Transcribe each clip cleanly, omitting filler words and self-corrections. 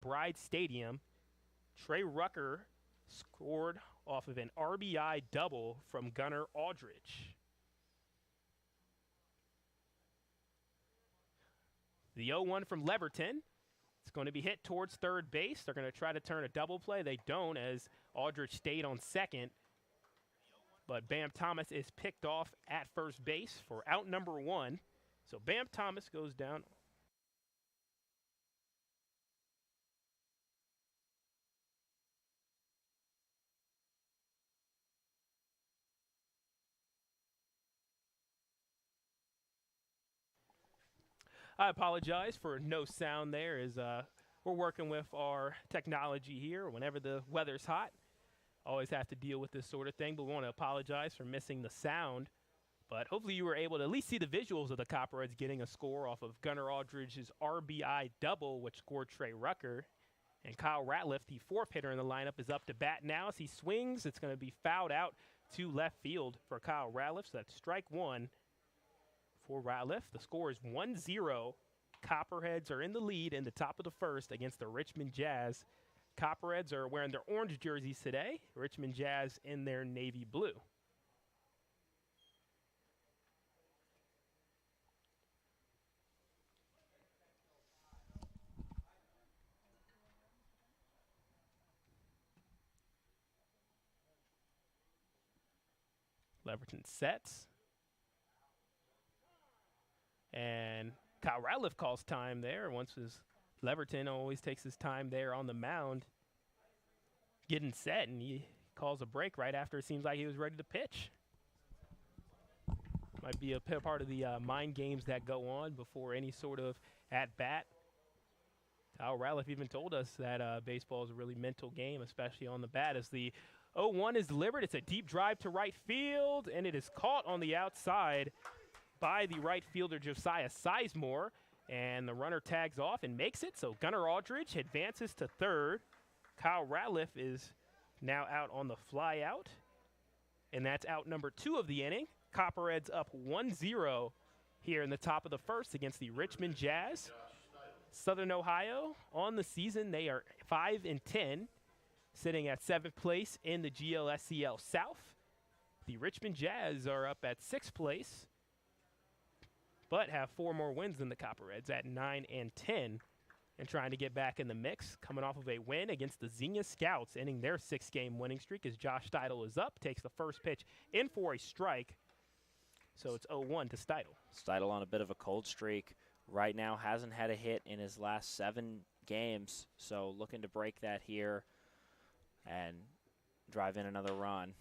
McBride Stadium. Trey Rucker scored off of an RBI double from Gunnar Aldridge. The 0-1 from Leverton. It's going to be hit towards third base. They're going to try to turn a double play. They don't, as Aldridge stayed on second. But Bam Thomas is picked off at first base for out number 1. So Bam Thomas goes down. I apologize for no sound there, as we're working with our technology here. Whenever the weather's hot, always have to deal with this sort of thing, but we want to apologize for missing the sound. But hopefully you were able to at least see the visuals of the Copperheads getting a score off of Gunnar Aldridge's RBI double, which scored Trey Rucker. And Kyle Ratliff, the fourth hitter in the lineup, is up to bat now. As he swings, it's going to be fouled out to left field for Kyle Ratliff. So that's strike 1 for Ratliff. The score is 1-0. Copperheads are in the lead in the top of the first against the Richmond Jazz. Copperheads are wearing their orange jerseys today. Richmond Jazz in their navy blue. Leverton sets. And Kyle Ratliff calls time there. Once his Leverton always takes his time there on the mound, getting set, and he calls a break right after it seems like he was ready to pitch. Might be a part of the mind games that go on before any sort of at-bat. Kyle Ratliff even told us that baseball is a really mental game, especially on the bat. As the 0-1 is delivered, it's a deep drive to right field, and it is caught on the outside by the right fielder Josiah Sizemore, and the runner tags off and makes it. So Gunnar Aldridge advances to third. Kyle Ratliff is now out on the fly out, and that's out number 2 of the inning. Copperheads up 1-0 here in the top of the first against the Richmond Jazz. Southern Ohio on the season, they are 5-10, sitting at 7th place in the GLSCL South. The Richmond Jazz are up at 6th place, but have 4 more wins than the Copperheads at 9-10, and trying to get back in the mix, coming off of a win against the Xenia Scouts, ending their 6-game winning streak as Josh Steidel is up, takes the first pitch in for a strike. So it's 0-1 to Steidel. Steidel on a bit of a cold streak right now, hasn't had a hit in his last 7 games, so looking to break that here and drive in another run.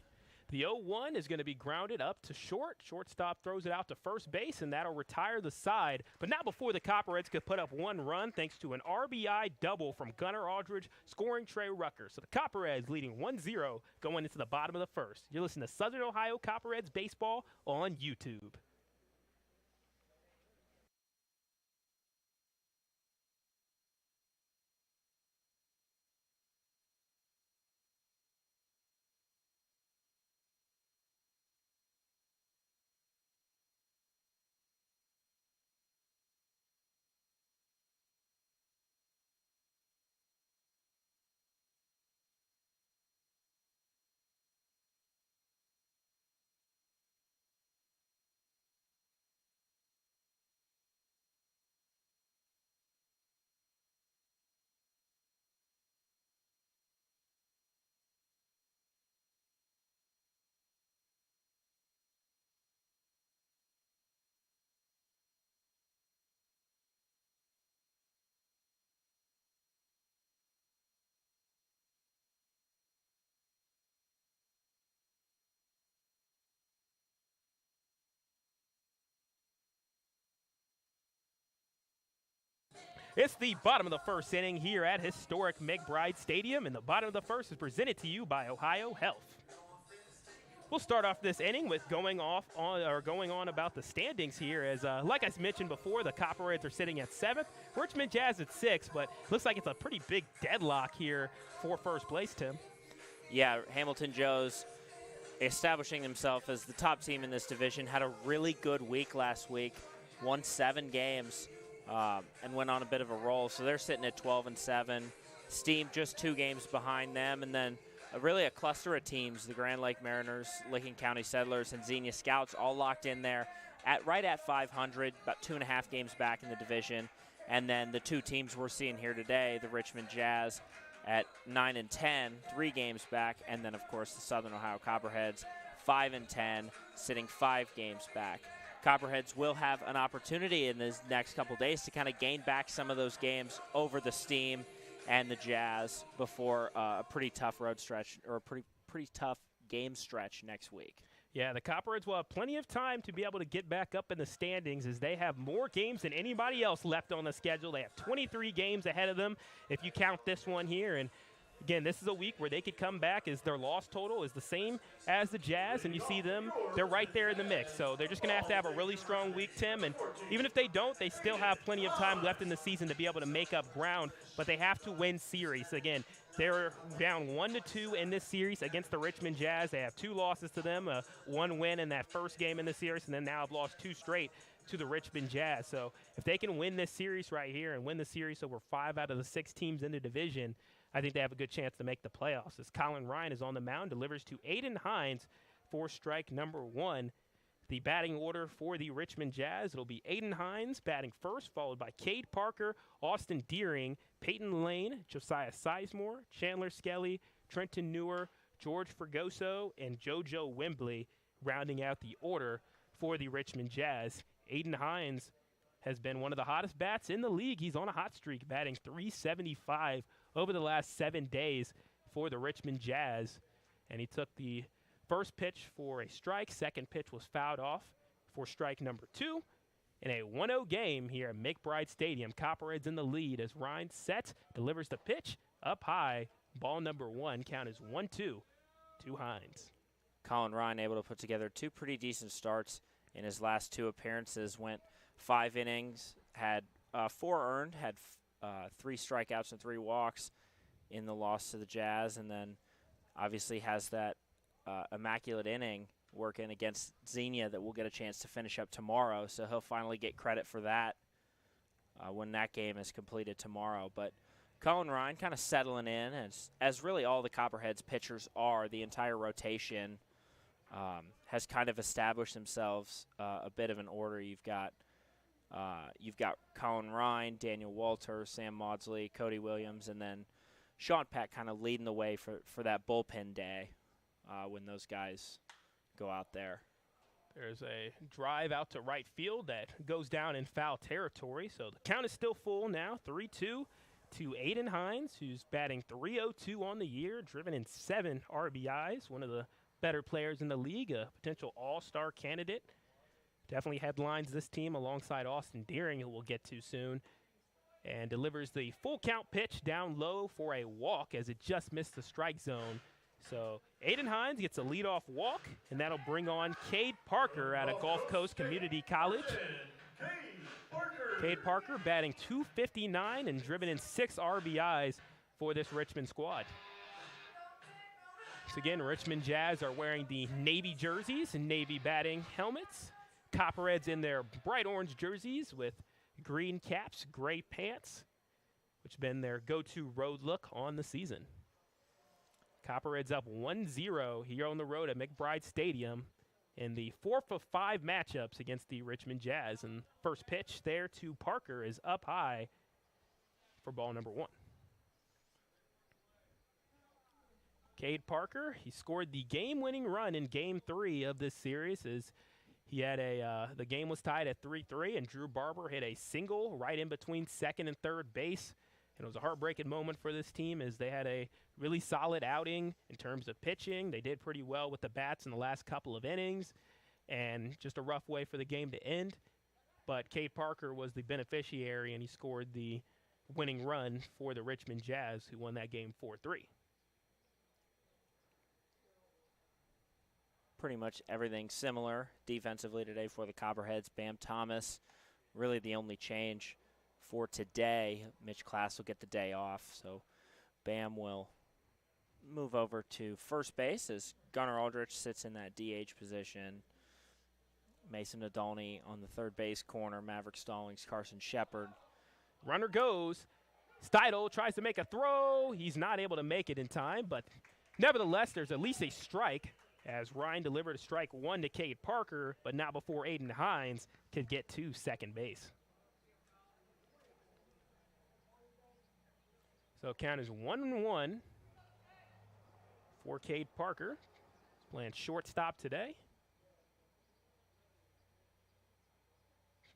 The 0-1 is going to be grounded up to short. Shortstop throws it out to first base, and that'll retire the side. But not before the Copperheads could put up 1 run thanks to an RBI double from Gunnar Aldridge, scoring Trey Rucker. So the Copperheads leading 1-0 going into the bottom of the first. You're listening to Southern Ohio Copperheads Baseball on YouTube. It's the bottom of the first inning here at historic McBride Stadium, and the bottom of the first is presented to you by Ohio Health. We'll start off this inning with going on about the standings here, as like I mentioned before, the Copperheads are sitting at 7th, Richmond Jazz at 6th, but looks like it's a pretty big deadlock here for first place, Tim. Yeah, Hamilton Joe's establishing himself as the top team in this division. Had a really good week last week, won 7 games. and went on a bit of a roll. So they're sitting at 12-7. Steam just 2 games behind them, and then really a cluster of teams, the Grand Lake Mariners, Licking County Settlers, and Xenia Scouts all locked in there right at 500, about 2.5 games back in the division. And then the 2 teams we're seeing here today, the Richmond Jazz at 9-10, 3 games back, and then of course the Southern Ohio Copperheads 5-10, sitting 5 games back. Copperheads will have an opportunity in these next couple days to kind of gain back some of those games over the Steam and the Jazz before a pretty tough road stretch, or a pretty tough game stretch next week. Yeah, the Copperheads will have plenty of time to be able to get back up in the standings, as they have more games than anybody else left on the schedule. They have 23 games ahead of them if you count this one here. And again, this is a week where they could come back as their loss total is the same as the Jazz, and you see them, they're right there in the mix. So they're just going to have a really strong week, Tim, and even if they don't, they still have plenty of time left in the season to be able to make up ground, but they have to win series. Again, they're down 1-2 in this series against the Richmond Jazz. They have 2 losses to them, 1 win in that first game in the series, and then now have lost 2 straight to the Richmond Jazz. So if they can win this series right here and win the series over 5 out of the 6 teams in the division, I think they have a good chance to make the playoffs. As Colin Ryan is on the mound, delivers to Aiden Hines for strike number 1. The batting order for the Richmond Jazz, it'll be Aiden Hines batting first, followed by Cade Parker, Austin Deering, Peyton Lane, Josiah Sizemore, Chandler Skelly, Trenton Newer, George Fregoso, and JoJo Wembley rounding out the order for the Richmond Jazz. Aiden Hines has been one of the hottest bats in the league. He's on a hot streak, batting .375 over the last 7 days for the Richmond Jazz. And he took the first pitch for a strike. Second pitch was fouled off for strike number 2. In a 1-0 game here at McBride Stadium, Copperheads in the lead as Ryan sets, delivers the pitch up high. Ball number 1, count is 1-2 to Hines. Colin Ryan able to put together 2 pretty decent starts in his last 2 appearances. Went 5 innings, had 4 earned, had 3 strikeouts and 3 walks in the loss to the Jazz, and then obviously has that immaculate inning working against Xenia that we'll get a chance to finish up tomorrow, so he'll finally get credit for that when that game is completed tomorrow. But Colin Ryan kind of settling in, as really all the Copperheads pitchers are. The entire rotation has kind of established themselves a bit of an order. You've got Colin Ryan, Daniel Walter, Sam Maudsley, Cody Williams, and then Sean Peck kind of leading the way for that bullpen day when those guys go out there. There's a drive out to right field that goes down in foul territory, so the count is still full now, 3-2 to Aiden Hines, who's batting .302 on the year, driven in 7 RBIs, one of the better players in the league, a potential all-star candidate. Definitely headlines this team alongside Austin Deering, who we'll get to soon, and delivers the full count pitch down low for a walk as it just missed the strike zone. So Aiden Hines gets a leadoff walk, and that'll bring on Cade Parker out of Gulf Coast Community College. Cade Parker batting .259 and driven in 6 RBIs for this Richmond squad. So again, Richmond Jazz are wearing the navy jerseys and navy batting helmets. Copperheads in their bright orange jerseys with green caps, gray pants, which have been their go-to road look on the season. Copperheads up 1-0 here on the road at McBride Stadium in the 4th of 5 matchups against the Richmond Jazz. And first pitch there to Parker is up high for ball number 1. Cade Parker, he scored the game-winning run in Game 3 of this series as he had the game was tied at 3-3, and Drew Barber hit a single right in between second and third base. And it was a heartbreaking moment for this team as they had a really solid outing in terms of pitching. They did pretty well with the bats in the last couple of innings, and just a rough way for the game to end. But Cade Parker was the beneficiary, and he scored the winning run for the Richmond Jazz, who won that game 4-3. Pretty much everything similar defensively today for the Copperheads. Bam Thomas, really the only change for today. Mitch Class will get the day off, so Bam will move over to first base as Gunnar Aldrich sits in that DH position. Mason Nadolny on the third base corner. Maverick Stallings, Carson Shepard. Runner goes. Steidel tries to make a throw. He's not able to make it in time, but nevertheless, there's at least a strike as Ryan delivered a strike one to Cade Parker, but not before Aiden Hines could get to second base. So count is 1-1 for Cade Parker. He's playing shortstop today.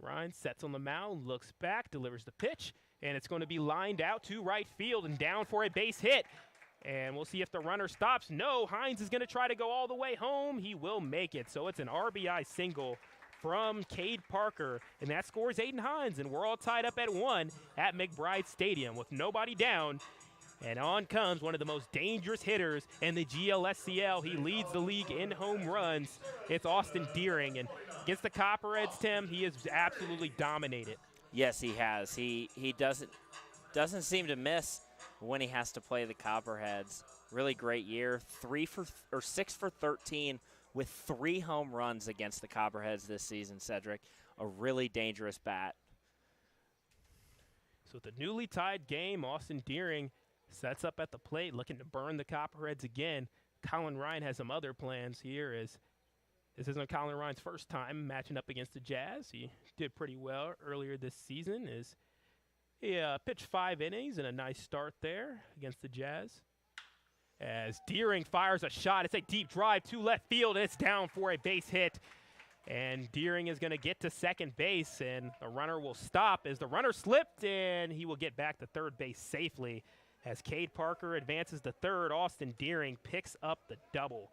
Ryan sets on the mound, looks back, delivers the pitch, and it's going to be lined out to right field and down for a base hit. And we'll see if the runner stops. No, Hines is going to try to go all the way home. He will make it. So it's an RBI single from Cade Parker, and that scores Aiden Hines, and we're all tied up at 1 at McBride Stadium with nobody down. And on comes one of the most dangerous hitters in the GLSCL. He leads the league in home runs. It's Austin Deering, and against the Copperheads, Tim, he has absolutely dominated. Yes, he has. He doesn't seem to miss when he has to play the Copperheads. Really great year. 6 for 13 with 3 home runs against the Copperheads this season, Sedric. A really dangerous bat. So the newly tied game, Austin Deering sets up at the plate looking to burn the Copperheads again. Colin Ryan has some other plans here as this isn't Colin Ryan's first time matching up against the Jazz. He did pretty well earlier this season. He pitched 5 innings and a nice start there against the Jazz. As Deering fires a shot, it's a deep drive to left field. It's down for a base hit. And Deering is going to get to second base, and the runner will stop as the runner slipped, and he will get back to third base safely. As Cade Parker advances to third, Austin Deering picks up the double.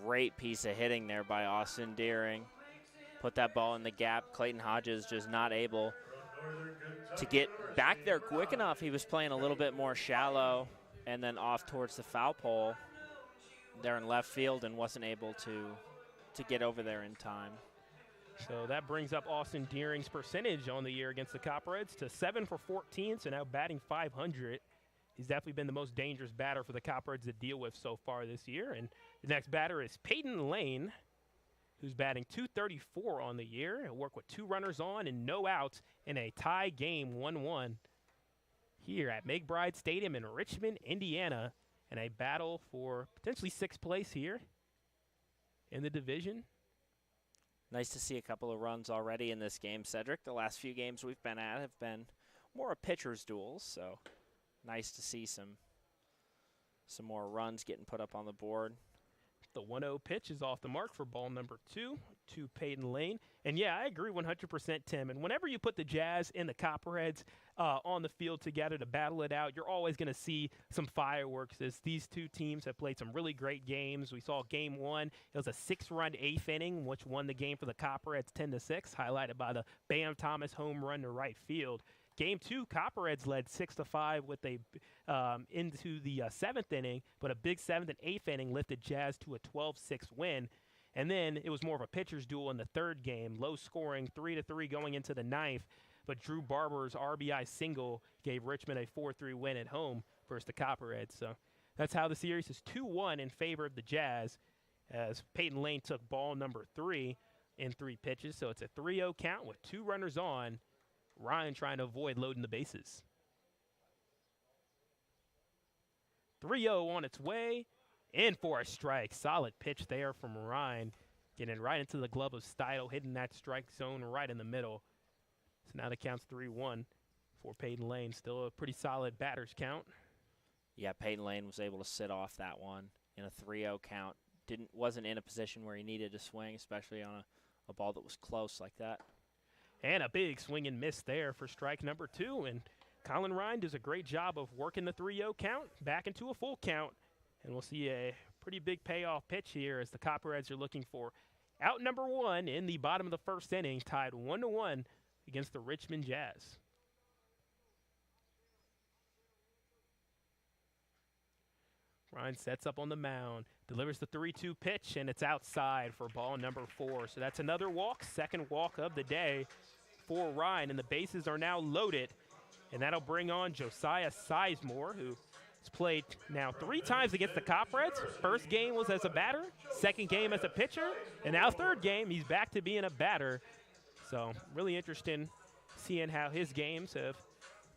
Great piece of hitting there by Austin Deering. Put that ball in the gap. Clayton Hodges just not able to get back there quick enough. He was playing a little bit more shallow and then off towards the foul pole there in left field and wasn't able to get over there in time. So that brings up Austin Deering's percentage on the year against the Copperheads to 7 for 14, so now batting .500. He's definitely been the most dangerous batter for the Copperheads to deal with so far this year. And the next batter is Peyton Lane, who's batting .234 on the year. He'll work with 2 runners on and no outs in a tie game 1-1 here at McBride Stadium in Richmond, Indiana, in a battle for potentially 6th place here in the division. Nice to see a couple of runs already in this game, Sedric. The last few games we've been at have been more of pitcher's duels, so nice to see some more runs getting put up on the board. The 1-0 pitch is off the mark for ball number 2 to Peyton Lane. And yeah, I agree 100%, Tim. And whenever you put the Jazz and the Copperheads on the field together to battle it out, you're always going to see some fireworks as these two teams have played some really great games. We saw game 1. It was a 6-run 8th inning, which won the game for the Copperheads 10-6, highlighted by the Bam Thomas home run to right field. Game 2, Copperheads led 6-5 with a into the 7th inning, but a big 7th and 8th inning lifted Jazz to a 12-6 win. And then it was more of a pitcher's duel in the 3rd game, low scoring, 3-3 going into the 9th. But Drew Barber's RBI single gave Richmond a 4-3 win at home versus the Copperheads. So that's how the series is 2-1 in favor of the Jazz, as Peyton Lane took ball number 3 in 3 pitches. So it's a 3-0 count with 2 runners on. Ryan trying to avoid loading the bases. 3-0 on its way. In for a strike. Solid pitch there from Ryan. Getting right into the glove of Steidel, hitting that strike zone right in the middle. So now the count's 3-1 for Peyton Lane. Still a pretty solid batter's count. Yeah, Peyton Lane was able to sit off that one in a 3-0 count. Wasn't in a position where he needed to swing, especially on a ball that was close like that. And a big swing and miss there for strike number 2. And Colin Ryan does a great job of working the 3-0 count back into a full count. And we'll see a pretty big payoff pitch here as the Copperheads are looking for out number 1 in the bottom of the 1st inning, tied 1-1 against the Richmond Jazz. Ryan sets up on the mound, delivers the 3-2 pitch, and it's outside for ball number 4. So that's another walk, 2nd walk of the day for Ryan, and the bases are now loaded. And that'll bring on Josiah Sizemore, who He's played now 3 times against the Copperheads. First game was as a batter, second game as a pitcher, and now third game he's back to being a batter. So really interesting seeing how his games have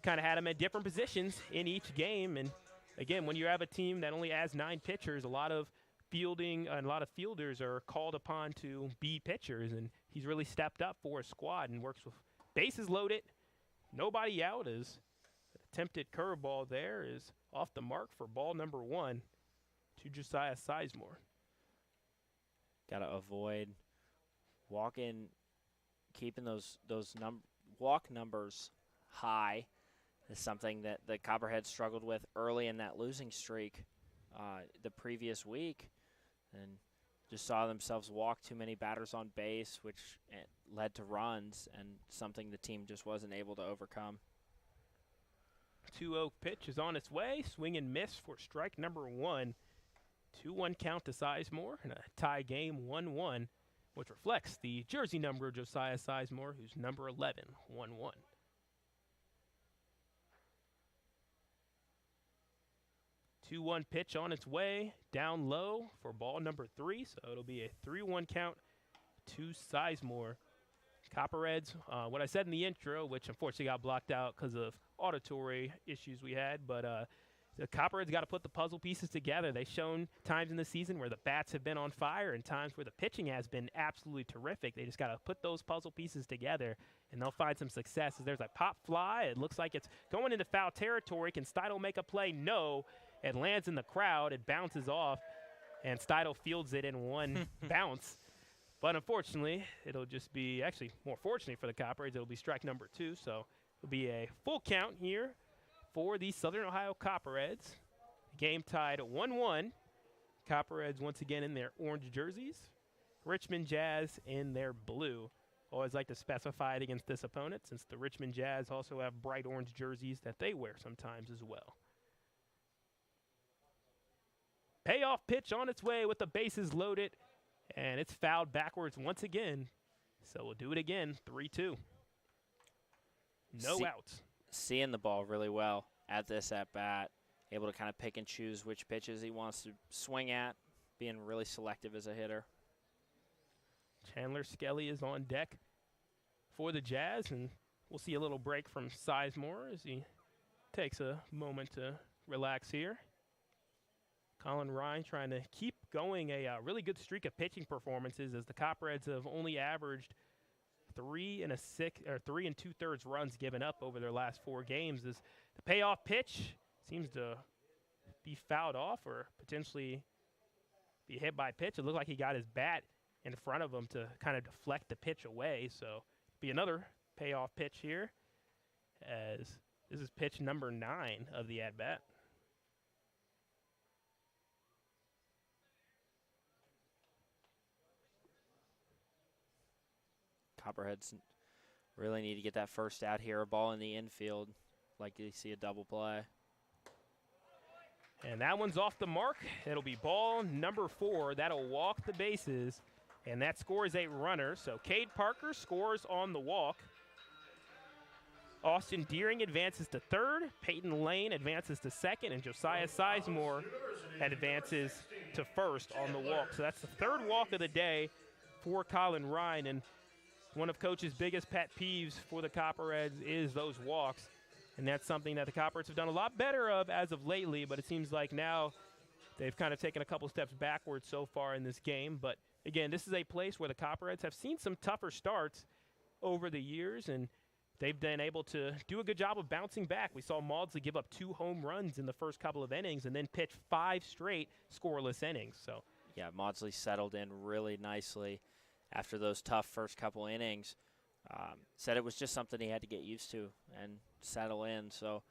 kind of had him at different positions in each game. And again, when you have a team that only has 9 pitchers, a lot of fielding and a lot of fielders are called upon to be pitchers, and he's really stepped up for his squad and works with bases loaded, nobody out. As attempted curveball there is off the mark for ball number 1 to Josiah Sizemore. Got to avoid walking, keeping those walk numbers high is something that the Copperheads struggled with early in that losing streak the previous week, and just saw themselves walk too many batters on base, which led to runs, and something the team just wasn't able to overcome. 2-0 pitch is on its way. Swing and miss for strike number 1. 2-1 count to Sizemore, and a tie game 1-1, which reflects the jersey number of Josiah Sizemore, who's number 11, 1-1. Two-1 pitch on its way, down low for ball number 3, so it'll be a 3-1 count to Sizemore. Copperheads, what I said in the intro, which unfortunately got blocked out because of auditory issues we had, but the Copperheads got to put the puzzle pieces together. They've shown times in the season where the bats have been on fire and times where the pitching has been absolutely terrific. They just got to put those puzzle pieces together, and they'll find some success. There's a pop fly. It looks like it's going into foul territory. Can Steidel make a play? No. It lands in the crowd. It bounces off, and Steidel fields it in one bounce. But unfortunately, it'll just be, actually more fortunately for the Copperheads, it'll be strike number 2. So it'll be a full count here for the Southern Ohio Copperheads. Game tied at 1-1. Copperheads once again in their orange jerseys. Richmond Jazz in their blue. Always like to specify it against this opponent, since the Richmond Jazz also have bright orange jerseys that they wear sometimes as well. Payoff pitch on its way with the bases loaded, and it's fouled backwards once again. So we'll do it again, 3-2. No outs. Seeing the ball really well at this at-bat, able to kind of pick and choose which pitches he wants to swing at, being really selective as a hitter. Chandler Skelly is on deck for the Jazz, and we'll see a little break from Sizemore as he takes a moment to relax here. Colin Ryan trying to keep going a really good streak of pitching performances, as the Copperheads have only averaged 3 2/3 runs given up over their last 4 games. As the payoff pitch seems to be fouled off or potentially be hit by pitch. It looked like he got his bat in front of him to kind of deflect the pitch away. So be another payoff pitch here, as this is pitch number 9 of the at-bat. Copperheads really need to get that first out here. A ball in the infield, like you see a double play. And that one's off the mark. It'll be ball number 4. That'll walk the bases, and that scores a runner. So Cade Parker scores on the walk. Austin Deering advances to 3rd. Peyton Lane advances to 2nd, and Josiah Sizemore advances to 1st on the walk. So that's the 3rd walk of the day for Colin Ryan, and one of Coach's biggest pet peeves for the Copperheads is those walks, and that's something that the Copperheads have done a lot better of as of lately, but it seems like now they've kind of taken a couple steps backwards so far in this game. But again, this is a place where the Copperheads have seen some tougher starts over the years, and they've been able to do a good job of bouncing back. We saw Maudsley give up 2 home runs in the first couple of innings and then pitch 5 straight scoreless innings. So yeah, Maudsley settled in really nicely after those tough first couple innings. Said it was just something he had to get used to and settle in. So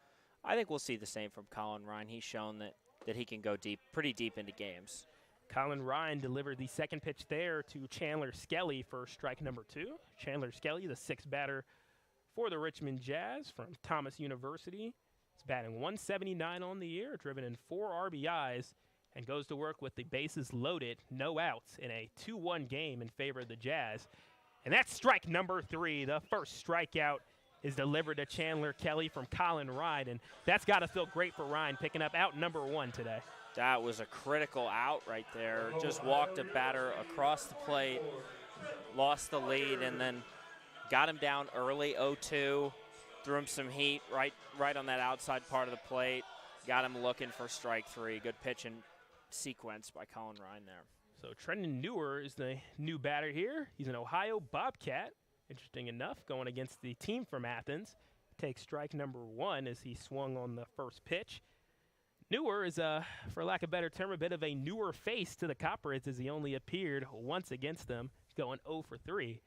I think we'll see the same from Colin Ryan. He's shown that he can go pretty deep into games. Colin Ryan delivered the second pitch there to Chandler Skelly for strike number 2. Chandler Skelly, the 6th batter for the Richmond Jazz from Thomas University. He's batting .179 on the year, driven in 4 RBIs, and goes to work with the bases loaded, no outs, in a 2-1 game in favor of the Jazz. And that's strike number 3, the first strikeout is delivered to Chandler Kelly from Colin Ryan, and that's got to feel great for Ryan, picking up out number 1 today. That was a critical out right there. Just walked a batter across the plate, lost the lead, and then got him down early, 0-2, threw him some heat right on that outside part of the plate, got him looking for strike 3. Good pitch and sequence by Colin Ryan there. So Trenton Newer is the new batter here. He's an Ohio Bobcat, interesting enough, going against the team from Athens. Takes strike number 1 as he swung on the first pitch. Newer is, for lack of a better term, a bit of a newer face to the Copperheads as he only appeared once against them, going 0 for 3.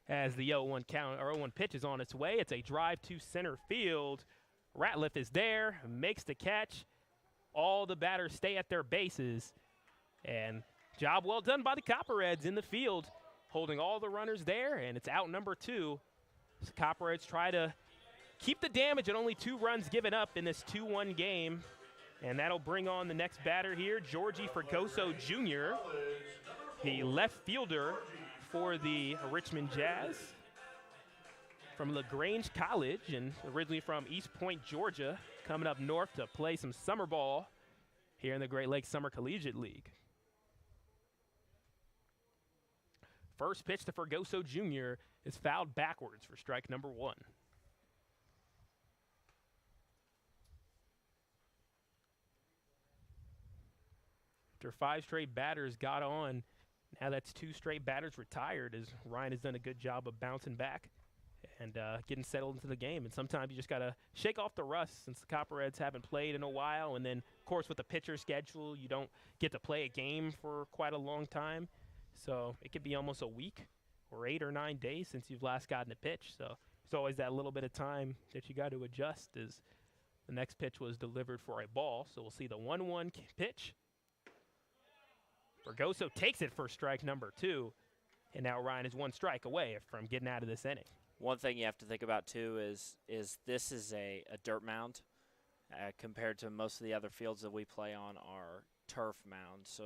As the 0-1 count or 0-1 pitch is on its way, it's a drive to center field. Ratliff is there, makes the catch. All the batters stay at their bases, and job well done by the Copperheads in the field, holding all the runners there, and it's out number 2. The Copperheads try to keep the damage at only 2 runs given up in this 2-1 game, and that'll bring on the next batter here, Georgie Fregoso Jr., the left fielder for the Richmond Jazz from LaGrange College and originally from East Point, Georgia, coming up north to play some summer ball here in the Great Lakes Summer Collegiate League. First pitch to Fregoso Jr. is fouled backwards for strike number 1. After 5 straight batters got on, now that's 2 straight batters retired as Ryan has done a good job of bouncing back and getting settled into the game. And sometimes you just got to shake off the rust since the Copperheads haven't played in a while. And then, of course, with the pitcher schedule, you don't get to play a game for quite a long time. So it could be almost a week or 8 or 9 days since you've last gotten a pitch. So it's always that little bit of time that you got to adjust as the next pitch was delivered for a ball. So we'll see the 1-1 pitch. Fregoso takes it for strike number 2, and now Ryan is 1 strike away from getting out of this inning. One thing you have to think about, too, is this is a dirt mound compared to most of the other fields that we play on are turf mounds. So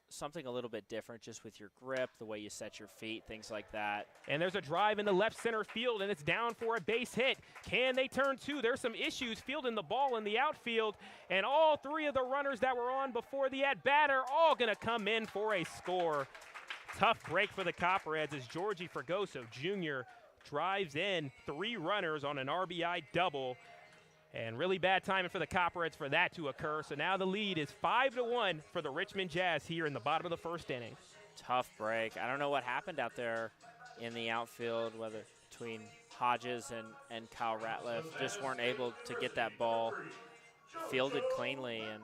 something a little bit different just with your grip, the way you set your feet, things like that. And there's a drive in the left center field, and it's down for a base hit. Can they turn 2? There's some issues fielding the ball in the outfield, and all 3 of the runners that were on before the at-bat are all going to come in for a score. Tough break for the Copperheads as Georgie Fregoso Jr. drives in 3 runners on an RBI double. And really bad timing for the Copperheads for that to occur. So now the lead is 5-1 for the Richmond Jazz here in the bottom of the first inning. Tough break. I don't know what happened out there in the outfield, whether between Hodges and Kyle Ratliff. Just weren't able to get that ball fielded cleanly. And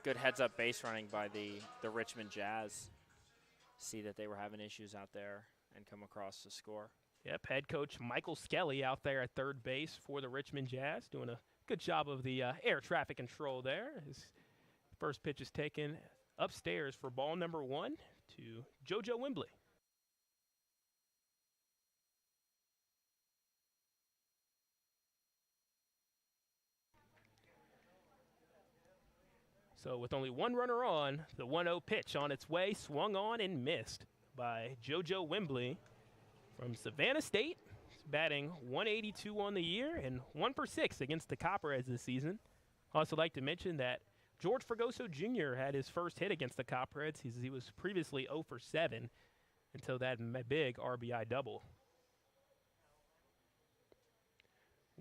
good heads-up base running by the Richmond Jazz. See that they were having issues out there and come across the score. Yep, head coach Michael Skelly out there at third base for the Richmond Jazz, doing a good job of the air traffic control there. His first pitch is taken upstairs for ball number 1 to JoJo Wembley. So with only 1 runner on, the 1-0 pitch on its way, swung on and missed by JoJo Wembley from Savannah State. He's batting 182 on the year and 1 for 6 against the Copperheads this season. Also like to mention that George Fregoso Jr. had his first hit against the Copperheads. He was previously 0 for 7 until that big RBI double.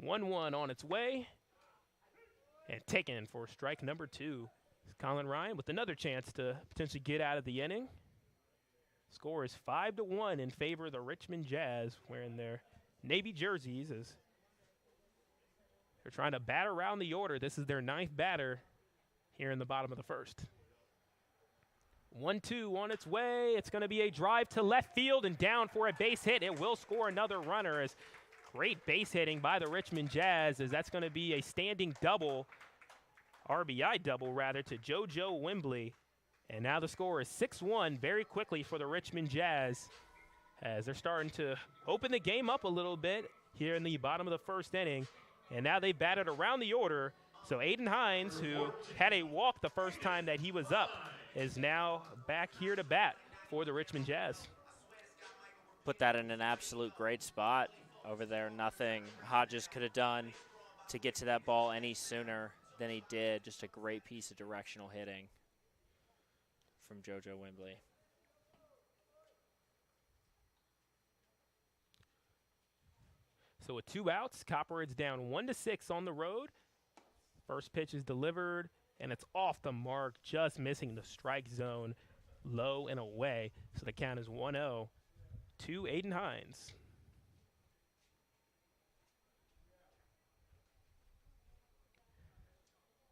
1-1 on its way and taken for strike number 2. Colin Ryan with another chance to potentially get out of the inning. Score is 5-1 in favor of the Richmond Jazz, wearing their navy jerseys as they're trying to bat around the order. This is their 9th batter here in the bottom of the first. 1-2 on its way. It's going to be a drive to left field and down for a base hit. It will score another runner as great base hitting by the Richmond Jazz as that's going to be a standing double, RBI double rather, to JoJo Wembley. And now the score is 6-1 very quickly for the Richmond Jazz as they're starting to open the game up a little bit here in the bottom of the first inning. And now they've batted around the order. So Aiden Hines, who had a walk the first time that he was up, is now back here to bat for the Richmond Jazz. Put that in an absolute great spot. over there. Nothing Hodges could have done to get to that ball any sooner than he did. Just a great piece of directional hitting from JoJo Wembley. So with 2 outs, Copperheads down 1-6 on the road. First pitch is delivered, and it's off the mark, just missing the strike zone, low and away. So the count is 1-0 to Aiden Hines.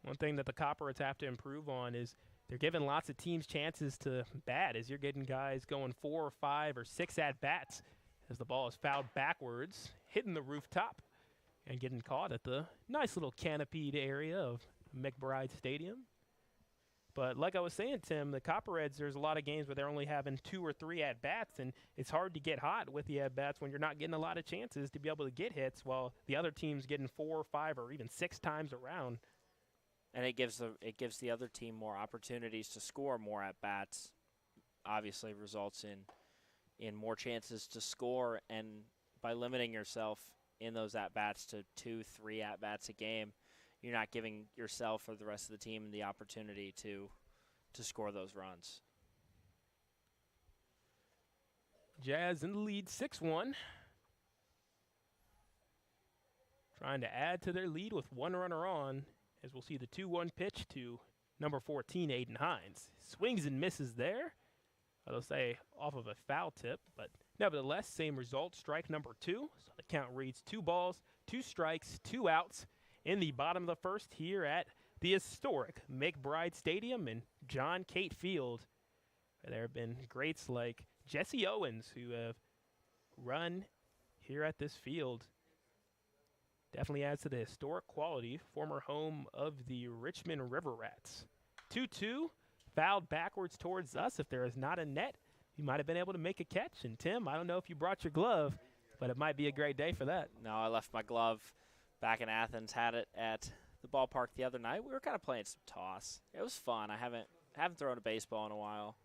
One thing that the Copperheads have to improve on is they're giving lots of teams chances to bat, as you're getting guys going 4 or 5 or 6 at-bats as the ball is fouled backwards, hitting the rooftop, and getting caught at the nice little canopied area of McBride Stadium. But like I was saying, Tim, the Copperheads, there's a lot of games where they're only having 2 or 3 at-bats, and it's hard to get hot with the at-bats when you're not getting a lot of chances to be able to get hits while the other team's getting 4 or 5 or even 6 times around. And it gives the other team more opportunities to score more at-bats. Obviously results in more chances to score, and by limiting yourself in those at-bats to 2, 3 at-bats a game, you're not giving yourself or the rest of the team the opportunity to score those runs. Jazz in the lead 6-1. Trying to add to their lead with 1 runner on, as we'll see the 2-1 pitch to number 14, Aiden Hines. Swings and misses there. I'll say off of a foul tip, but nevertheless, same result, strike number 2. So the count reads 2 balls, 2 strikes, 2 outs in the bottom of the first here at the historic McBride Stadium in John Cate Field. There have been greats like Jesse Owens who have run here at this field. Definitely adds to the historic quality, former home of the Richmond River Rats. 2-2, fouled backwards towards us. If there is not a net, you might have been able to make a catch. And Tim, I don't know if you brought your glove, but it might be a great day for that. No, I left my glove back in Athens, had it at the ballpark the other night. We were kind of playing some toss. It was fun. I haven't thrown a baseball in a while.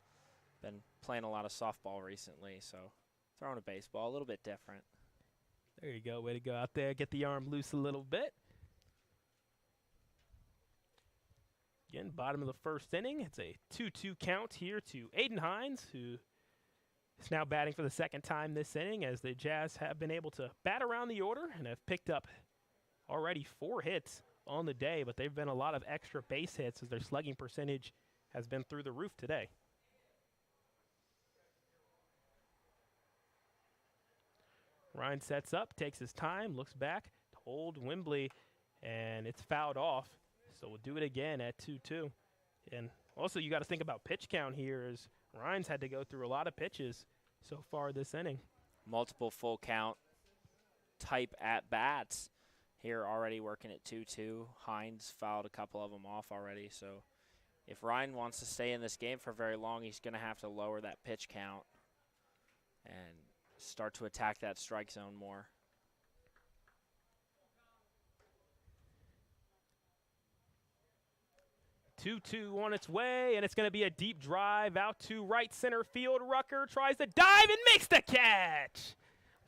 Been playing a lot of softball recently, so throwing a baseball, a little bit different. There you go. Way to go out there. Get the arm loose a little bit. Again, bottom of the first inning. It's a 2-2 count here to Aiden Hines, who is now batting for the second time this inning, as the Jazz have been able to bat around the order and have picked up already 4 hits on the day, but they've been a lot of extra base hits as their slugging percentage has been through the roof today. Ryan sets up, takes his time, looks back to hold Wembley, and it's fouled off. So we'll do it again at 2-2. And also you got to think about pitch count here, as Ryan's had to go through a lot of pitches so far this inning. Multiple full count type at-bats here already working at 2-2. Hines fouled a couple of them off already. So if Ryan wants to stay in this game for very long, he's going to have to lower that pitch count and start to attack that strike zone more. Two on its way, and it's going to be a deep drive out to right center field. Rucker tries to dive and makes the catch.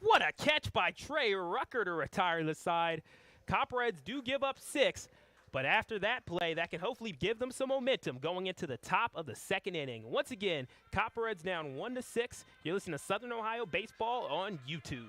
What a catch by Trey Rucker to retire the side. Copperheads do give up 6, but after that play, that can hopefully give them some momentum going into the top of the second inning. Once again, Copperheads down 1-6. You're listening to Southern Ohio Baseball on YouTube.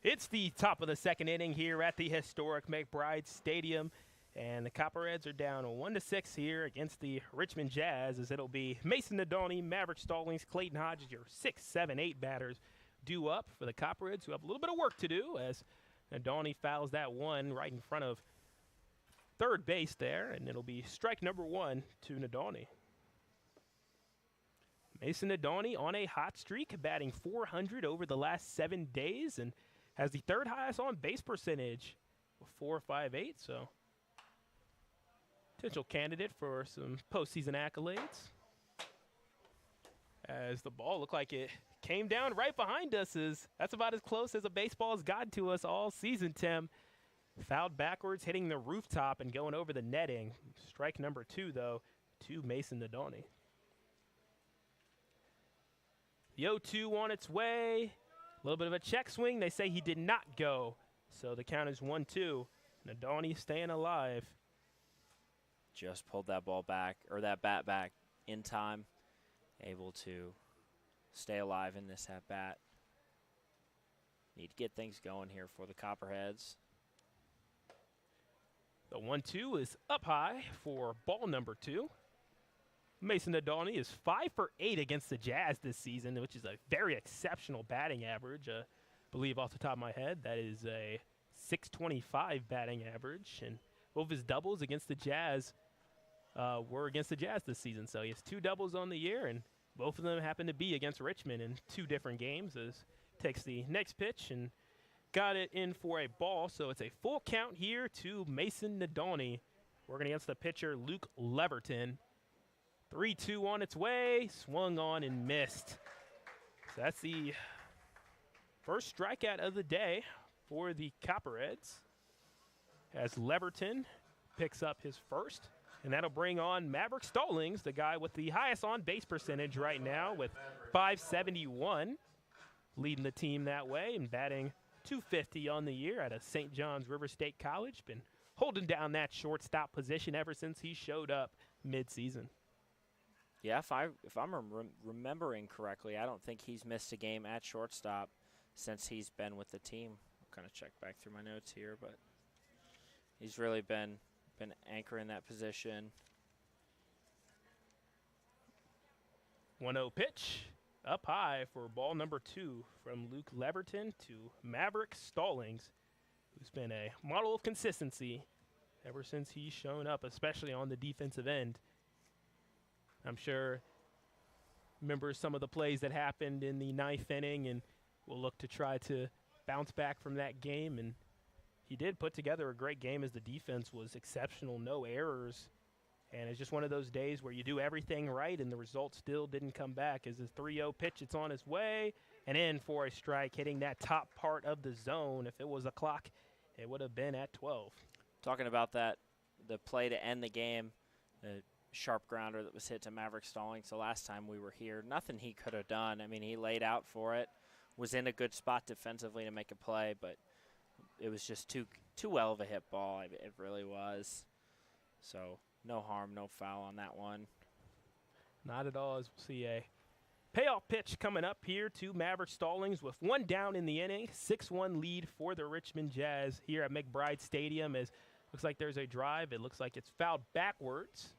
It's the top of the second inning here at the historic McBride Stadium, and the Copperheads are down 1-6 here against the Richmond Jazz, as it'll be Mason Nadolny, Maverick Stallings, Clayton Hodges, your 6, 7, 8 batters due up for the Copperheads, who have a little bit of work to do, as Nadolny fouls that one right in front of third base there, and it'll be strike number 1 to Nadolny. Mason Nadolny on a hot streak, batting .400 over the last 7 days, and has the third highest on base percentage with .458, so potential candidate for some postseason accolades. As the ball looked like it came down right behind us, that's about as close as a baseball has gotten to us all season, Tim. Fouled backwards, hitting the rooftop and going over the netting. Strike number 2, though, to Mason Nadolny. The 0-2 on its way. A little bit of a check swing. They say he did not go. So the count is 1-2. Nadolny staying alive. Just pulled that ball back, or that bat back in time. Able to stay alive in this at-bat. Need to get things going here for the Copperheads. The 1-2 is up high for ball number 2. Mason Nadolny is 5 for 8 against the Jazz this season, which is a very exceptional batting average. I believe off the top of my head, that is a .625 batting average. And both of his doubles against the Jazz were against the Jazz this season. So he has 2 doubles on the year, and both of them happen to be against Richmond in 2 different games. As takes the next pitch and got it in for a ball. So it's a full count here to Mason Nadolny, working against the pitcher Luke Leverton. 3-2 on its way, swung on and missed. So that's the first strikeout of the day for the Copperheads, as Leverton picks up his first. And that'll bring on Maverick Stallings, the guy with the highest on-base percentage right now with .571, leading the team that way and batting .250 on the year out of St. John's River State College. Been holding down that shortstop position ever since he showed up mid-season. Yeah, if I'm remembering correctly, I don't think he's missed a game at shortstop since he's been with the team. I'll kind of check back through my notes here, but he's really been anchoring that position. 1-0 pitch, up high for ball number 2 from Luke Leverton to Maverick Stallings, who's been a model of consistency ever since he's shown up, especially on the defensive end. I'm sure remembers some of the plays that happened in the 9th inning, and will look to try to bounce back from that game. And he did put together a great game, as the defense was exceptional, no errors. And it's just one of those days where you do everything right and the result still didn't come back. As a 3-0 pitch, it's on its way and in for a strike, hitting that top part of the zone. If it was a clock, it would have been at 12. Talking about that, the play to end the game, the sharp grounder that was hit to Maverick Stallings the last time we were here. Nothing he could have done. I mean, he laid out for it, was in a good spot defensively to make a play, but it was just too well of a hit ball. It really was. So no harm, no foul on that one. Not at all, as we'll see a payoff pitch coming up here to Maverick Stallings with 1 down in the inning. 6-1 lead for the Richmond Jazz here at McBride Stadium. As looks like there's a drive. It looks like it's fouled backwards.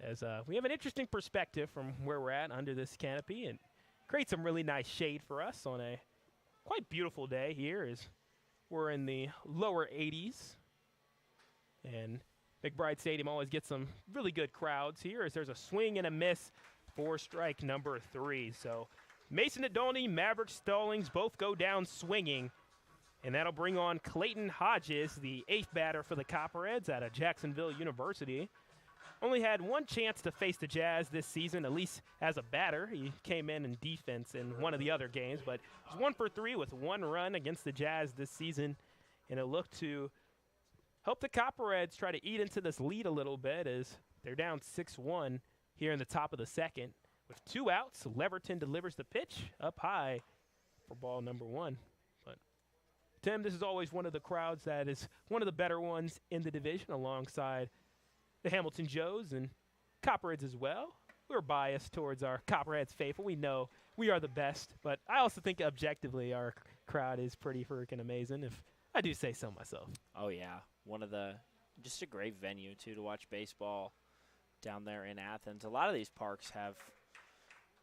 As we have an interesting perspective from where we're at under this canopy, and create some really nice shade for us on a quite beautiful day here, as we're in the lower 80s. And McBride Stadium always gets some really good crowds here, as there's a swing and a miss for strike number 3. So Mason Nadolny, Maverick Stallings both go down swinging, and that'll bring on Clayton Hodges, the 8th batter for the Copperheads out of Jacksonville University. Only had 1 chance to face the Jazz this season, at least as a batter. He came in defense in one of the other games, but he's 1 for 3 with 1 run against the Jazz this season. And it looked to help the Copperheads try to eat into this lead a little bit, as they're down 6-1 here in the top of the second. With 2 outs, Leverton delivers the pitch up high for ball number 1. But Tim, this is always one of the crowds that is one of the better ones in the division, alongside the Hamilton Joes and Copperheads as well. We're biased towards our Copperheads faithful. We know we are the best, but I also think objectively our crowd is pretty freaking amazing, if I do say so myself. Oh, yeah. Just a great venue, too, to watch baseball down there in Athens. A lot of these parks have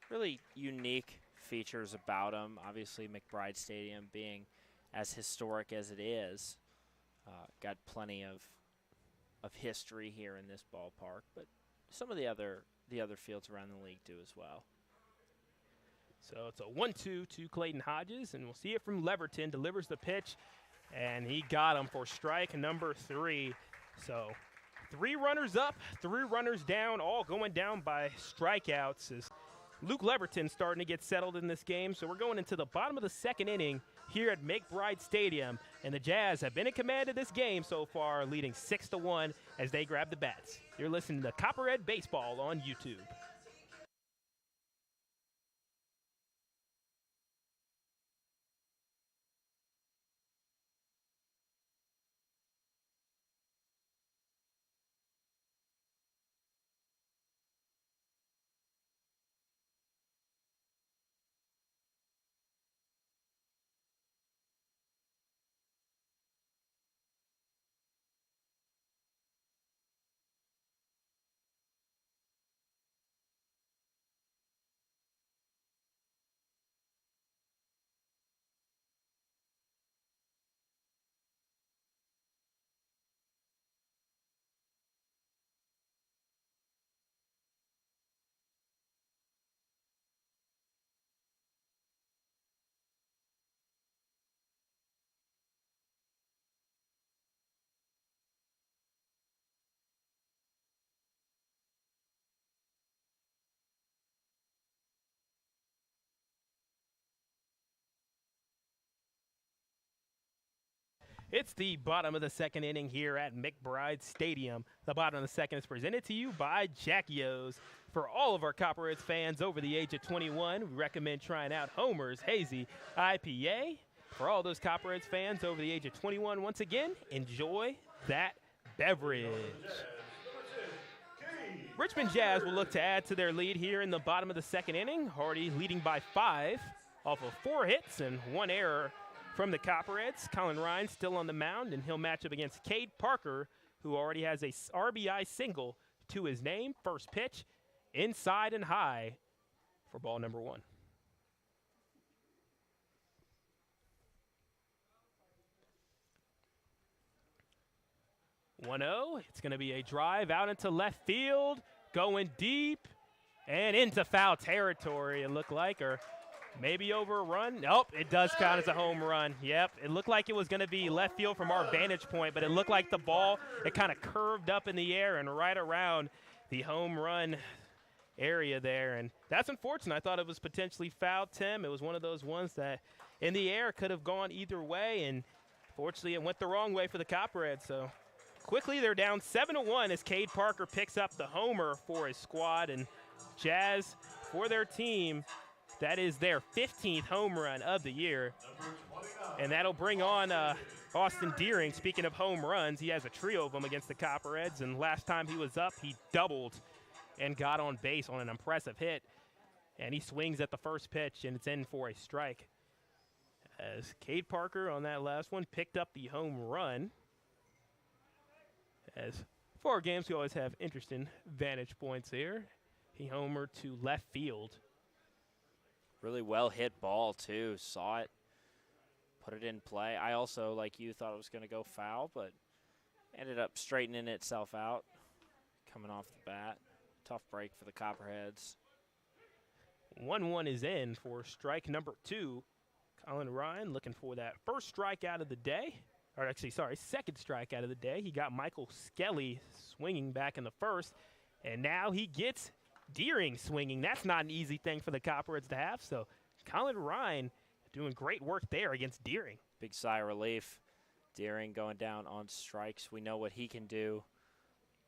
really unique features about them. Obviously, McBride Stadium being as historic as it is, got plenty of history here in this ballpark, but some of the other fields around the league do as well. So it's a 1-2 to Clayton Hodges, and we'll see it from Leverton. Delivers the pitch, and he got him for strike number 3. So 3 runners up, 3 runners down, all going down by strikeouts as Luke Leverton starting to get settled in this game. So we're going into the bottom of the 2nd inning here at McBride Stadium, and the Jazz have been in command of this game so far, leading 6-1 as they grab the bats. You're listening to Copperhead Baseball on YouTube. It's the bottom of the 2nd inning here at McBride Stadium. The bottom of the 2nd is presented to you by Jackie-O's. For all of our Copperheads fans over the age of 21, we recommend trying out Homer's Hazy IPA. For all those Copperheads fans over the age of 21, once again, enjoy that beverage. Richmond Jazz will look to add to their lead here in the bottom of the 2nd inning. Hardy leading by 5 off of 4 hits and 1 error from the Copperheads. Colin Ryan still on the mound, and he'll match up against Cade Parker, who already has a RBI single to his name. First pitch, inside and high for ball number 1. It's going to be a drive out into left field, going deep and into foul territory, it looked like, or maybe over a run. Nope, it does count as a home run. Yep, it looked like it was going to be left field from our vantage point, but it looked like the ball, it kind of curved up in the air and right around the home run area there. And that's unfortunate. I thought it was potentially foul, Tim. It was one of those ones that in the air could have gone either way, and fortunately it went the wrong way for the Copperheads. So quickly they're down 7-1 as Cade Parker picks up the homer for his squad. And Jazz, for their team, that is their 15th home run of the year. And that'll bring on Austin Deering. Speaking of home runs, he has a trio of them against the Copperheads. And last time he was up, he doubled and got on base on an impressive hit. And he swings at the first pitch, and it's in for a strike. As Cade Parker on that last one picked up the home run. As for our games, we always have interesting vantage points here. He homered to left field. Really well hit ball, too. Saw it, put it in play. I also, like you, thought it was going to go foul, but ended up straightening itself out coming off the bat. Tough break for the Copperheads. 1-1 is in for strike number 2. Colin Ryan looking for that first strikeout of the day. Or actually, sorry, second strikeout of the day. He got Michael Skelly swinging back in the first, and now he gets Deering swinging. That's not an easy thing for the Copperheads to have. So Colin Ryan doing great work there against Deering. Big sigh of relief. Deering going down on strikes. We know what he can do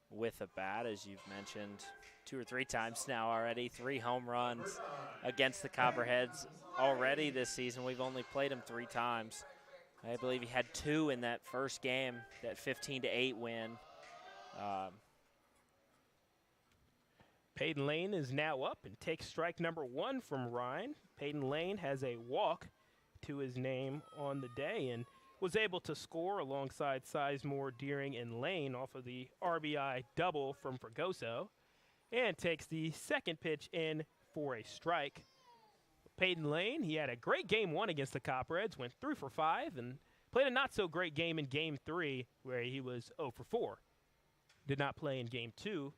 with a bat, as you've mentioned 2 or 3 times now already. 3 home runs against the Copperheads already this season. We've only played him 3 times. I believe he had 2 in that first game, that 15-8 win. Peyton Lane is now up and takes strike number 1 from Ryan. Peyton Lane has a walk, to his name on the day and was able to score alongside Sizemore, Deering, and Lane off of the RBI double from Fragoso, and takes the second pitch in for a strike. Peyton Lane, he had a great game one against the Copperheads, went 3 for 5, and played a not-so-great game in Game 3, where he was 0 for 4. Did not play in Game 2,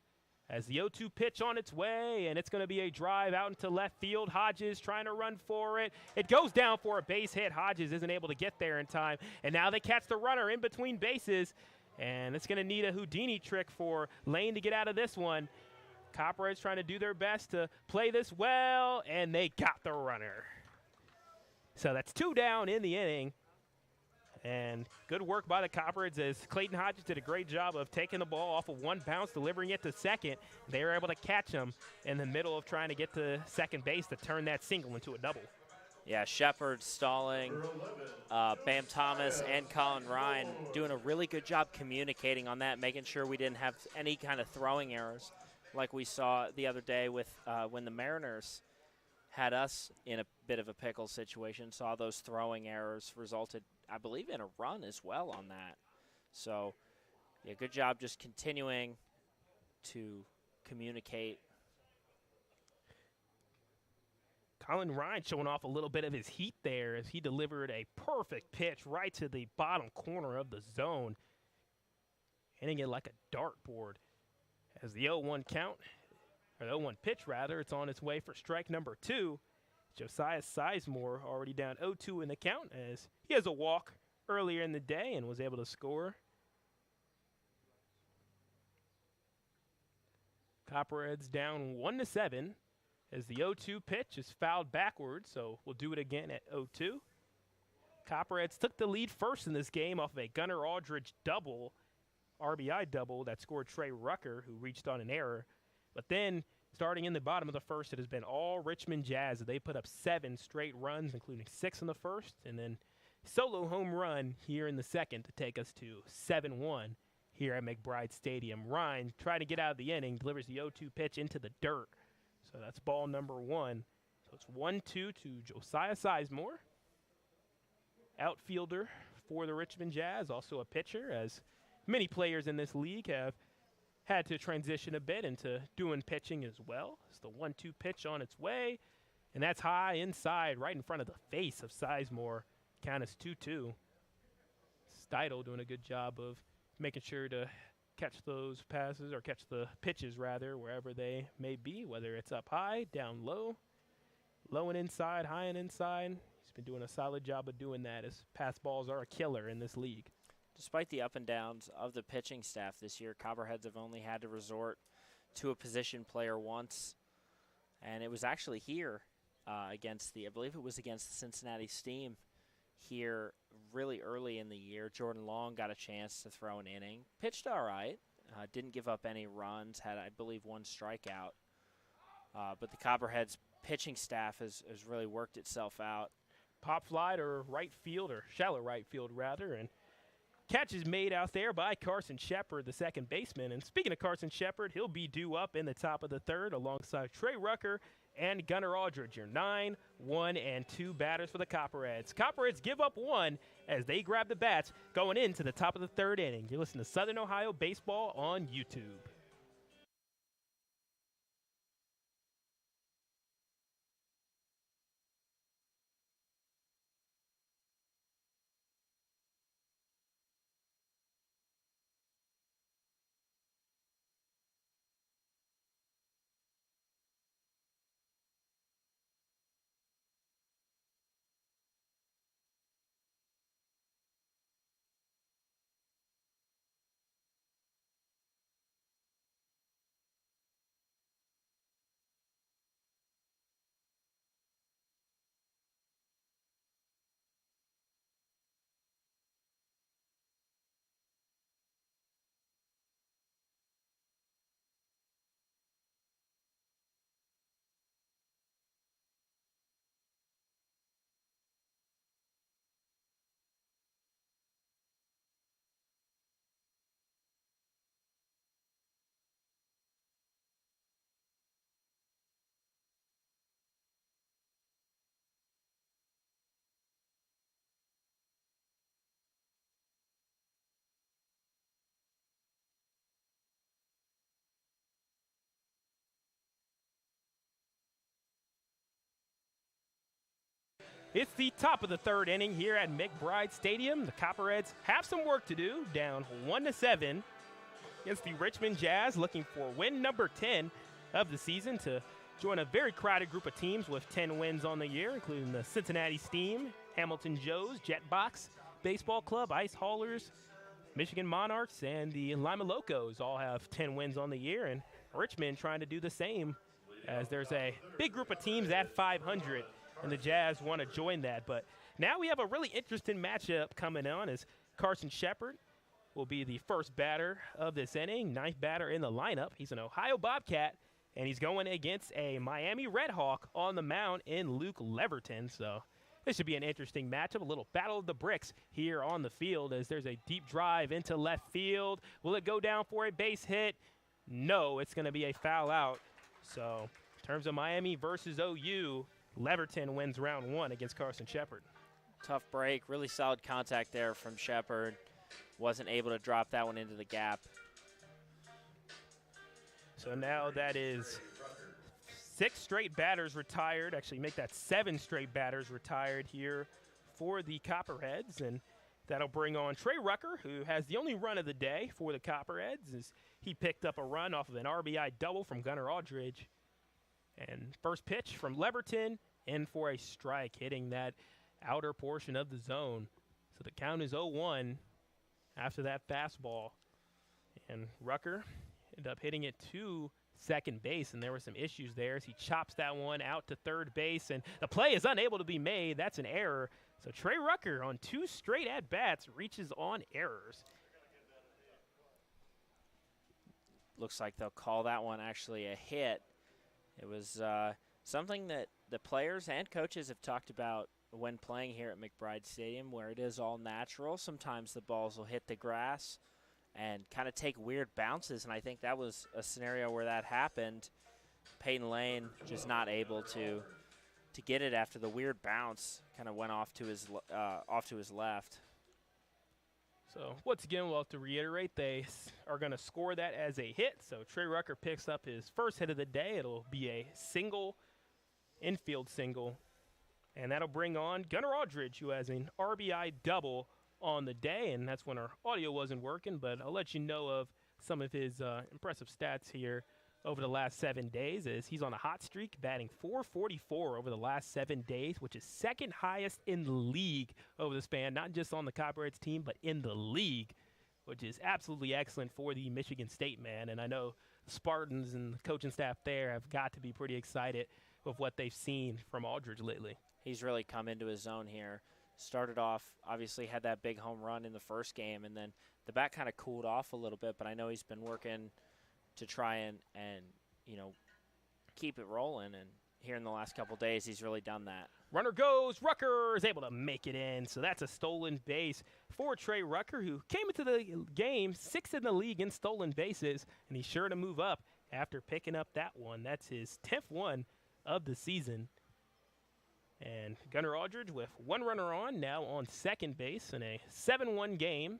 as the 0-2 pitch on its way, and it's going to be a drive out into left field. Hodges trying to run for it. It goes down for a base hit. Hodges isn't able to get there in time, and now they catch the runner in between bases, and it's going to need a Houdini trick for Lane to get out of this one. Copperheads trying to do their best to play this well, and they got the runner. So that's 2 down in the inning. And good work by the Copperheads as Clayton Hodges did a great job of taking the ball off of one bounce, delivering it to second. They were able to catch him in the middle of trying to get to second base to turn that single into a double. Yeah, Shepard, Stalling, Bam Thomas, and Colin Ryan doing a really good job communicating on that, making sure we didn't have any kind of throwing errors like we saw the other day with when the Mariners had us in a bit of a pickle situation. Saw those throwing errors resulted, I believe, in a run as well on that. So, yeah, good job just continuing to communicate. Colin Ryan showing off a little bit of his heat there as he delivered a perfect pitch right to the bottom corner of the zone, hitting it like a dartboard. As the 0-1 count, or the 0-1 pitch rather, it's on its way for strike number 2. Josiah Sizemore already down 0-2 in the count as he has a walk earlier in the day and was able to score. Copperheads down 1-7 as the 0-2 pitch is fouled backwards, so we'll do it again at 0-2. Copperheads took the lead first in this game off of a Gunnar Aldridge double, RBI double that scored Trey Rucker, who reached on an error. But then, starting in the bottom of the first, it has been all Richmond Jazz. They put up 7 straight runs, including 6 in the first, and then solo home run here in the second to take us to 7-1 here at McBride Stadium. Ryan trying to get out of the inning, delivers the 0-2 pitch into the dirt. So that's ball number 1. So it's 1-2 to Josiah Sizemore, outfielder for the Richmond Jazz, also a pitcher, as many players in this league have had to transition a bit into doing pitching as well. It's the 1-2 pitch on its way, and that's high inside right in front of the face of Sizemore. Count is 2-2. Steidel doing a good job of making sure to catch those passes, or catch the pitches rather, wherever they may be, whether it's up high, down low, low and inside, high and inside. He's been doing a solid job of doing that, as pass balls are a killer in this league. Despite the up and downs of the pitching staff this year, Copperheads have only had to resort to a position player once, and it was actually here against I believe it was against the Cincinnati Steam here really early in the year. Jordan Long got a chance to throw an inning, pitched all right, didn't give up any runs, had, I believe, 1 strikeout. But the Copperheads pitching staff has really worked itself out. Pop fly to right field, or shallow right field rather, and catch is made out there by Carson Shepard, the second baseman. And speaking of Carson Shepard, he'll be due up in the top of the third alongside Trey Rucker and Gunnar Aldridge, your 9, 1, and 2 batters for the Copperheads. Copperheads give up 1 as they grab the bats going into the top of the third inning. You're listening to Southern Ohio Baseball on YouTube. It's the top of the third inning here at McBride Stadium. The Copperheads have some work to do, down 1-7 against the Richmond Jazz, looking for win number 10 of the season to join a very crowded group of teams with 10 wins on the year, including the Cincinnati Steam, Hamilton Joes, Jetbox Baseball Club, Ice Haulers, Michigan Monarchs, and the Lima Locos all have 10 wins on the year, and Richmond trying to do the same, as there's a big group of teams at 500, and the Jazz want to join that. But now we have a really interesting matchup coming on, as Carson Shepard will be the first batter of this inning, ninth batter in the lineup. He's an Ohio Bobcat, and he's going against a Miami Redhawk on the mound in Luke Leverton. So this should be an interesting matchup, a little battle of the bricks here on the field, as there's a deep drive into left field. Will it go down for a base hit? No, it's going to be a foul out. So in terms of Miami versus OU, Leverton wins round one against Carson Shepard. Tough break, really solid contact there from Shepard. Wasn't able to drop that one into the gap. So now that is 6 straight batters retired. Actually, make that 7 straight batters retired here for the Copperheads. And that'll bring on Trey Rucker, who has the only run of the day for the Copperheads, as he picked up a run off of an RBI double from Gunnar Aldridge. And first pitch from Leverton, in for a strike, hitting that outer portion of the zone. So the count is 0-1 after that fastball. And Rucker ended up hitting it to second base, and there were some issues there as he chops that one out to third base, and the play is unable to be made. That's an error. So Trey Rucker, on 2 straight at-bats, reaches on errors. Looks like they'll call that one actually a hit. It was something that the players and coaches have talked about when playing here at McBride Stadium, where it is all natural. Sometimes the balls will hit the grass and kind of take weird bounces, and I think that was a scenario where that happened. Peyton Lane just not able to get it after the weird bounce kind of went off to his left. So once again, we'll have to reiterate, they are going to score that as a hit. So Trey Rucker picks up his first hit of the day. It'll be a single, infield single, and that'll bring on Gunnar Aldridge, who has an RBI double on the day, and that's when our audio wasn't working, but I'll let you know of some of his impressive stats here over the last 7 days, as he's on a hot streak, batting .444 over the last 7 days, which is second highest in the league over the span, not just on the Copperheads team, but in the league, which is absolutely excellent for the Michigan State man. And I know the Spartans and the coaching staff there have got to be pretty excited with what they've seen from Aldridge lately. He's really come into his own here. Started off, obviously had that big home run in the first game, and then the bat kind of cooled off a little bit, but I know he's been working to try and you know, keep it rolling, and here in the last couple days he's really done that. Runner goes, Rucker is able to make it in, so that's a stolen base for Trey Rucker, who came into the game 6th in the league in stolen bases, and he's sure to move up after picking up that one. That's his 10th one of the season. And Gunnar Aldridge with 1 runner on, now on second base in a 7-1 game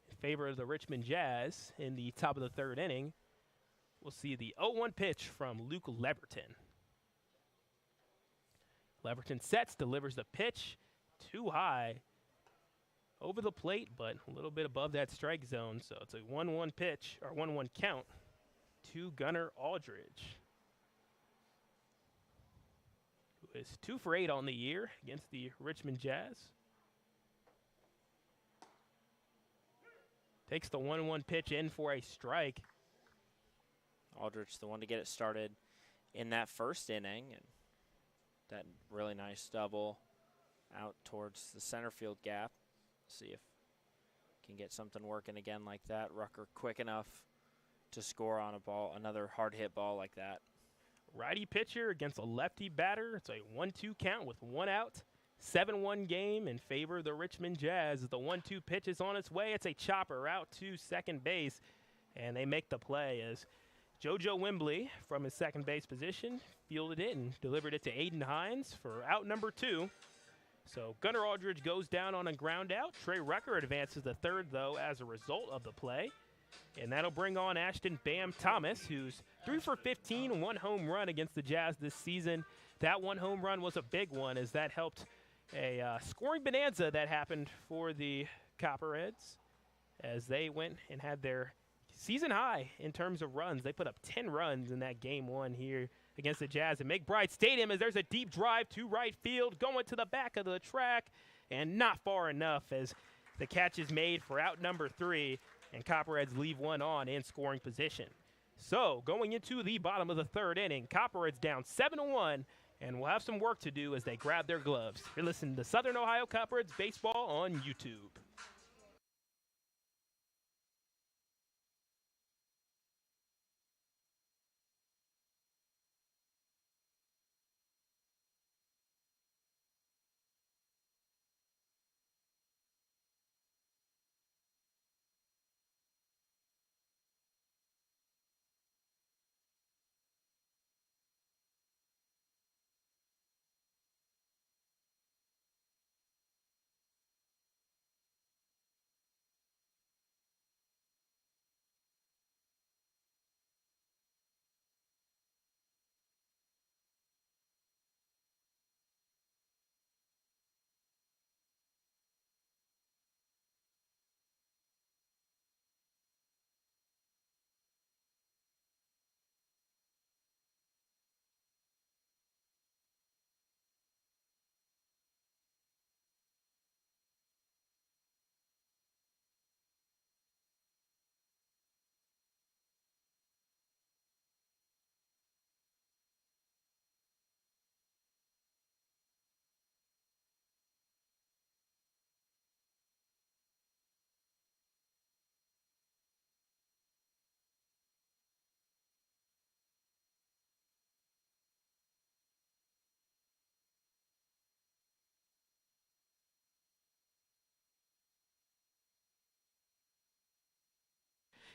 in favor of the Richmond Jazz in the top of the third inning. We'll see the 0-1 pitch from Luke Leverton. Leverton sets, delivers the pitch too high over the plate, but a little bit above that strike zone. So it's a 1-1 pitch, or 1-1 count to Gunnar Aldridge, who is 2 for 8 on the year against the Richmond Jazz. Takes the 1-1 pitch in for a strike. Aldridge, the one to get it started in that first inning, and that really nice double out towards the center field gap. See if can get something working again like that. Rucker quick enough to score on a ball, another hard hit ball like that. Righty pitcher against a lefty batter. It's a 1-2 count with 1 out. 7-1 game in favor of the Richmond Jazz. The 1-2 pitch is on its way. It's a chopper out to second base, and they make the play as JoJo Wembley from his second base position fielded it and delivered it to Aiden Hines for out number 2. So Gunnar Aldridge goes down on a ground out. Trey Rucker advances to third, though, as a result of the play. And that'll bring on Ashton Bam Thomas, who's 3 for 15, 1 home run against the Jazz this season. That 1 home run was a big one, as that helped a scoring bonanza that happened for the Copperheads as they went and had their season high in terms of runs. They put up 10 runs in that game one here against the Jazz at McBride Stadium as there's a deep drive to right field going to the back of the track and not far enough as the catch is made for out number 3 and Copperheads leave one on in scoring position. So going into the bottom of the third inning, Copperheads down 7-1 and will have some work to do as they grab their gloves. You're listening to Southern Ohio Copperheads Baseball on YouTube.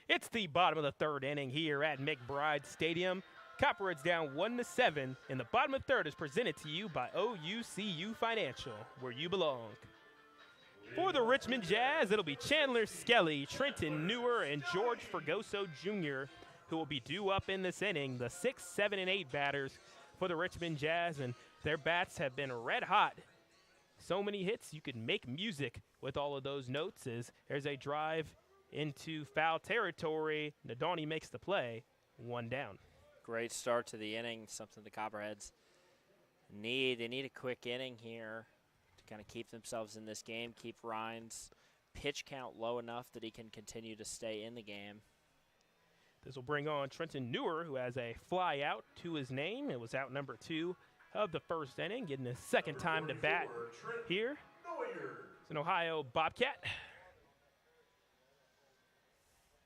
It's the bottom of the third inning here at McBride Stadium. Copperheads down 1-7, and the bottom of the third is presented to you by OUCU Financial, where you belong. For the Richmond Jazz, it'll be Chandler Skelly, Trenton Newer, and George Fergoso Jr., who will be due up in this inning, the 6, 7, and 8 batters for the Richmond Jazz, and their bats have been red hot. So many hits, you could make music with all of those notes as there's a drive into foul territory. Nadani makes the play, 1 down. Great start to the inning, something the Copperheads need. They need a quick inning here to kind of keep themselves in this game, keep Rhines' pitch count low enough that he can continue to stay in the game. This will bring on Trenton Newer, who has a fly out to his name. It was out number 2 of the first inning, getting his second time to bat here. It's an Ohio Bobcat.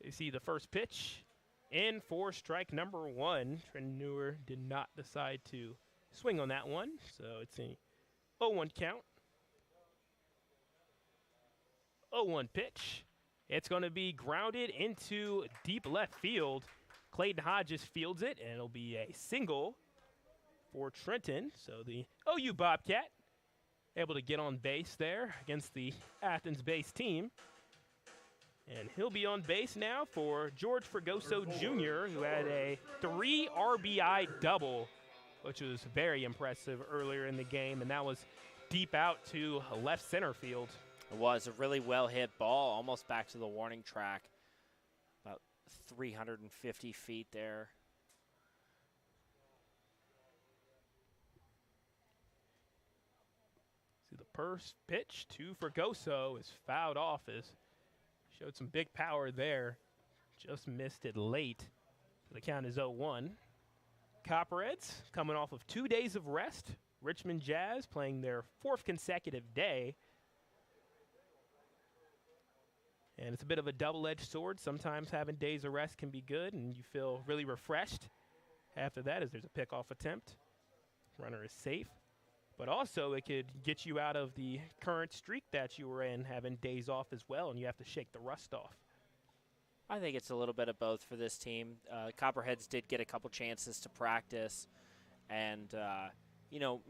You see the first pitch in for strike number 1. Trenton Newer did not decide to swing on that one, so it's a 0-1 count. 0-1 pitch. It's going to be grounded into deep left field. Clayton Hodges fields it, and it'll be a single for Trenton. So the OU Bobcat able to get on base there against the Athens-based team. And he'll be on base now for George Fergoso Jr., who had a 3 RBI double, which was very impressive earlier in the game, and that was deep out to left center field. It was a really well-hit ball, almost back to the warning track, about 350 feet there. See the first pitch to Fergoso is fouled off as showed some big power there. Just missed it late. So the count is 0-1. Copperheads coming off of 2 days of rest. Richmond Jazz playing their 4th consecutive day. And it's a bit of a double-edged sword. Sometimes having days of rest can be good and you feel really refreshed after that as there's a pickoff attempt. Runner is safe. But also it could get you out of the current streak that you were in, having days off as well, and you have to shake the rust off. I think it's a little bit of both for this team. Copperheads did get a couple chances to practice and,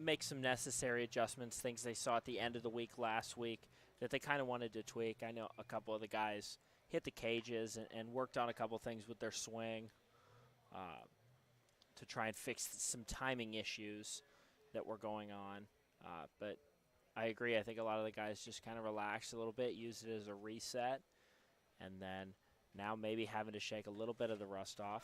make some necessary adjustments, things they saw at the end of the week last week that they kind of wanted to tweak. I know a couple of the guys hit the cages and worked on a couple things with their swing to try and fix some timing issues that were going on. But I agree. I think a lot of the guys just kind of relaxed a little bit, used it as a reset, and then now maybe having to shake a little bit of the rust off.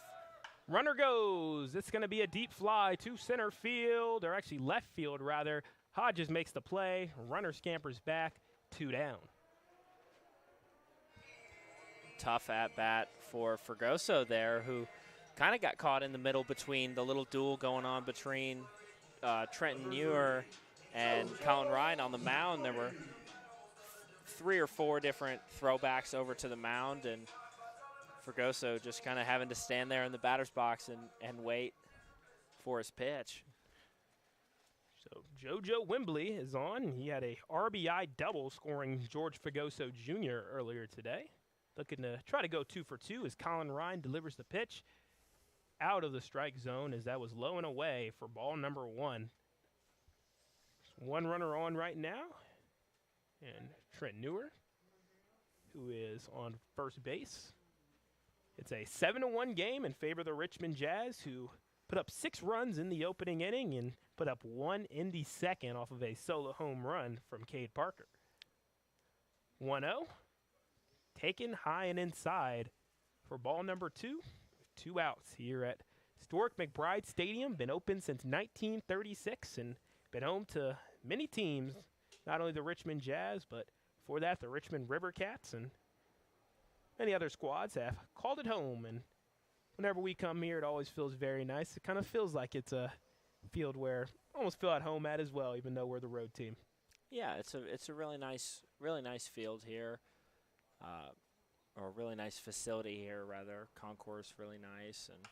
Runner goes. It's going to be a deep fly to center field, or actually left field, rather. Hodges makes the play. Runner scampers back, 2 down. Tough at-bat for Fregoso there, who kind of got caught in the middle between the little duel going on between Trenton Muir and Colin Ryan on the mound. There were 3 or 4 different throwbacks over to the mound, and Fregoso just kind of having to stand there in the batter's box and wait for his pitch. So JoJo Wembley is on. He had a RBI double scoring George Fregoso Jr. earlier today. Looking to try to go 2 for 2 as Colin Ryan delivers the pitch out of the strike zone as that was low and away for ball number 1. 1 runner on right now. And Trent Newer, who is on first base. It's a 7-1 game in favor of the Richmond Jazz, who put up 6 runs in the opening inning and put up 1 in the second off of a solo home run from Cade Parker. 1-0, taken high and inside for ball number 2. 2 outs here at historic McBride Stadium. Been open since 1936 and been home to many teams, not only the Richmond Jazz, but before that the Richmond River Cats and many other squads have called it home. And whenever we come here, it always feels very nice. It kind of feels like it's a field where I almost feel at home at as well, even though we're the road team. Yeah, it's a really nice field here, or a really nice facility here rather. Concourse really nice. And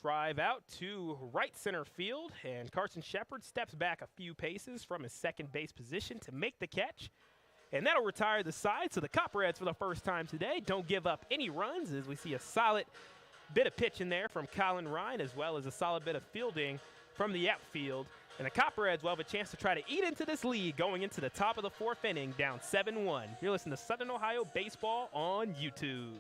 drive out to right center field, and Carson Shepard steps back a few paces from his second base position to make the catch. And that'll retire the side, so the Copperheads for the first time today don't give up any runs as we see a solid bit of pitch in there from Colin Ryan as well as a solid bit of fielding from the outfield. And the Copperheads will have a chance to try to eat into this lead going into the top of the 4th inning, down 7-1. You're listening to Southern Ohio Baseball on YouTube.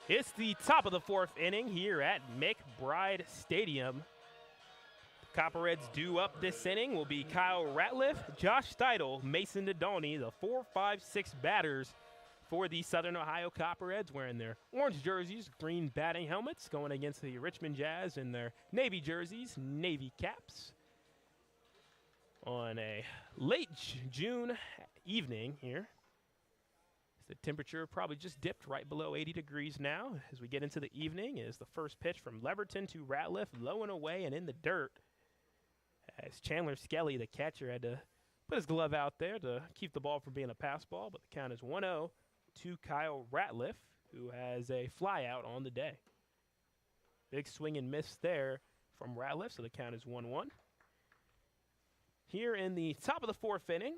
It's the top of the 4th inning here at McBride Stadium. The Copperheads due up this inning will be Kyle Ratliff, Josh Steidel, Mason Nadolny, the 4, 5, 6 batters for the Southern Ohio Copperheads, wearing their orange jerseys, green batting helmets, going against the Richmond Jazz in their navy jerseys, navy caps. On a late June evening here. The temperature probably just dipped right below 80 degrees now as we get into the evening. Is the first pitch from Leverton to Ratliff, low and away and in the dirt. As Chandler Skelly, the catcher, had to put his glove out there to keep the ball from being a pass ball, but the count is 1-0 to Kyle Ratliff, who has a flyout on the day. Big swing and miss there from Ratliff, so the count is 1-1. Here in the top of the 4th inning,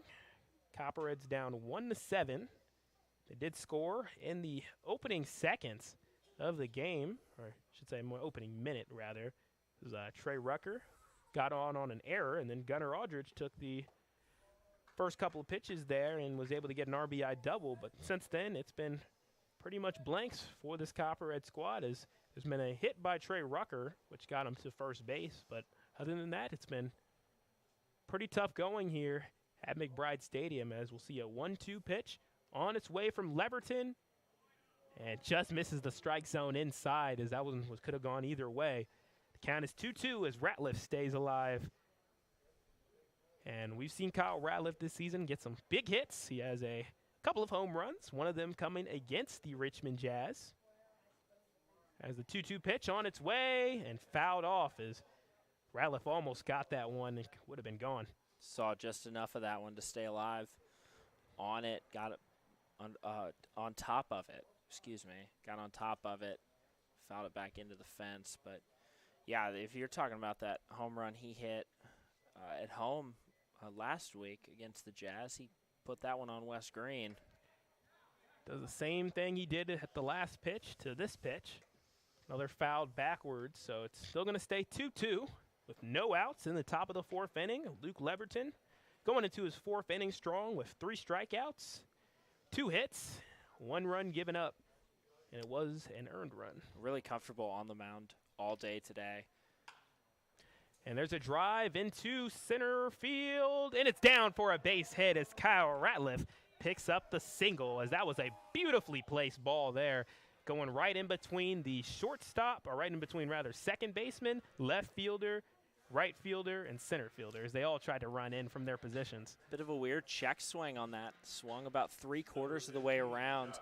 Copperheads down 1-7. They did score in the opening seconds of the game, or I should say more opening minute, rather. It was Trey Rucker got on an error, and then Gunnar Aldridge took the first couple of pitches there and was able to get an RBI double. But since then, it's been pretty much blanks for this Copperhead squad, as there's been a hit by Trey Rucker, which got him to first base. But other than that, it's been pretty tough going here at McBride Stadium, as we'll see a 1-2 pitch on its way from Leverton. And just misses the strike zone inside, as that one could have gone either way. The count is 2-2 as Ratliff stays alive. And we've seen Kyle Ratliff this season get some big hits. He has a couple of home runs, one of them coming against the Richmond Jazz. As the 2-2 pitch on its way and fouled off, as Ratliff almost got that one and would have been gone. Saw just enough of that one to stay alive. On it, got it on top of it. Excuse me, got on top of it, fouled it back into the fence. But yeah, if you're talking about that home run he hit at home last week against the Jazz, he put that one on West Green. Does the same thing he did at the last pitch to this pitch. Another fouled backwards, so it's still going to stay 2-2 with no outs in the top of the fourth inning. Luke Leverton going into his fourth inning strong with 3 strikeouts, 2 hits, 1 run given up, and it was an earned run. Really comfortable on the mound all day today. And there's a drive into center field, and it's down for a base hit as Kyle Ratliff picks up the single, as that was a beautifully placed ball there, going right in between the shortstop, or right in between, rather, second baseman, left fielder, right fielder, and center fielder, as they all tried to run in from their positions. Bit of a weird check swing on that. Swung about 3/4 of the way around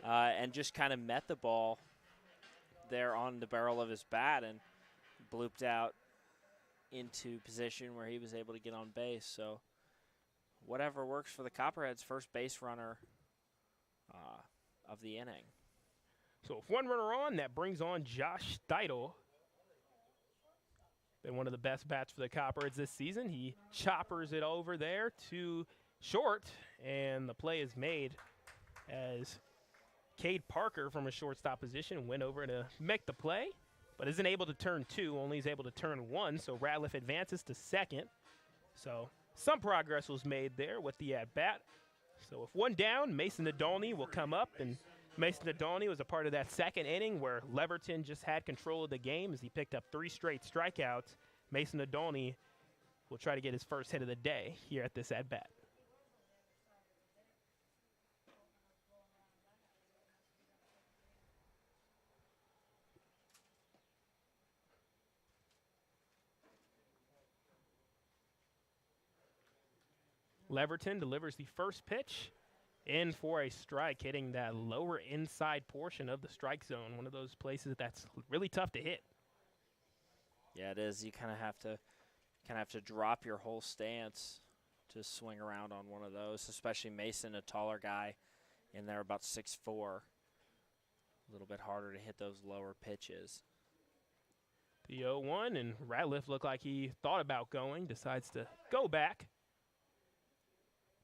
and just kind of met the ball there on the barrel of his bat and blooped out into position where he was able to get on base. So whatever works for the Copperheads, first base runner of the inning. So with 1 runner on, that brings on Josh Steidel. Been one of the best bats for the Copperheads this season. He choppers it over there to short, and the play is made as Cade Parker from a shortstop position went over to make the play, but isn't able to turn 2, only is able to turn 1, so Ratliff advances to second. So some progress was made there with the at-bat. So with 1 down, Mason Nadolny will come up, and Mason Nadolny was a part of that second inning where Leverton just had control of the game as he picked up 3 straight strikeouts. Mason Nadolny will try to get his first hit of the day here at this at-bat. Leverton delivers the first pitch in for a strike, hitting that lower inside portion of the strike zone, one of those places that's really tough to hit. Yeah, it is. You kind of have to drop your whole stance to swing around on one of those, especially Mason, a taller guy in there, about 6'4". A little bit harder to hit those lower pitches. The 0-1, and Ratliff looked like he thought about going, decides to go back.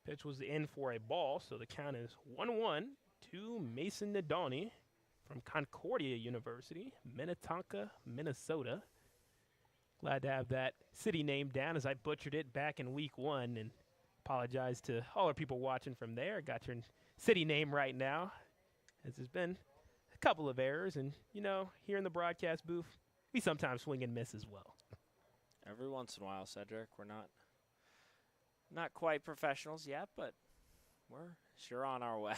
Pitch was in for a ball, so the count is 1-1 to Mason Nadolny from Concordia University, Minnetonka, Minnesota. Glad to have that city name down, as I butchered it back in week 1, and apologize to all our people watching from there. Got your city name right now, as there's been a couple of errors, and, you know, here in the broadcast booth, we sometimes swing and miss as well. Every once in a while, Sedric. We're not quite professionals yet, but we're sure on our way.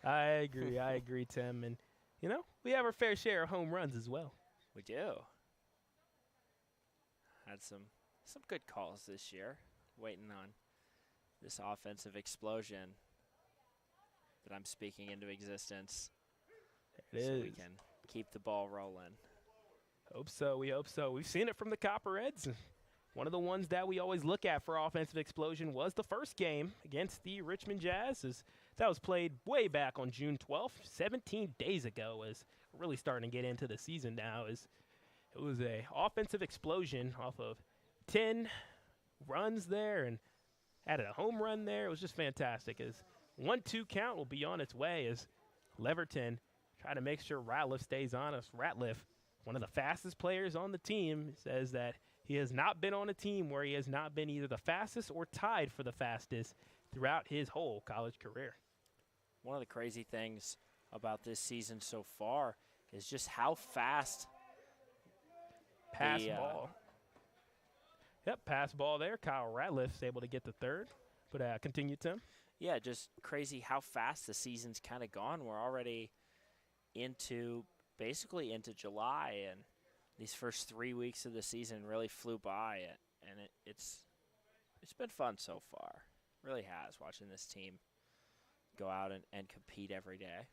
I agree, Tim. And, you know, we have our fair share of home runs as well. We do. Had some good calls this year, waiting on this offensive explosion that I'm speaking into existence. It is. So we can keep the ball rolling. Hope so. We hope so. We've seen it from the Copperheads. One of the ones that we always look at for offensive explosion was the first game against the Richmond Jazz. That was played way back on June 12th, 17 days ago, as we're really starting to get into the season now. It was a offensive explosion off of 10 runs there and added a home run there. It was just fantastic. As 1-2 count will be on its way as Leverton try to make sure Ratliff stays honest. Ratliff, one of the fastest players on the team, says that he has not been on a team where he has not been either the fastest or tied for the fastest throughout his whole college career. One of the crazy things about this season so far is just how fast pass ball. Yep, pass ball there. Kyle Ratliff's able to get the third. But continue, Tim. Yeah, just crazy how fast the season's kind of gone. We're already basically into July, and these first 3 weeks of the season really flew by, and it's been fun so far. Really has, watching this team go out and compete every day.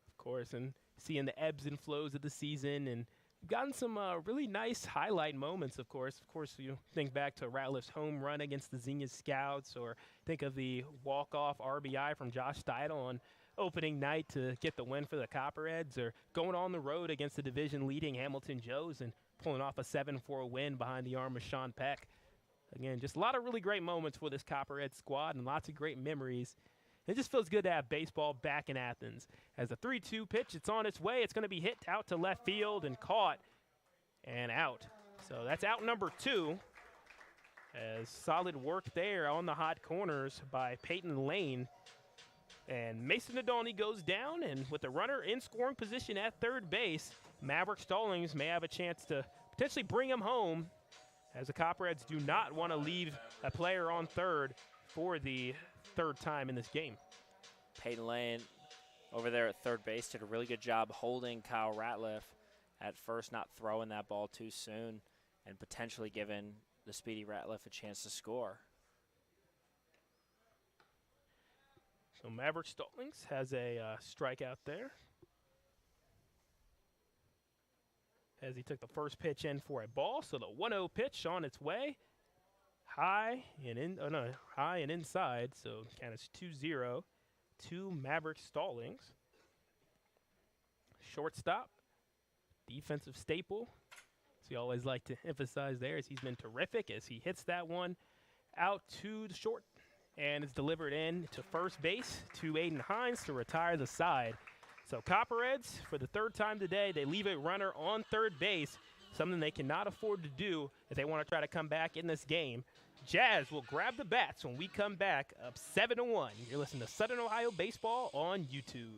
Of course, and seeing the ebbs and flows of the season, and we've gotten some really nice highlight moments, of course. Of course, you think back to Ratliff's home run against the Xenia Scouts, or think of the walk-off RBI from Josh Steidel on opening night to get the win for the Copperheads, or going on the road against the division-leading Hamilton Joes and pulling off a 7-4 win behind the arm of Sean Peck. Again, just a lot of really great moments for this Copperhead squad and lots of great memories. It just feels good to have baseball back in Athens. As the 3-2 pitch, it's on its way. It's going to be hit out to left field and caught and out. So that's out number 2. As solid work there on the hot corners by Peyton Lane. And Mason Nadolny goes down, and with the runner in scoring position at third base, Maverick Stallings may have a chance to potentially bring him home, as the Copperheads do not want to leave a player on third for the third time in this game. Peyton Lane over there at third base did a really good job holding Kyle Ratliff at first, not throwing that ball too soon, and potentially giving the speedy Ratliff a chance to score. So Maverick Stallings has a strikeout there, as he took the first pitch in for a ball. So the 1-0 pitch on its way. High and inside, so count is 2-0 to Maverick Stallings. Shortstop, defensive staple, as we always like to emphasize there, as he's been terrific as he hits that one out to the short and is delivered in to first base to Aiden Hines to retire the side. So Copperheads, for the third time today, they leave a runner on third base, something they cannot afford to do if they want to try to come back in this game. Jazz will grab the bats when we come back up 7-1. You're listening to Southern Ohio Baseball on YouTube.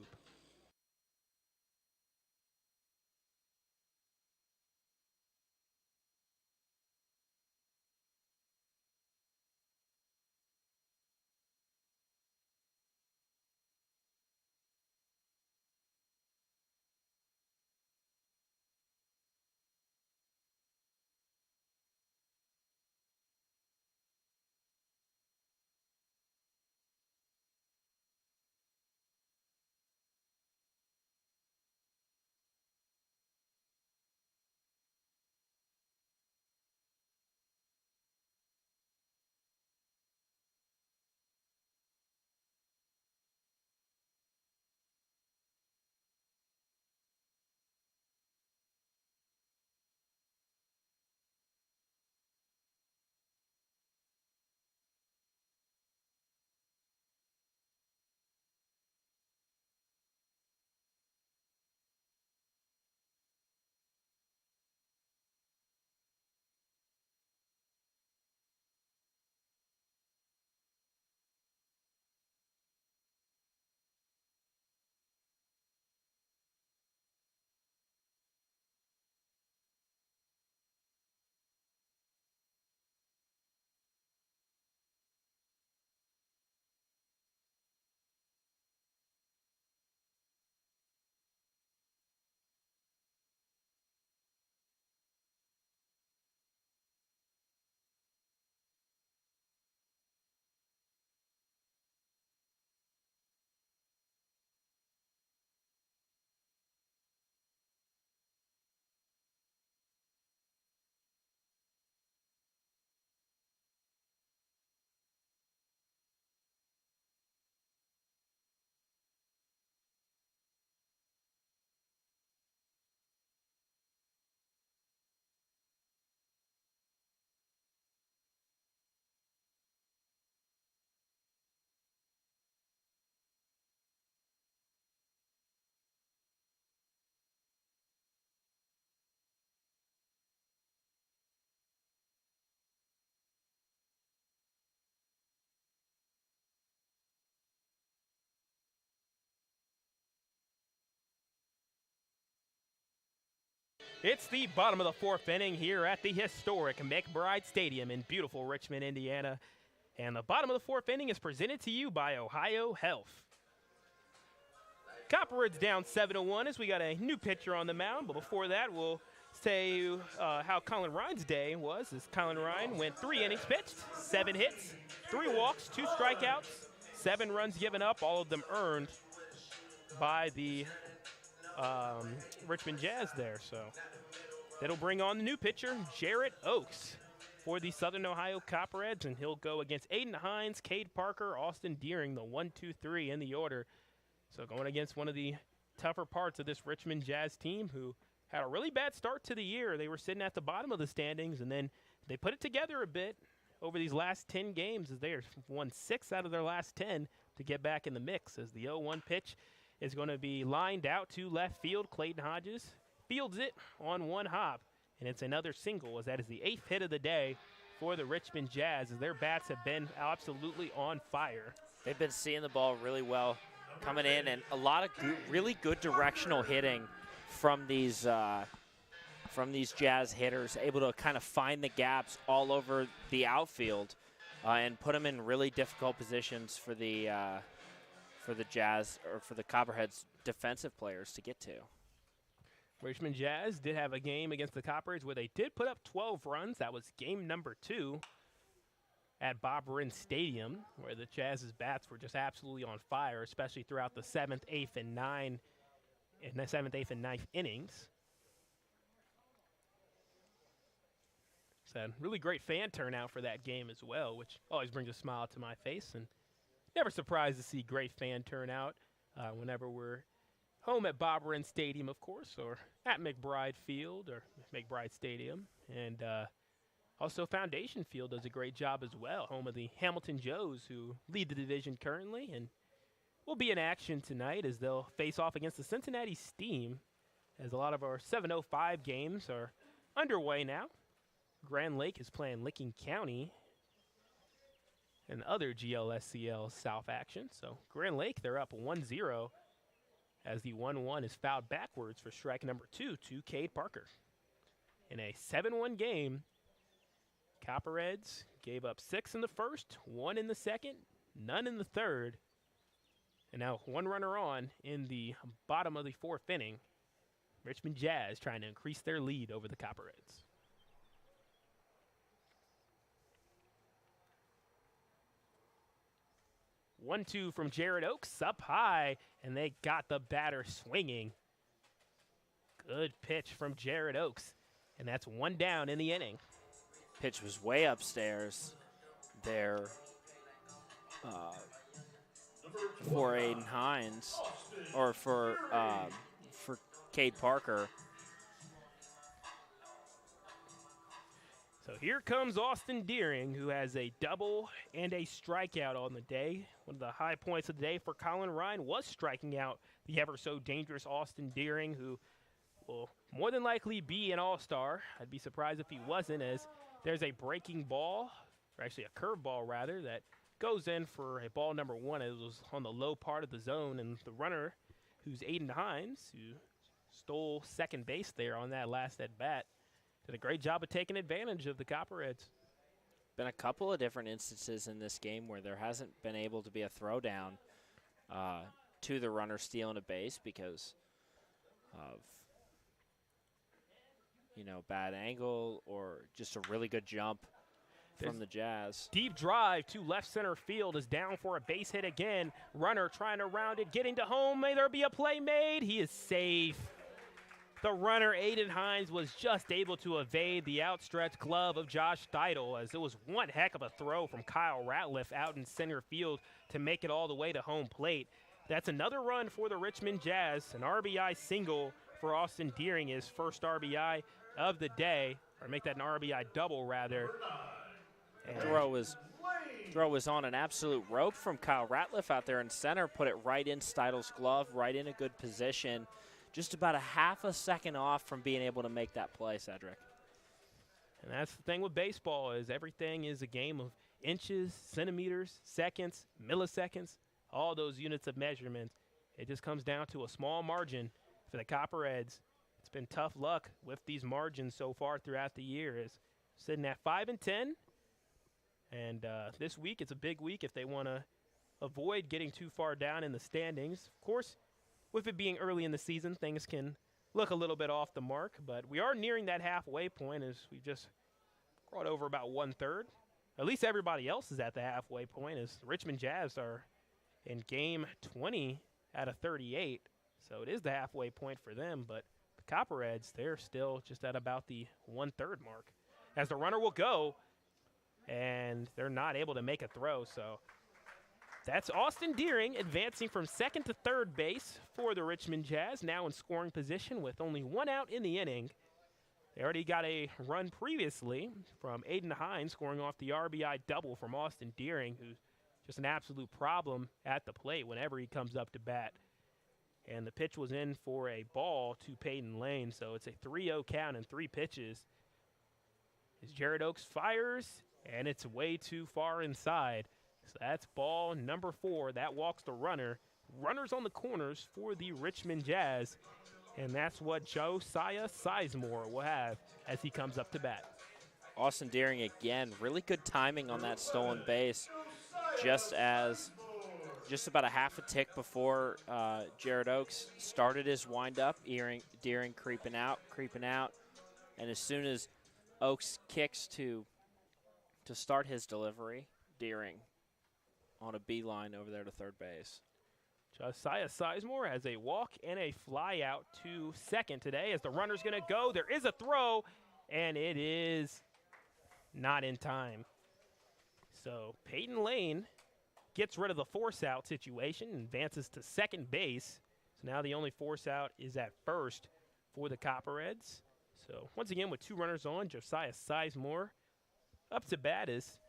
It's the bottom of the fourth inning here at the historic McBride Stadium in beautiful Richmond, Indiana. And the bottom of the fourth inning is presented to you by Ohio Health. Copperheads down 7-1 as we got a new pitcher on the mound. But before that, we'll say how Colin Ryan's day was. As Colin Ryan went 3 innings pitched, 7 hits, 3 walks, 2 strikeouts, 7 runs given up, all of them earned by the Richmond Jazz there. So that'll bring on the new pitcher, Jarrett Oakes, for the Southern Ohio Copperheads, and he'll go against Aiden Hines, Cade Parker, Austin Deering, the 1-2-3 in the order. So going against one of the tougher parts of this Richmond Jazz team, who had a really bad start to the year. They were sitting at the bottom of the standings, and then they put it together a bit over these last 10 games as they have won 6 out of their last 10 to get back in the mix. As the 0-1 pitch is going to be lined out to left field. Clayton Hodges fields it on 1 hop, and it's another single, as that is the 8th hit of the day for the Richmond Jazz, as their bats have been absolutely on fire. They've been seeing the ball really well coming in, and a lot of really good directional hitting from these Jazz hitters, able to kind of find the gaps all over the outfield and put them in really difficult positions for the Jazz, or for the Copperheads defensive players to get to. Richmond Jazz did have a game against the Copperheads where they did put up 12 runs. That was game number 2 at Bob Rinn Stadium, where the Jazz's bats were just absolutely on fire, especially throughout the 7th, 8th, and 9th, in the 7th, 8th, and 9th innings. So really great fan turnout for that game as well, which always brings a smile to my face, and never surprised to see great fan turnout whenever we're home at Bob Rinn Stadium, of course, or at McBride Field or McBride Stadium. And also Foundation Field does a great job as well, home of the Hamilton Joes, who lead the division currently, and will be in action tonight as they'll face off against the Cincinnati Steam, as a lot of our 7:05 games are underway now. Grand Lake is playing Licking County and other GLSCL South action. So Grand Lake, they're up 1-0 as the 1-1 is fouled backwards for strike number 2 to Cade Parker. In a 7-1 game, Copperheads gave up 6 in the first, 1 in the second, none in the third, and now 1 runner on in the bottom of the 4th inning. Richmond Jazz trying to increase their lead over the Copperheads. 1-2 from Jarrett Oakes, up high, and they got the batter swinging. Good pitch from Jarrett Oakes, and that's 1 down in the inning. Pitch was way upstairs there for Aiden Hines, or for Cade Parker. So here comes Austin Deering, who has a double and a strikeout on the day. One of the high points of the day for Colin Ryan was striking out the ever-so-dangerous Austin Deering, who will more than likely be an all-star. I'd be surprised if he wasn't, as there's a breaking ball, or actually a curveball rather, that goes in for a ball number 1. It was on the low part of the zone, and the runner, who's Aiden Hines, who stole second base there on that last at-bat, did a great job of taking advantage of the Copperheads. Been a couple of different instances in this game where there hasn't been able to be a throwdown to the runner stealing a base because of, bad angle or just a really good jump from the Jazz. Deep drive to left center field is down for a base hit again. Runner trying to round it, getting to home. May there be a play made? He is safe. The runner, Aiden Hines, was just able to evade the outstretched glove of Josh Steidel, as it was one heck of a throw from Kyle Ratliff out in center field to make it all the way to home plate. That's another run for the Richmond Jazz, an RBI single for Austin Deering, his first RBI of the day, or make that an RBI double rather. And throw was on an absolute rope from Kyle Ratliff out there in center, put it right in Steidel's glove, right in a good position. Just about a half a second off from being able to make that play, Sedric. And that's the thing with baseball, is everything is a game of inches, centimeters, seconds, milliseconds, all those units of measurement. It just comes down to a small margin for the Copperheads. It's been tough luck with these margins so far throughout the year, is sitting at 5-10 And this week, it's a big week if they want to avoid getting too far down in the standings. Of course, with it being early in the season, things can look a little bit off the mark, but we are nearing that halfway point as we just brought over about 1/3. At least everybody else is at the halfway point as the Richmond Jazz are in game 20 out of 38. So it is the halfway point for them, but the Copperheads, they're still just at about the 1/3 mark. As the runner will go, and they're not able to make a throw, so that's Austin Deering advancing from second to third base for the Richmond Jazz, now in scoring position with only 1 out in the inning. They already got a run previously from Aiden Hines scoring off the RBI double from Austin Deering, who's just an absolute problem at the plate whenever he comes up to bat. And the pitch was in for a ball to Peyton Lane, so it's a 3-0 count in 3 pitches. As Jared Oaks fires, and it's way too far inside. So that's ball number 4. That walks the runner. Runners on the corners for the Richmond Jazz. And that's what Josiah Sizemore will have as he comes up to bat. Austin Deering again, really good timing on that stolen base. Just about a half a tick before Jared Oaks started his windup, Deering creeping out. And as soon as Oaks kicks to start his delivery, Deering on a beeline over there to third base. Josiah Sizemore has a walk and a fly out to second today as the runner's going to go. There is a throw, and it is not in time. So Peyton Lane gets rid of the force out situation and advances to second base. So now the only force out is at first for the Copperheads. So once again with 2 runners on, Josiah Sizemore up to bat. Is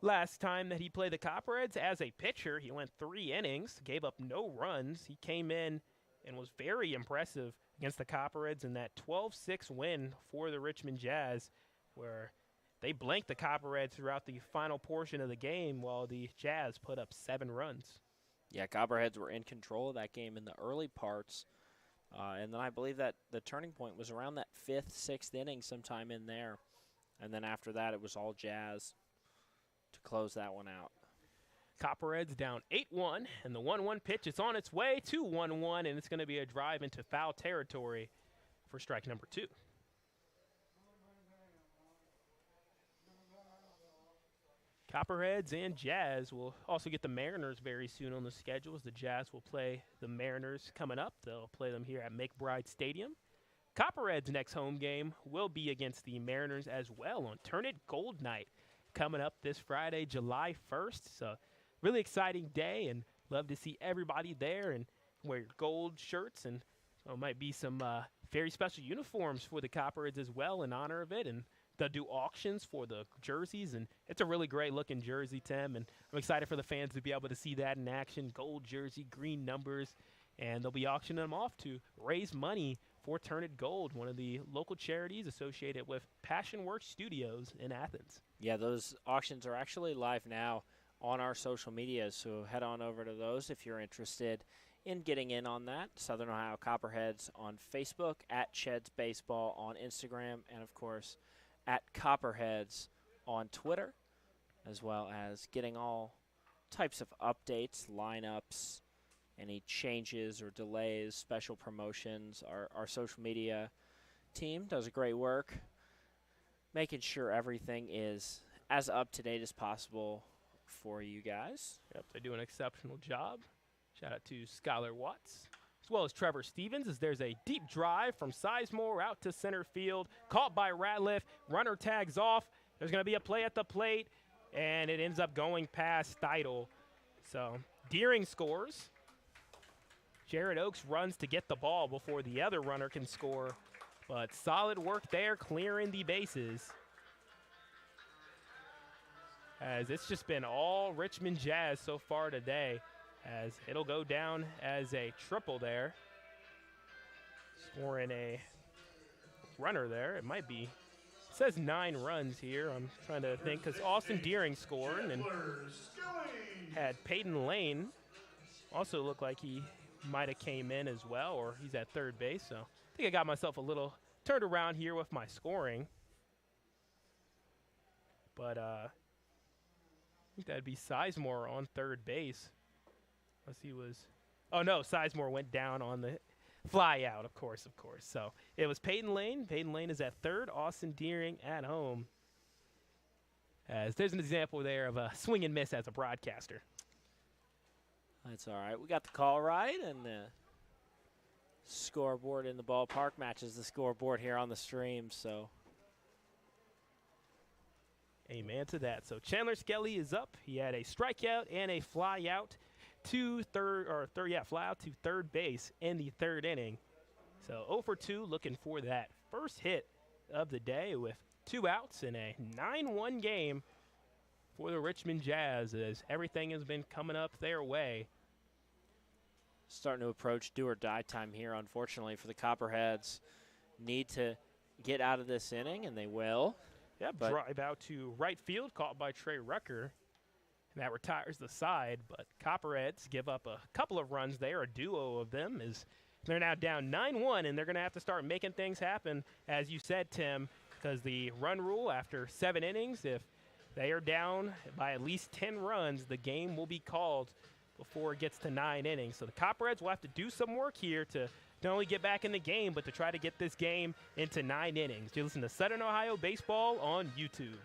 last time that he played the Copperheads as a pitcher, he went 3 innings, gave up no runs. He came in and was very impressive against the Copperheads in that 12-6 win for the Richmond Jazz, where they blanked the Copperheads throughout the final portion of the game while the Jazz put up 7 runs. Yeah, Copperheads were in control of that game in the early parts. And then I believe that the turning point was around that 5th, 6th inning sometime in there. And then after that, it was all Jazz to close that one out. Copperheads down 8-1, and the 1-1 pitch is on its way to 1-1, and it's going to be a drive into foul territory for strike number 2. Copperheads and Jazz will also get the Mariners very soon on the schedule, as the Jazz will play the Mariners coming up. They'll play them here at McBride Stadium. Copperheads' next home game will be against the Mariners as well on Turn It Gold Night, coming up this Friday, July 1st. So really exciting day, and love to see everybody there and wear your gold shirts, and there might be some very special uniforms for the Copperheads as well in honor of it. And they'll do auctions for the jerseys, and it's a really great-looking jersey, Tim, and I'm excited for the fans to be able to see that in action. Gold jersey, green numbers, and they'll be auctioning them off to raise money for Turn It Gold, one of the local charities associated with Passion Works Studios in Athens. Yeah, those auctions are actually live now on our social media, so head on over to those if you're interested in getting in on that. Southern Ohio Copperheads on Facebook, at Cheads Baseball on Instagram, and, of course, at Copperheads on Twitter, as well as getting all types of updates, lineups, any changes or delays, special promotions. Our social media team does a great work making sure everything is as up-to-date as possible for you guys. Yep, they do an exceptional job. Shout out to Skylar Watts, as well as Trevor Stevens, as there's a deep drive from Sizemore out to center field, caught by Ratliff. Runner tags off. There's going to be a play at the plate, and it ends up going past Steidel. So Deering scores. Jared Oaks runs to get the ball before the other runner can score, but solid work there clearing the bases, as it's just been all Richmond Jazz so far today, as it'll go down as a triple there. Scoring a runner there. It might be, it says 9 runs here. I'm trying to think, because Austin Deering scored, and had Peyton Lane also looked like he might have came in as well, or he's at third base. So I think I got myself a little turned around here with my scoring. But think that'd be Sizemore on third base. Unless he was. Oh, no, Sizemore went down on the fly out, of course. So it was Peyton Lane. Peyton Lane is at third. Austin Deering at home. As there's an example there of a swing and miss as a broadcaster. That's all right. We got the call right, and the scoreboard in the ballpark matches the scoreboard here on the stream. So, amen to that. So Chandler Skelly is up. He had a strikeout and a fly out to fly out to third base in the third inning. So 0 for 2, looking for that first hit of the day with 2 outs in a 9-1 game for the Richmond Jazz, as everything has been coming up their way. Starting to approach do or die time here, unfortunately, for the Copperheads. Need to get out of this inning, and they will. Yeah, drive out to right field, caught by Trey Rucker. And that retires the side, but Copperheads give up a couple of runs there, a duo of them, as they're now down 9-1, and they're going to have to start making things happen, as you said, Tim, because the run rule after 7 innings, if they are down by at least 10 runs, the game will be called before it gets to 9 innings. So the Copperheads will have to do some work here to not only get back in the game, but to try to get this game into 9 innings. You listen to Southern Ohio Baseball on YouTube.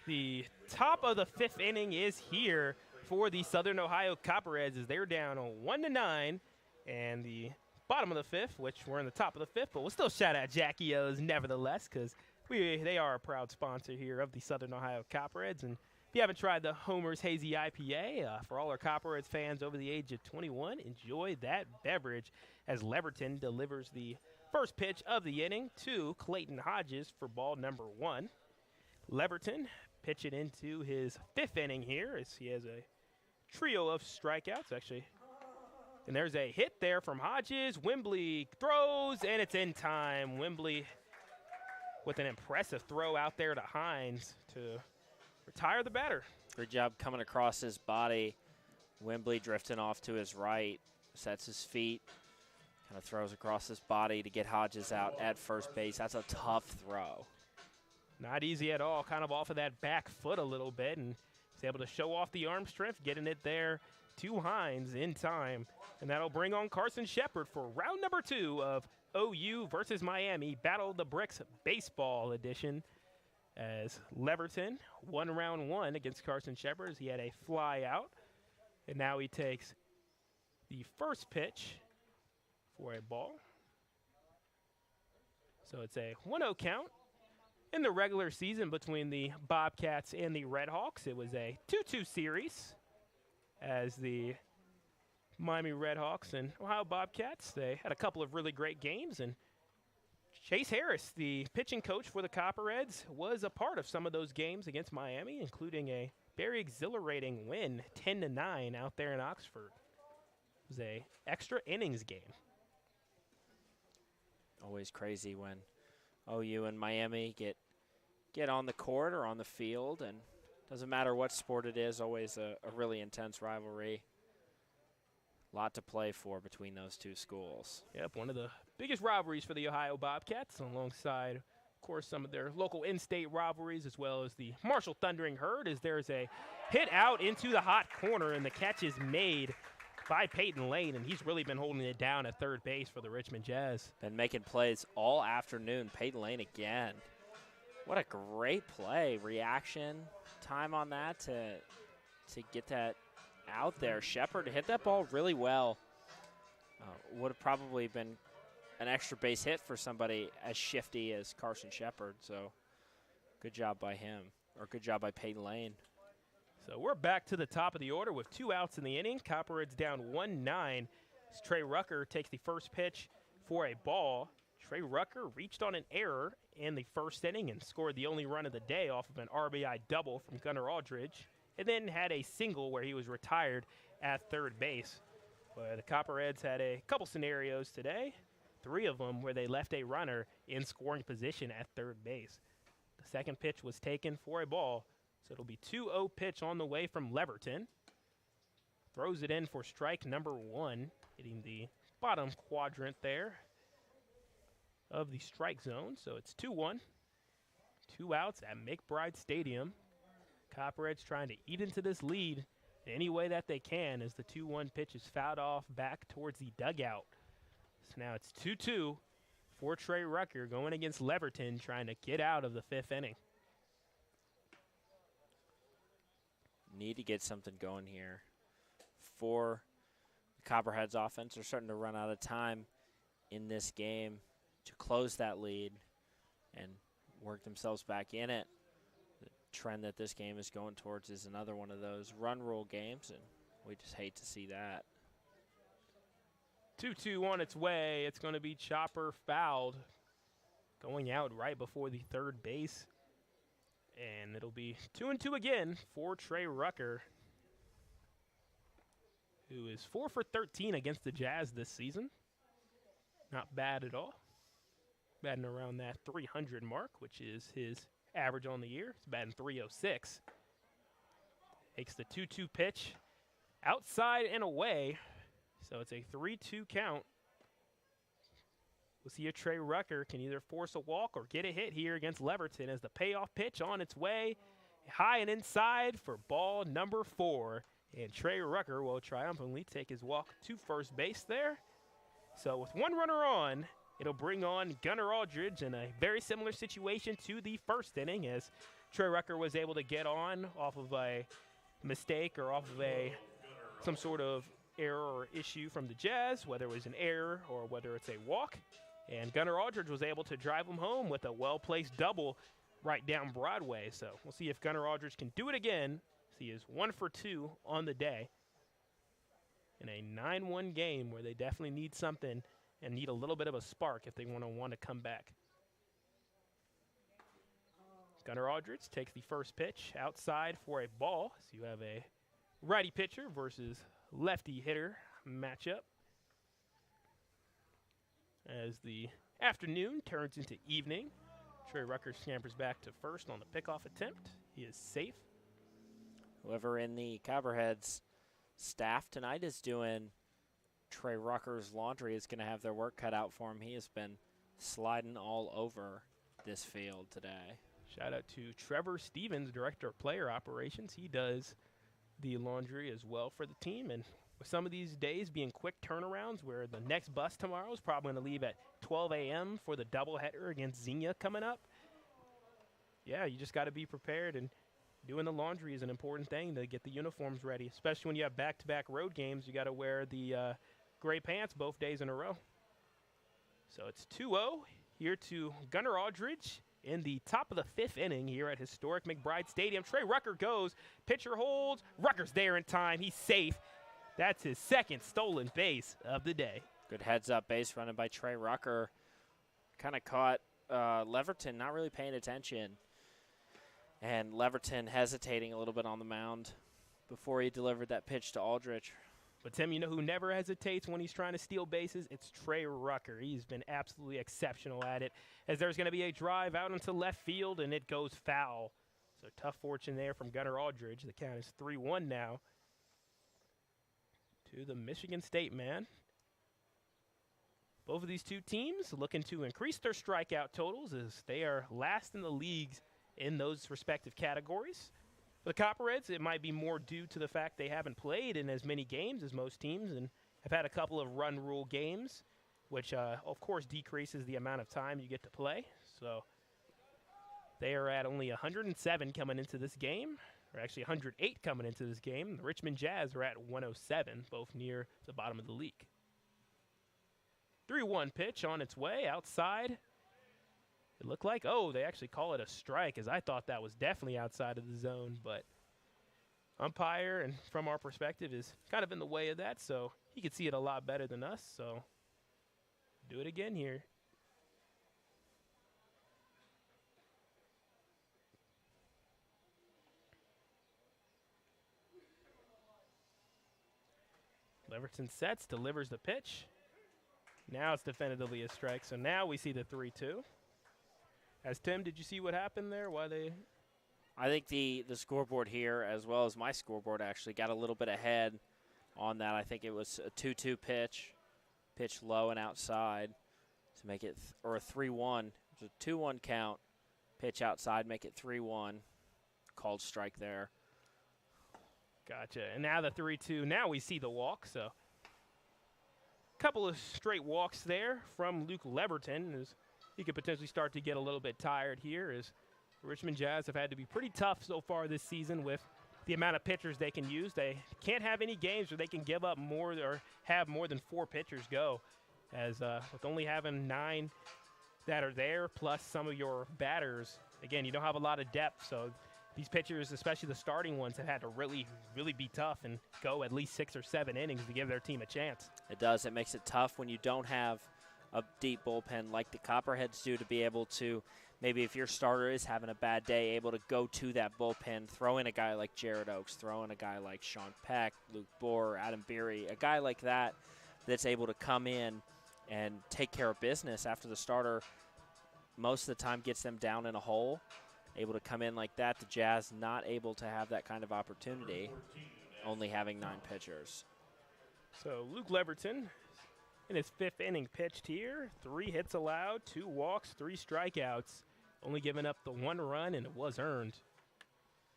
The top of the 5th inning is here for the Southern Ohio Copperheads, as they're down 1-9, and the bottom of the 5th, which we're in the top of the 5th, but we'll still shout out Jackie O's nevertheless, because they are a proud sponsor here of the Southern Ohio Copperheads. And if you haven't tried the Homer's Hazy IPA, for all our Copperheads fans over the age of 21, enjoy that beverage, as Leverton delivers the first pitch of the inning to Clayton Hodges for ball number 1. Leverton pitching into his 5th inning here, as he has a trio of strikeouts, actually. And there's a hit there from Hodges. Wembley throws, and it's in time. Wembley with an impressive throw out there to Hines to retire the batter. Good job coming across his body. Wembley drifting off to his right, sets his feet, kind of throws across his body to get Hodges out at first base. That's a tough throw. Not easy at all, kind of off of that back foot a little bit, and he's able to show off the arm strength, getting it there to Hines in time. And that'll bring on Carson Shepard for round number 2 of OU versus Miami Battle of the Bricks Baseball Edition, as Leverton won round 1 against Carson Shepard as he had a fly out. And now he takes the first pitch for a ball. So it's a 1-0 count. In the regular season between the Bobcats and the Redhawks, it was a 2-2 series, as the Miami Redhawks and Ohio Bobcats, they had a couple of really great games, and Chase Harris, the pitching coach for the Copperheads, was a part of some of those games against Miami, including a very exhilarating win, 10-9 out there in Oxford. It was a extra innings game. Always crazy when OU and Miami get on the court or on the field, and doesn't matter what sport it is, always a really intense rivalry. A lot to play for between those two schools. Yep, one of the biggest rivalries for the Ohio Bobcats, alongside, of course, some of their local in-state rivalries, as well as the Marshall Thundering Herd, as there's a hit out into the hot corner, and the catch is made by Peyton Lane, and he's really been holding it down at third base for the Richmond Jazz. Been making plays all afternoon. Peyton Lane again. What a great play. Reaction time on that to get that out there. Shepard hit that ball really well. Would have probably been an extra base hit for somebody as shifty as Carson Shepard. So good job by him, or good job by Peyton Lane. So we're back to the top of the order with 2 outs in the inning. Copperheads down 1-9. As Trey Rucker takes the first pitch for a ball. Trey Rucker reached on an error in the first inning and scored the only run of the day off of an RBI double from Gunnar Aldridge, and then had a single where he was retired at third base. But the Copperheads had a couple scenarios today, 3 of them where they left a runner in scoring position at third base. The second pitch was taken for a ball, so it'll be 2-0 pitch on the way from Leverton. Throws it in for strike number 1, hitting the bottom quadrant there of the strike zone. So it's 2-1. 2 outs at McBride Stadium. Copperheads trying to eat into this lead any way that they can as the 2-1 pitch is fouled off back towards the dugout. So now it's 2-2 for Trey Rucker going against Leverton, trying to get out of the 5th inning. Need to get something going here for the Copperheads offense. They're starting to run out of time in this game to close that lead and work themselves back in it. The trend that this game is going towards is another one of those run rule games, and we just hate to see that. 2-2 on its way. It's going to be Chopper fouled, going out right before the third base. And it'll be 2-2 again for Trey Rucker, who is 4 for 13 against the Jazz this season. Not bad at all. Batting around that 300 mark, which is his average on the year. He's batting 306. Takes the 2-2 pitch outside and away. So it's a 3-2 count. We'll see if Trey Rucker can either force a walk or get a hit here against Leverton as the payoff pitch on its way high and inside for ball number 4. And Trey Rucker will triumphantly take his walk to first base there. So with 1 runner on, it'll bring on Gunnar Aldridge in a very similar situation to the first inning, as Trey Rucker was able to get on off of a mistake or off of some sort of error or issue from the Jazz, whether it was an error or whether it's a walk. And Gunnar Aldridge was able to drive him home with a well-placed double right down Broadway. So we'll see if Gunnar Aldridge can do it again. He is 1 for 2 on the day in a 9-1 game where they definitely need something and need a little bit of a spark if they want to come back. Gunnar Aldridge takes the first pitch outside for a ball. So you have a righty pitcher versus lefty hitter matchup as the afternoon turns into evening. Trey Rucker scampers back to first on the pickoff attempt. He is safe. Whoever in the Copperheads staff tonight is doing Trey Rucker's laundry is going to have their work cut out for him. He has been sliding all over this field today. Shout out to Trevor Stevens, Director of Player Operations. He does the laundry as well for the team. And with some of these days being quick turnarounds, where the next bus tomorrow is probably going to leave at 12 a.m. for the doubleheader against Xenia coming up. Yeah, you just got to be prepared, and doing the laundry is an important thing to get the uniforms ready, especially when you have back-to-back road games. You got to wear the gray pants both days in a row. So it's 2-0 here to Gunnar Aldridge in the top of the 5th inning here at historic McBride Stadium. Trey Rucker goes, pitcher holds, Rucker's there in time, he's safe. That's his second stolen base of the day. Good heads-up base running by Trey Rucker. kind of caught Leverton not really paying attention. And Leverton hesitating a little bit on the mound before he delivered that pitch to Aldrich. But, Tim, you know who never hesitates when he's trying to steal bases? It's Trey Rucker. He's been absolutely exceptional at it. As there's going to be a drive out into left field, and it goes foul. So tough fortune there from Gunnar Aldridge. The count is 3-1 now to the Michigan State man. Both of these two teams looking to increase their strikeout totals as they are last in the leagues in those respective categories. For the Copperheads, it might be more due to the fact they haven't played in as many games as most teams and have had a couple of run rule games, which, of course, decreases the amount of time you get to play. So they are at only 107 coming into this game, or actually 108 coming into this game. The Richmond Jazz are at 107, both near the bottom of the league. 3-1 pitch on its way outside. It looked like, oh, they actually call it a strike, as I thought that was definitely outside of the zone. But umpire, and from our perspective, is kind of in the way of that, so he could see it a lot better than us. So do it again here. Leverton sets, delivers the pitch. Now it's definitively a strike, so now we see the 3-2. As Tim, did you see what happened there? Why they? I think the scoreboard here, as well as my scoreboard, actually got a little bit ahead on that. I think it was a 2-2 pitch low and outside to make it, or a 3-1. It was a 2-1 count, pitch outside, make it 3-1. Called strike there. Gotcha. And now the 3-2. Now we see the walk, so a couple of straight walks there from Luke Leverton as he could potentially start to get a little bit tired here, as Richmond Jazz have had to be pretty tough so far this season with the amount of pitchers they can use. They can't have any games where they can give up more or have more than 4 pitchers go, as with only having 9 that are there plus some of your batters, again, you don't have a lot of depth, so these pitchers, especially the starting ones, have had to really, really be tough and go at least 6 or 7 innings to give their team a chance. It does. It makes it tough when you don't have a deep bullpen like the Copperheads do, to be able to, maybe if your starter is having a bad day, able to go to that bullpen, throw in a guy like Jared Oakes, throw in a guy like Sean Peck, Luke Bohr, Adam Beery, a guy like that that's able to come in and take care of business after the starter most of the time gets them down in a hole. Able to come in like that. The Jazz not able to have that kind of opportunity, only having 9 pitchers. So Luke Leverton in his 5th inning pitched here. 3 hits allowed, 2 walks, 3 strikeouts, only giving up the 1 run, and it was earned.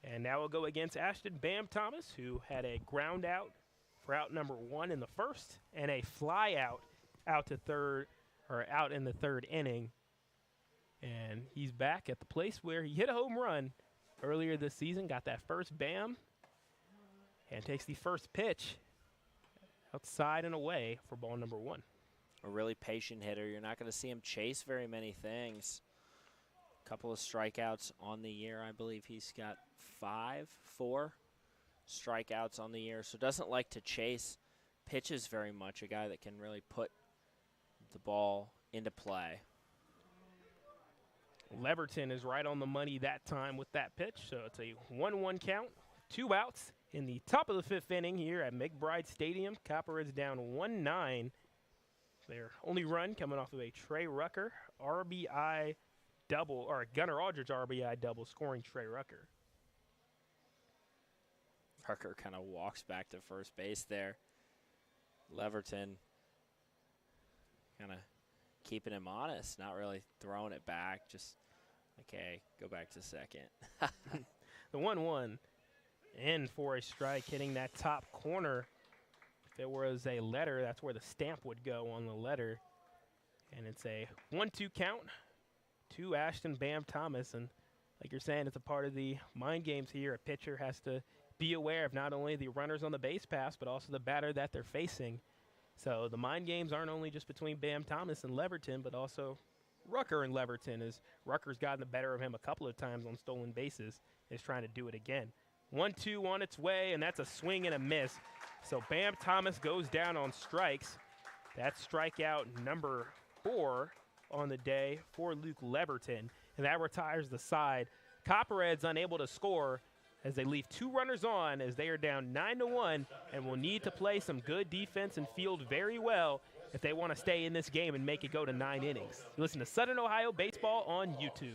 And now we'll go against Ashton Bam Thomas, who had a ground out for out number 1 in the 1st and a fly out out in the 3rd inning. And he's back at the place where he hit a home run earlier this season, got that first BAM, and takes the first pitch outside and away for ball number 1. A really patient hitter. You're not going to see him chase very many things. A couple of strikeouts on the year. I believe he's got 4 strikeouts on the year. So doesn't like to chase pitches very much. A guy that can really put the ball into play. Leverton is right on the money that time with that pitch. So it's a 1-1 count, 2 outs in the top of the 5th inning here at McBride Stadium. Copperheads down 1-9. Their only run coming off of a Trey Rucker RBI double, or a Gunnar Aldridge RBI double, scoring Trey Rucker. Rucker kind of walks back to first base there. Leverton kind of keeping him honest, not really throwing it back, just, okay, go back to second. The 1-1 in for a strike, hitting that top corner. If there was a letter, that's where the stamp would go on the letter. And it's a 1-2 count to Ashton Bam Thomas. And like you're saying, it's a part of the mind games here. A pitcher has to be aware of not only the runners on the base pass, but also the batter that they're facing. So the mind games aren't only just between Bam Thomas and Leverton, but also Rucker and Leverton, as Rucker's gotten the better of him a couple of times on stolen bases, is trying to do it again. 1-2 on its way, and that's a swing and a miss. So Bam Thomas goes down on strikes. That's strikeout number 4 on the day for Luke Leverton, and that retires the side. Copperheads unable to score as they leave 2 runners on as they are down 9-1 and will need to play some good defense and field very well if they want to stay in this game and make it go to 9 innings. You listen to Southern Ohio Baseball on YouTube.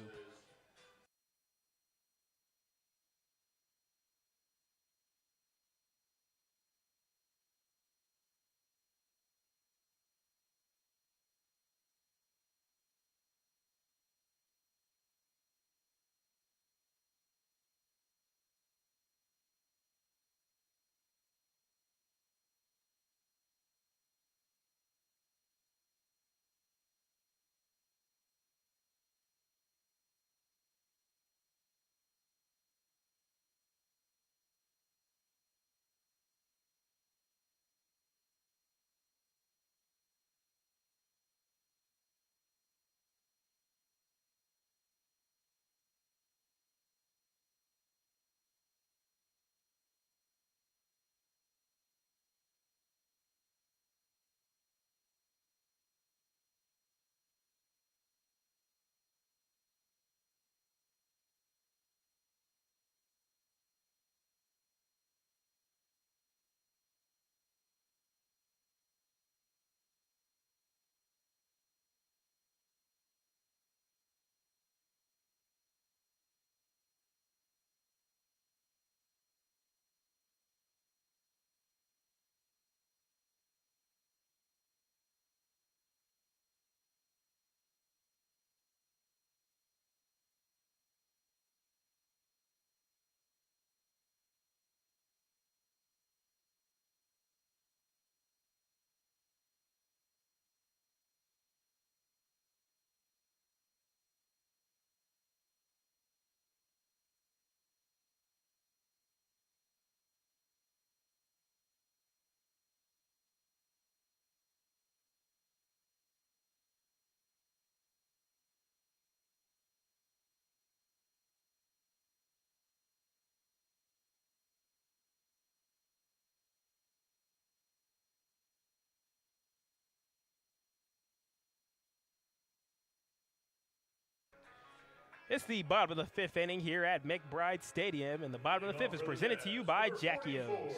It's the bottom of the 5th inning here at McBride Stadium, and the bottom of the 5th is presented to you by Jackie O's.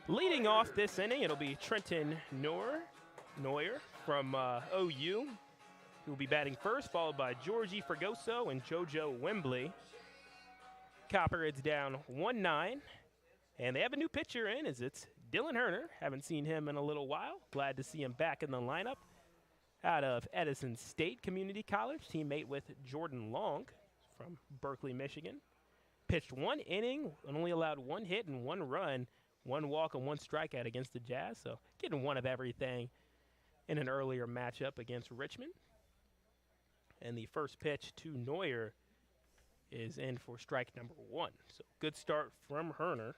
Leading off this inning, it'll be Trenton Neuer from OU, who will be batting first, followed by Georgie Fregoso and JoJo Wembley. Copperheads down 1-9, and they have a new pitcher in, as it's Dylan Herner. Haven't seen him in a little while. Glad to see him back in the lineup. Out of Edison State Community College, teammate with Jordan Long from Berkeley, Michigan. Pitched 1 inning and only allowed 1 hit and 1 run, 1 walk and 1 strikeout against the Jazz. So getting one of everything in an earlier matchup against Richmond. And the first pitch to Neuer is in for strike number 1. So good start from Herner.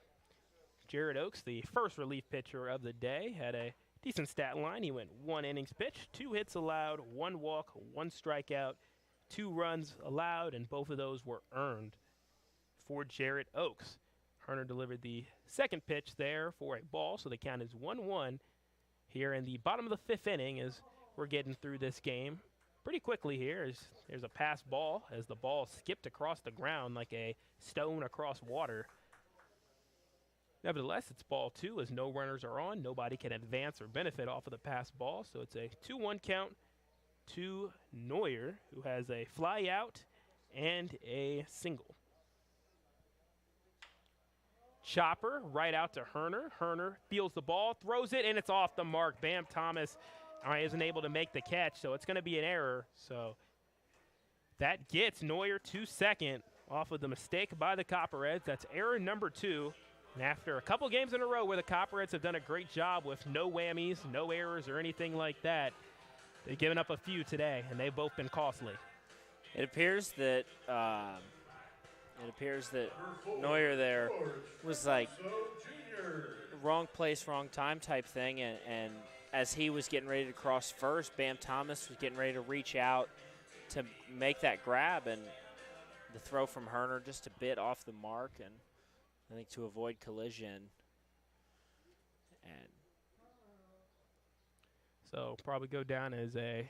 Jared Oakes, the first relief pitcher of the day, had a decent stat line. He went 1 innings pitched, 2 hits allowed, 1 walk, 1 strikeout, 2 runs allowed, and both of those were earned for Jared Oakes. Herner delivered the second pitch there for a ball, so the count is 1-1 here in the bottom of the 5th inning as we're getting through this game pretty quickly here. There's a pass ball as the ball skipped across the ground like a stone across water. Nevertheless, it's ball 2 as no runners are on. Nobody can advance or benefit off of the pass ball. So it's a 2-1 count to Neuer, who has a fly out and a single. Chopper right out to Herner. Herner feels the ball, throws it, and it's off the mark. Bam Thomas isn't able to make the catch, so it's going to be an error. So that gets Neuer to second off of the mistake by the Copperheads. That's error number 2. And after a couple games in a row where the Copperheads have done a great job with no whammies, no errors, or anything like that, they've given up a few today, and they've both been costly. It appears that Neuer there was like wrong place, wrong time type thing, and as he was getting ready to cross first, Bam Thomas was getting ready to reach out to make that grab, and the throw from Herner just a bit off the mark, and I think to avoid collision. And so probably go down as a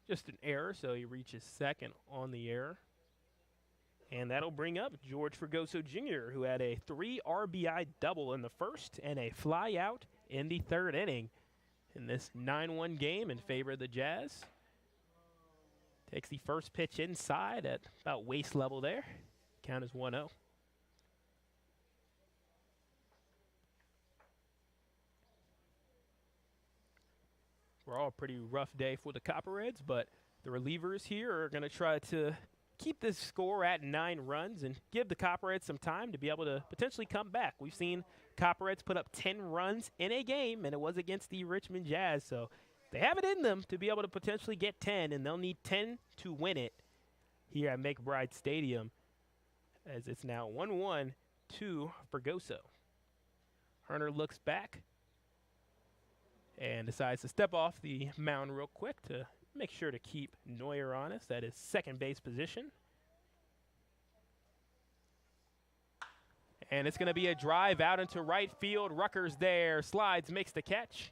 Just an error, so he reaches second on the error. And that'll bring up George Fregoso Jr., who had a 3 RBI double in the first and a fly out in the third inning in this 9-1 game in favor of the Jazz. Takes the first pitch inside at about waist level there. Count is 1-0. We're all a pretty rough day for the Copperheads, but the relievers here are going to try to keep this score at 9 runs and give the Copperheads some time to be able to potentially come back. We've seen Copperheads put up 10 runs in a game, and it was against the Richmond Jazz, so they have it in them to be able to potentially get 10, and they'll need 10 to win it here at McBride Stadium, as it's now 1-1 to Fregoso. Hanna looks back and decides to step off the mound real quick to make sure to keep Neuer honest at his second base position. And it's going to be a drive out into right field. Rucker's there, slides, makes the catch.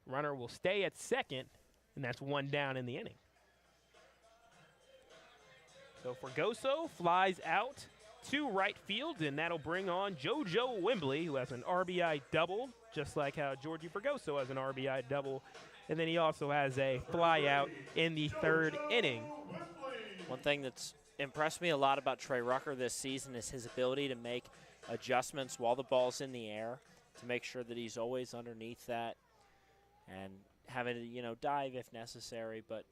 Runner will stay at second, and that's 1 down in the inning. So Fregoso flies out to right field, and that'll bring on JoJo Wembley, who has an RBI double, just like how Georgie Fregoso has an RBI double. And then he also has a fly out in the third inning. One thing that's impressed me a lot about Trey Rucker this season is his ability to make adjustments while the ball's in the air to make sure that he's always underneath that and having to, dive if necessary, but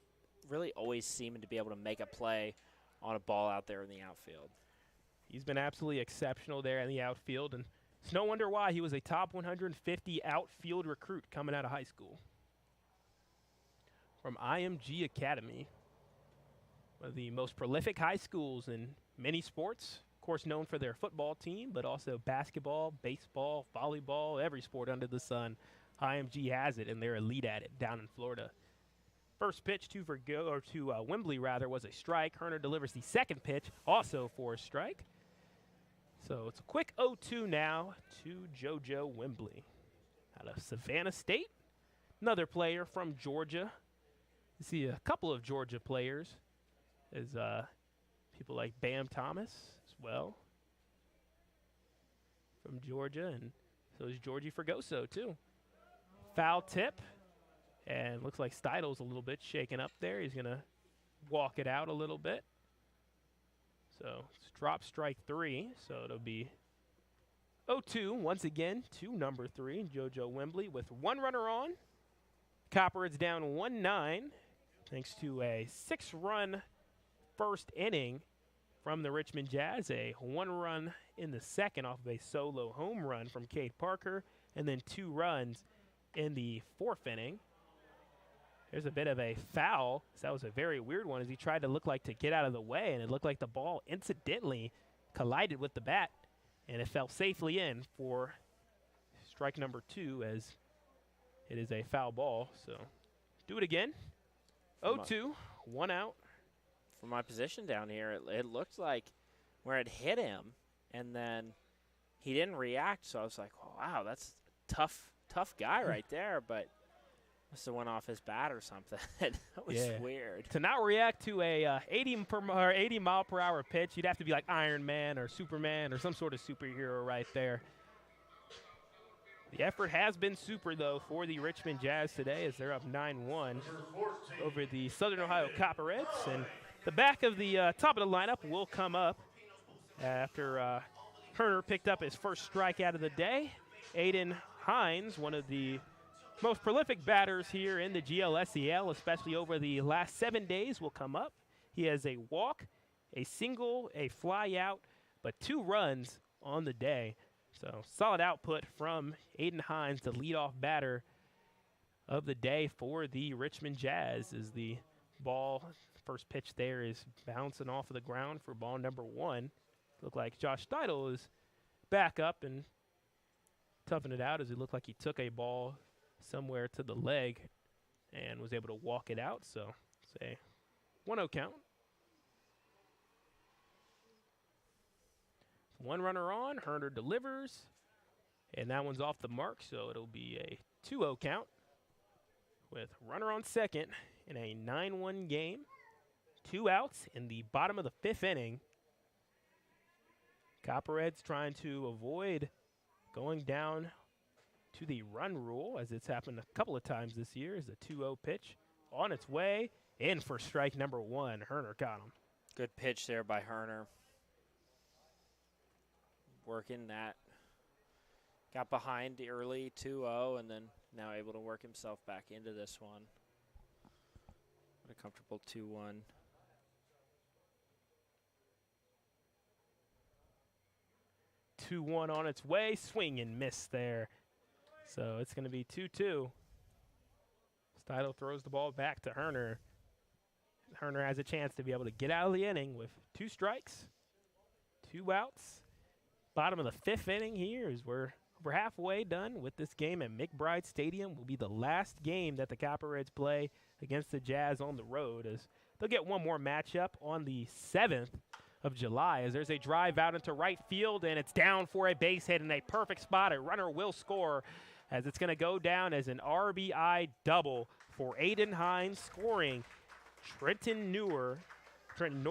really always seeming to be able to make a play on a ball out there in the outfield. He's been absolutely exceptional there in the outfield, and it's no wonder why he was a top 150 outfield recruit coming out of high school. From IMG Academy, one of the most prolific high schools in many sports, of course known for their football team, but also basketball, baseball, volleyball, every sport under the sun. IMG has it, and they're elite at it down in Florida. First pitch to Wembley was a strike. Hanna delivers the second pitch, also for a strike. So it's a quick 0-2 now to JoJo Wembley out of Savannah State. Another player from Georgia. You see a couple of Georgia players as people like Bam Thomas as well from Georgia, and so is Georgie Fregoso too. Foul tip, and looks like Steidel's a little bit shaken up there. He's going to walk it out a little bit. So it's drop strike 3, so it'll be 0-2 once again to number 3, JoJo Wembley, with 1 runner on. Copperheads down 1-9 thanks to a 6-run first inning from the Richmond Jazz, a 1-run in the second off of a solo home run from Cade Parker, and then 2 runs in the 4th inning. There's a bit of a foul. So that was a very weird one as he tried to look like to get out of the way, and it looked like the ball incidentally collided with the bat, and it fell safely in for strike number 2 as it is a foul ball. So do it again. 0-2, 1 out. From my position down here, it looked like where it hit him, and then he didn't react, so I was like, oh, wow, that's tough guy right there, but must have went off his bat or something. That was weird. To not react to a 80 mile per hour pitch, you'd have to be like Iron Man or Superman or some sort of superhero right there. The effort has been super, though, for the Richmond Jazz today as they're up 9-1 over the Southern Ohio Copperheads. And the back of the top of the lineup will come up after Hanna picked up his first strikeout of the day. Aiden Hines, one of the most prolific batters here in the GLSEL, especially over the last 7 days, will come up. He has a walk, a single, a fly out, but 2 runs on the day. So solid output from Aiden Hines, the leadoff batter of the day for the Richmond Jazz, as the ball, first pitch there, is bouncing off of the ground for ball number 1. Looked like Josh Steidel is back up and toughing it out as it looked like he took a ball somewhere to the leg and was able to walk it out. So say 1-0 count. 1 runner on, Hanna delivers, and that one's off the mark, so it'll be a 2-0 count with runner on second in a 9-1 game. 2 outs in the bottom of the 5th inning. Copperheads trying to avoid going down to the run rule, as it's happened a couple of times this year, is a 2-0 pitch on its way in for strike number 1. Hanna got him. Good pitch there by Hanna. Working that. Got behind early, 2-0, and then now able to work himself back into this one. What a comfortable 2-1. Two-one on its way. Swing and miss there. So it's going to be 2-2. Stylo throws the ball back to Hanna. Hanna has a chance to be able to get out of the inning with 2 strikes, 2 outs. Bottom of the 5th inning here is we're halfway done with this game at McBride Stadium. Will be the last game that the Copperheads play against the Jazz on the road, as they'll get one more matchup on the 7th of July, as there's a drive out into right field, and it's down for a base hit in a perfect spot. A runner will score, as it's going to go down as an RBI double for Aiden Hines, scoring Trenton Neuer, from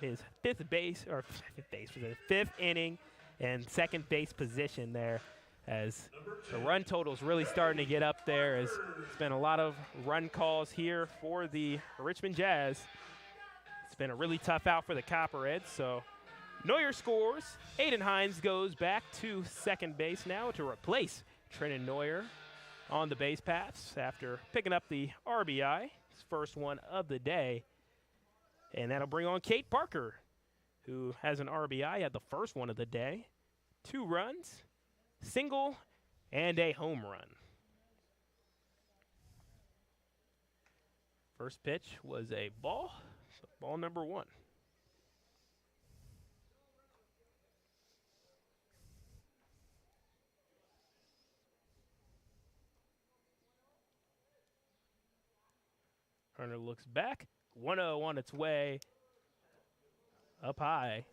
his 5th inning and 2nd base position there, as the run total's really starting to get up there, as it's been a lot of run calls here for the Richmond Jazz. It's been a really tough out for the Copperheads, so Neuer scores. Aiden Hines goes back to 2nd base now to replace Trenton Neuer on the base paths after picking up the RBI, his first one of the day. And that'll bring on Kate Parker, who has an RBI at the first one of the day. 2 runs, single, and a home run. First pitch was a ball, so ball number 1. Hanna looks back. 1-0 on its way, up high.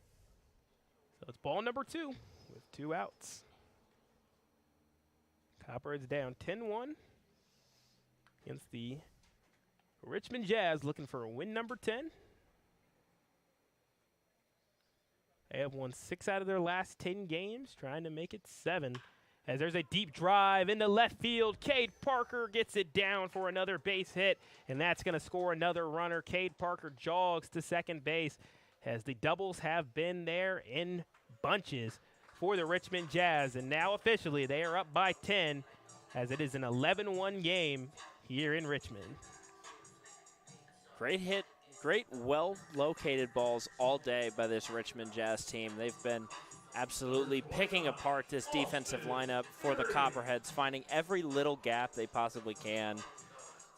So it's ball number 2 with 2 outs. Copperheads down 10-1 against the Richmond Jazz, looking for a win number 10. They have won 6 out of their last 10 games, trying to make it 7. As there's a deep drive into left field, Cade Parker gets it down for another base hit, and that's going to score another runner. Cade Parker jogs to 2nd base, as the doubles have been there in bunches for the Richmond Jazz. And now officially they are up by 10, as it is an 11-1 game here in Richmond. Great hit, great well-located balls all day by this Richmond Jazz team. They've been absolutely picking apart this defensive lineup for the Copperheads, finding every little gap they possibly can,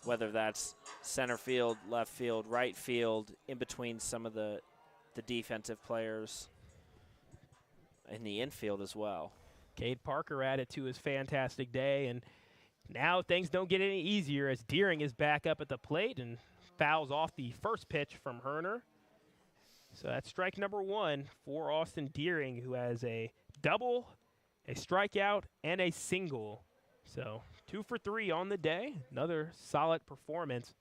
whether that's center field, left field, right field, in between some of the defensive players, in the infield as well. Cade Parker added to his fantastic day, and now things don't get any easier, as Deering is back up at the plate and fouls off the first pitch from Hanna. So that's strike number 1 for Austin Deering, who has a double, a strikeout, and a single. So 2 for 3 on the day. Another solid performance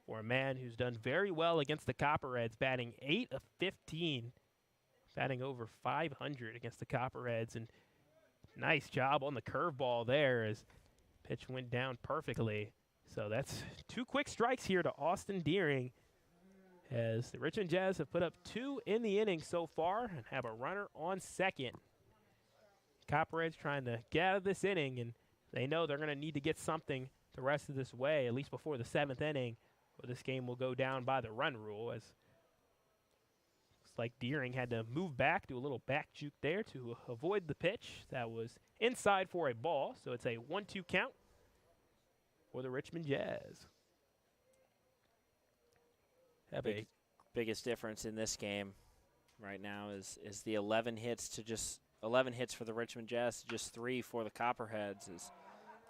for a man who's done very well against the Copperheads, batting 8 of 15, batting over 500 against the Copperheads. And nice job on the curveball there, as pitch went down perfectly. So that's 2 quick strikes here to Austin Deering, as the Richmond Jazz have put up 2 in the inning so far and have a runner on 2nd. Copperheads trying to get out of this inning, and they know they're going to need to get something the rest of this way, at least before the 7th inning, where this game will go down by the run rule, as looks like Deering had to move back, do a little back juke there to avoid the pitch. That was inside for a ball, so it's a 1-2 count for the Richmond Jazz. Biggest difference in this game right now is the 11 hits for the Richmond Jazz to just 3 for the Copperheads. Is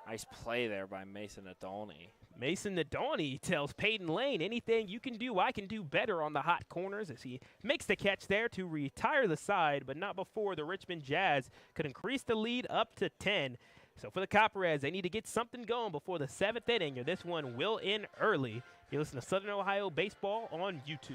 nice play there by Mason Nadolny. Mason Nadolny tells Peyton Lane, anything you can do, I can do better on the hot corners, as he makes the catch there to retire the side, but not before the Richmond Jazz could increase the lead up to 10. So for the Copperheads, they need to get something going before the 7th inning, or this one will end early. You listen to Southern Ohio Baseball on YouTube.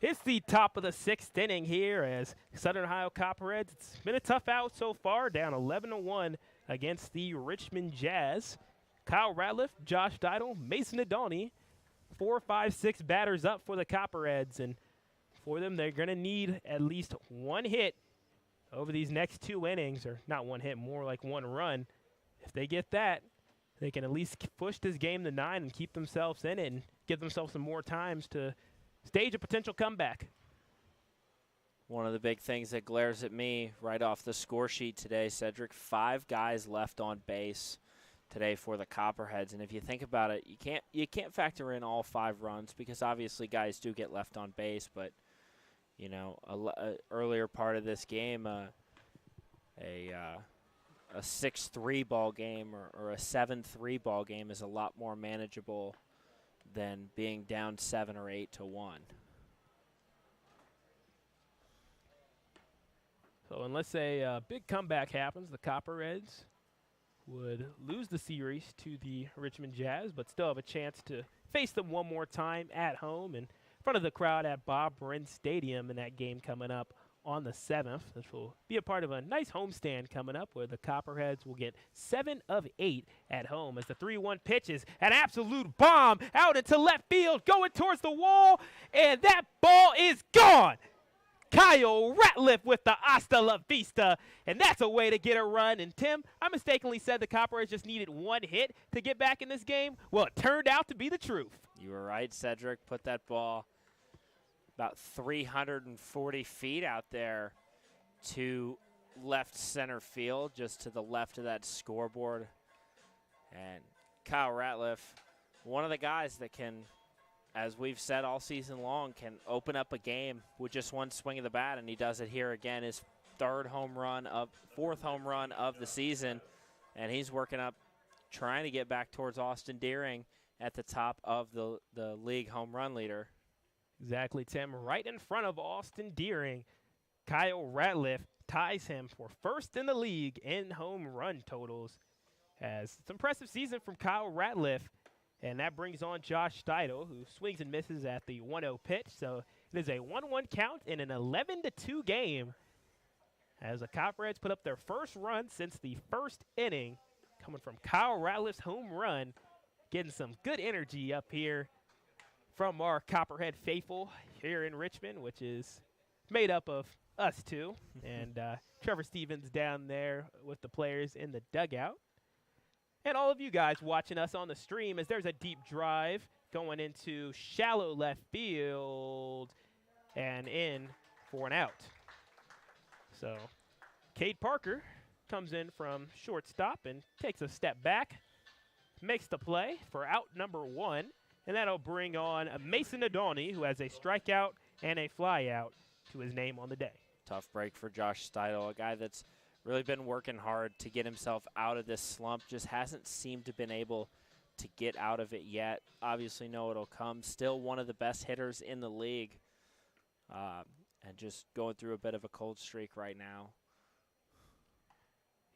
It's the top of the 6th inning here as Southern Ohio Copperheads. It's been a tough out so far, down 11-1 against the Richmond Jazz. Kyle Ratliff, Josh Didle, Mason Adoni, 4, 5, 6 batters up for the Copperheads. And for them, they're going to need at least one hit over these next 2 innings, or not one hit, more like one run. If they get that, they can at least push this game to 9 and keep themselves in it and give themselves some more times to stage a potential comeback. One of the big things that glares at me right off the score sheet today, Sedric, 5 guys left on base today for the Copperheads. And if you think about it, you can't factor in all 5 runs because obviously guys do get left on base. But you know, a earlier part of this game, a 6-3 ball game or a 7-3 ball game is a lot more manageable than being down 7 or 8-1. So unless a big comeback happens, the Copperheads would lose the series to the Richmond Jazz, but still have a chance to face them one more time at home in front of the crowd at Bob Wren Stadium in that game coming up on the 7th. This will be a part of a nice homestand coming up where the Copperheads will get 7 of 8 at home as the 3-1 pitch is an absolute bomb out into left field, going towards the wall, and that ball is gone. Kyle Ratliff with the hasta la vista, and that's a way to get a run. And Tim, I mistakenly said the Copperheads just needed one hit to get back in this game. Well, it turned out to be the truth. You were right, Sedric. Put that ball about 340 feet out there to left center field, just to the left of that scoreboard. And Kyle Ratliff, one of the guys that can, as we've said all season long, can open up a game with just one swing of the bat, and he does it here again. His fourth home run of the season, and he's working up, trying to get back towards Austin Deering at the top of the league home run leader. Exactly, Tim. Right in front of Austin Deering, Kyle Ratliff ties him for first in the league in home run totals. As it's an impressive season from Kyle Ratliff, and that brings on Josh Steidel, who swings and misses at the 1-0 pitch. So it is a 1-1 count in an 11-2 game as the Copperheads put up their first run since the first inning, coming from Kyle Ratliff's home run, getting some good energy up here from our Copperhead faithful here in Richmond, which is made up of us two, and Trevor Stevens down there with the players in the dugout. And all of you guys watching us on the stream, as there's a deep drive going into shallow left field and in for an out. So Cade Parker comes in from shortstop and takes a step back, makes the play for out number 1, and that'll bring on Mason Adoni, who has a strikeout and a flyout to his name on the day. Tough break for Josh Steidel, a guy that's really been working hard to get himself out of this slump, just hasn't seemed to been able to get out of it yet. Obviously know it'll come. Still one of the best hitters in the league, and just going through a bit of a cold streak right now.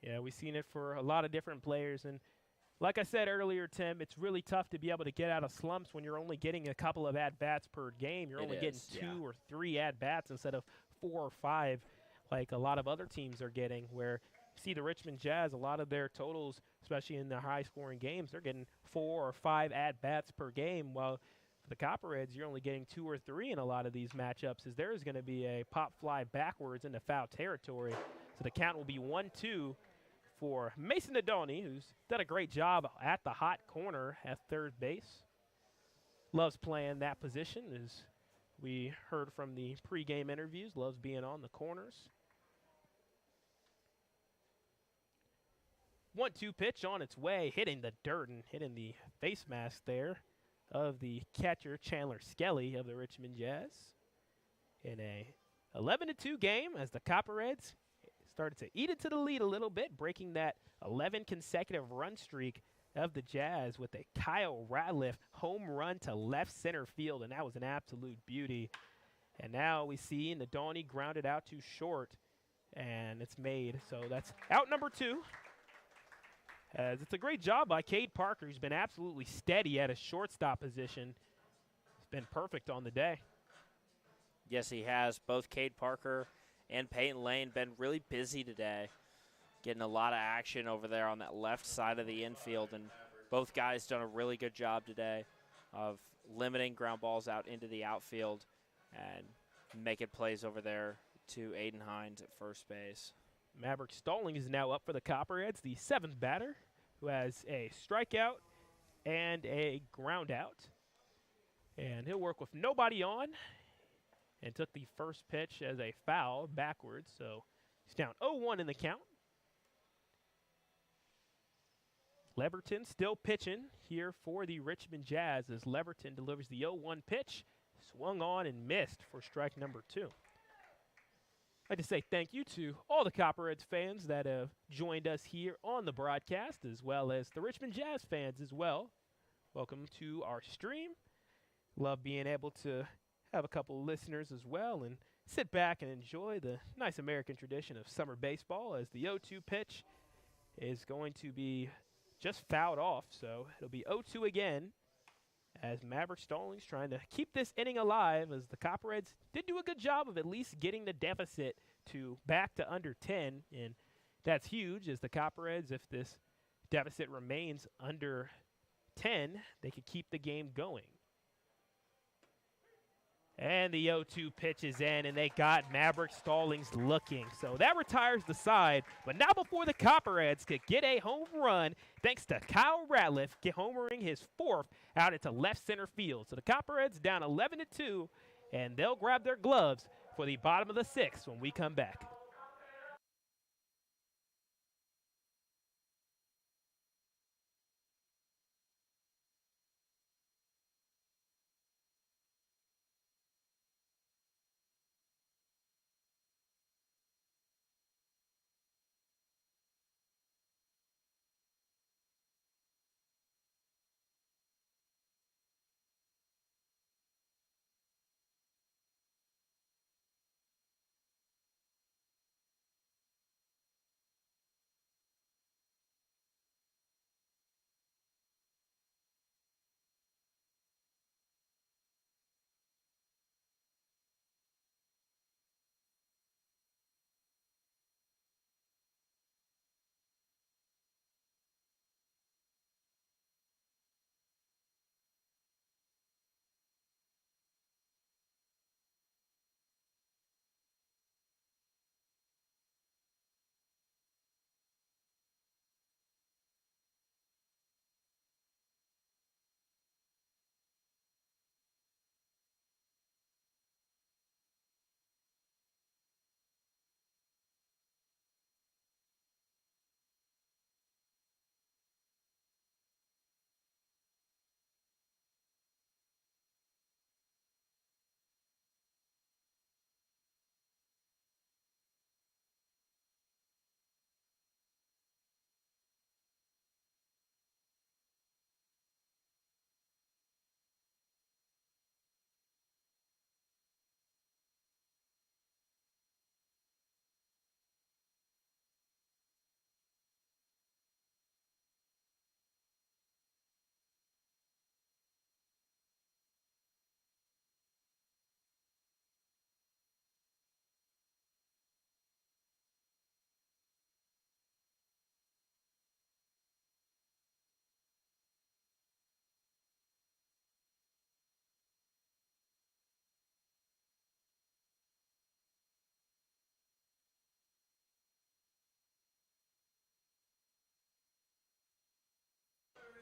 Yeah, we've seen it for a lot of different players, and like I said earlier, Tim, it's really tough to be able to get out of slumps when you're only getting a couple of at-bats per game. You're only getting 2 or 3 at-bats instead of 4 or 5 like a lot of other teams are getting, where you see the Richmond Jazz, a lot of their totals, especially in the high-scoring games, they're getting 4 or 5 at-bats per game, while for the Copperheads, you're only getting 2 or 3 in a lot of these matchups, as there is going to be a pop fly backwards into foul territory. So the count will be 1-2 for Mason Adoni, who's done a great job at the hot corner at third base. Loves playing that position, as we heard from the pregame interviews. Loves being on the corners. 1-2 pitch on its way, hitting the dirt and hitting the face mask there of the catcher, Chandler Skelly of the Richmond Jazz. In a 11-2 game, as the Copperheads started to eat into the lead a little bit, breaking that 11 consecutive run streak of the Jazz with a Kyle Ratliff home run to left center field, and that was an absolute beauty. And now we see Nadoni grounded out too short, and it's made. So that's out number 2. As it's a great job by Cade Parker, who's been absolutely steady at a shortstop position. He's been perfect on the day. Yes, he has. Both Cade Parker and Peyton Lane been really busy today, getting a lot of action over there on that left side of the infield, and both guys done a really good job today of limiting ground balls out into the outfield and making plays over there to Aiden Hines at first base. Maverick Stalling is now up for the Copperheads, the 7th batter, who has a strikeout and a ground out. And he'll work with nobody on, and took the first pitch as a foul backwards. So he's down 0-1 in the count. Leverton still pitching here for the Richmond Jazz, as Leverton delivers the 0-1 pitch. Swung on and missed for strike number 2. I'd like to say thank you to all the Copperheads fans that have joined us here on the broadcast, as well as the Richmond Jazz fans as well. Welcome to our stream. Love being able to have a couple of listeners as well and sit back and enjoy the nice American tradition of summer baseball, as the 0-2 pitch is going to be just fouled off. So it'll be 0-2 again, as Maverick Stallings trying to keep this inning alive, as the Copperheads did do a good job of at least getting the deficit to back to under 10. And that's huge, as the Copperheads, if this deficit remains under 10, they could keep the game going. And the 0-2 pitch is in, and they got Maverick Stallings looking. So that retires the side, but not before the Copperheads could get a home run, thanks to Kyle Ratliff homering his 4th out into left center field. So the Copperheads down 11-2, and they'll grab their gloves for the bottom of the 6th when we come back.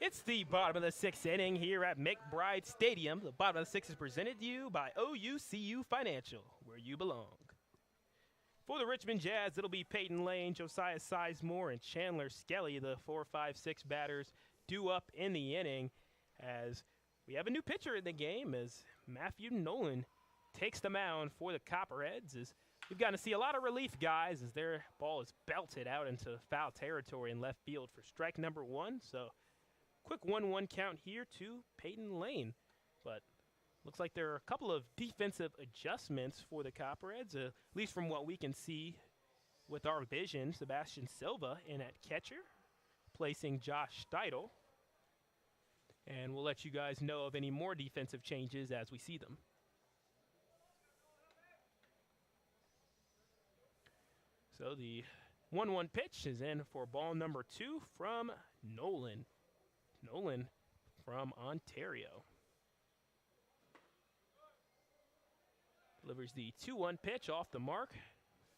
It's the bottom of the sixth inning here at McBride Stadium. The bottom of the sixth is presented to you by OUCU Financial, where you belong. For the Richmond Jazz, it'll be Peyton Lane, Josiah Sizemore, and Chandler Skelly, the 4, 5, 6 batters, due up in the inning as we have a new pitcher in the game as Matthew Nolan takes the mound for the Copperheads. As we've gotten to see a lot of relief guys as their ball is belted out into foul territory in left field for strike number 1. So quick 1-1 count here to Peyton Lane. But looks like there are a couple of defensive adjustments for the Copperheads, at least from what we can see with our vision. Sebastian Silva in at catcher, placing Josh Steidel. And we'll let you guys know of any more defensive changes as we see them. So the 1-1 pitch is in for ball number 2 from Nolan. Nolan from Ontario. Delivers the 2-1 pitch off the mark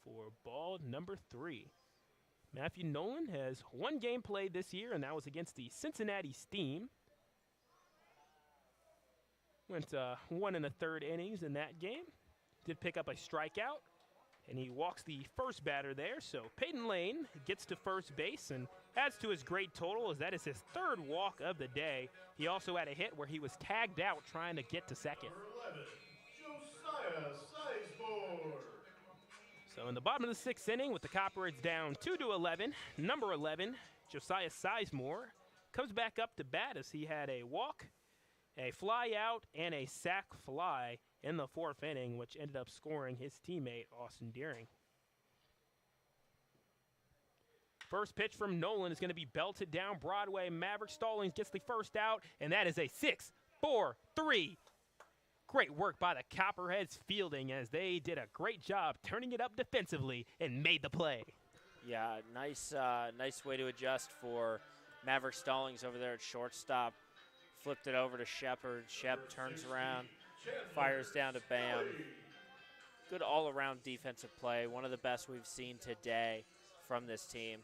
for ball number 3. Matthew Nolan has 1 game played this year, and that was against the Cincinnati Steam. Went 1 1/3 innings in that game. Did pick up a strikeout, and he walks the first batter there. So Peyton Lane gets to first base and adds to his great total as that is his 3rd walk of the day. He also had a hit where he was tagged out trying to get to second. So in the bottom of the 6th inning with the Copperheads down 2-11, number 11, Josiah Sizemore, comes back up to bat as he had a walk, a fly out, and a sac fly in the 4th inning, which ended up scoring his teammate, Austin Deering. First pitch from Nolan is going to be belted down Broadway. Maverick Stallings gets the first out, and that is a 6-4-3. Great work by the Copperheads fielding as they did a great job turning it up defensively and made the play. Yeah, nice way to adjust for Maverick Stallings over there at shortstop. Flipped it over to Shepard. Shep turns around, fires down to Bam. Good all-around defensive play. One of the best we've seen today from this team.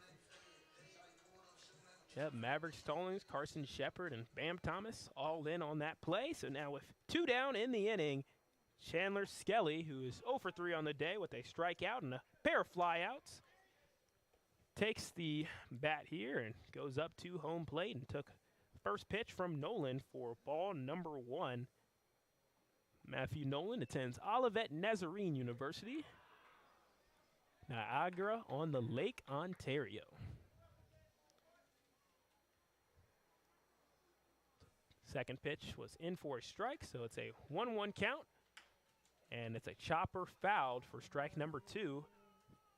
Yep, Maverick Stallings, Carson Shepard, and Bam Thomas all in on that play. So now with 2 down in the inning, Chandler Skelly, who is 0 for 3 on the day with a strikeout and a pair of flyouts, takes the bat here and goes up to home plate and took first pitch from Nolan for ball number 1. Matthew Nolan attends Olivet Nazarene University, Niagara on the Lake, Ontario. Second pitch was in for a strike, so it's a 1-1 count. And it's a chopper fouled for strike number 2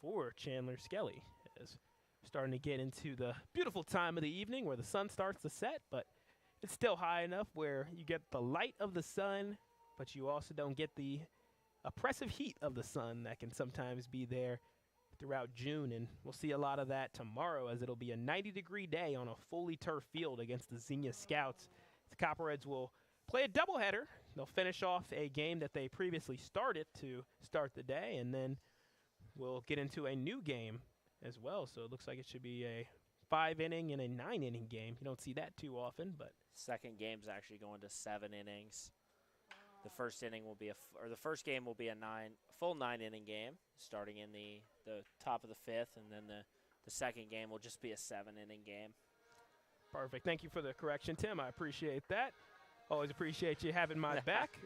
for Chandler Skelly. As starting to get into the beautiful time of the evening where the sun starts to set, but it's still high enough where you get the light of the sun, but you also don't get the oppressive heat of the sun that can sometimes be there throughout June. And we'll see a lot of that tomorrow as it'll be a 90-degree day on a fully turf field against the Xenia Scouts. The Copperheads will play a doubleheader. They'll finish off a game that they previously started to start the day, and then we'll get into a new game as well. So it looks like it should be a 5-inning and a 9-inning game. You don't see that too often, but second game's actually going to 7 innings. The first inning will be the first game will be a full 9-inning game, starting in the top of the 5th, and then the second game will just be a 7-inning game. Perfect. Thank you for the correction, Tim. I appreciate that. Always appreciate you having my back.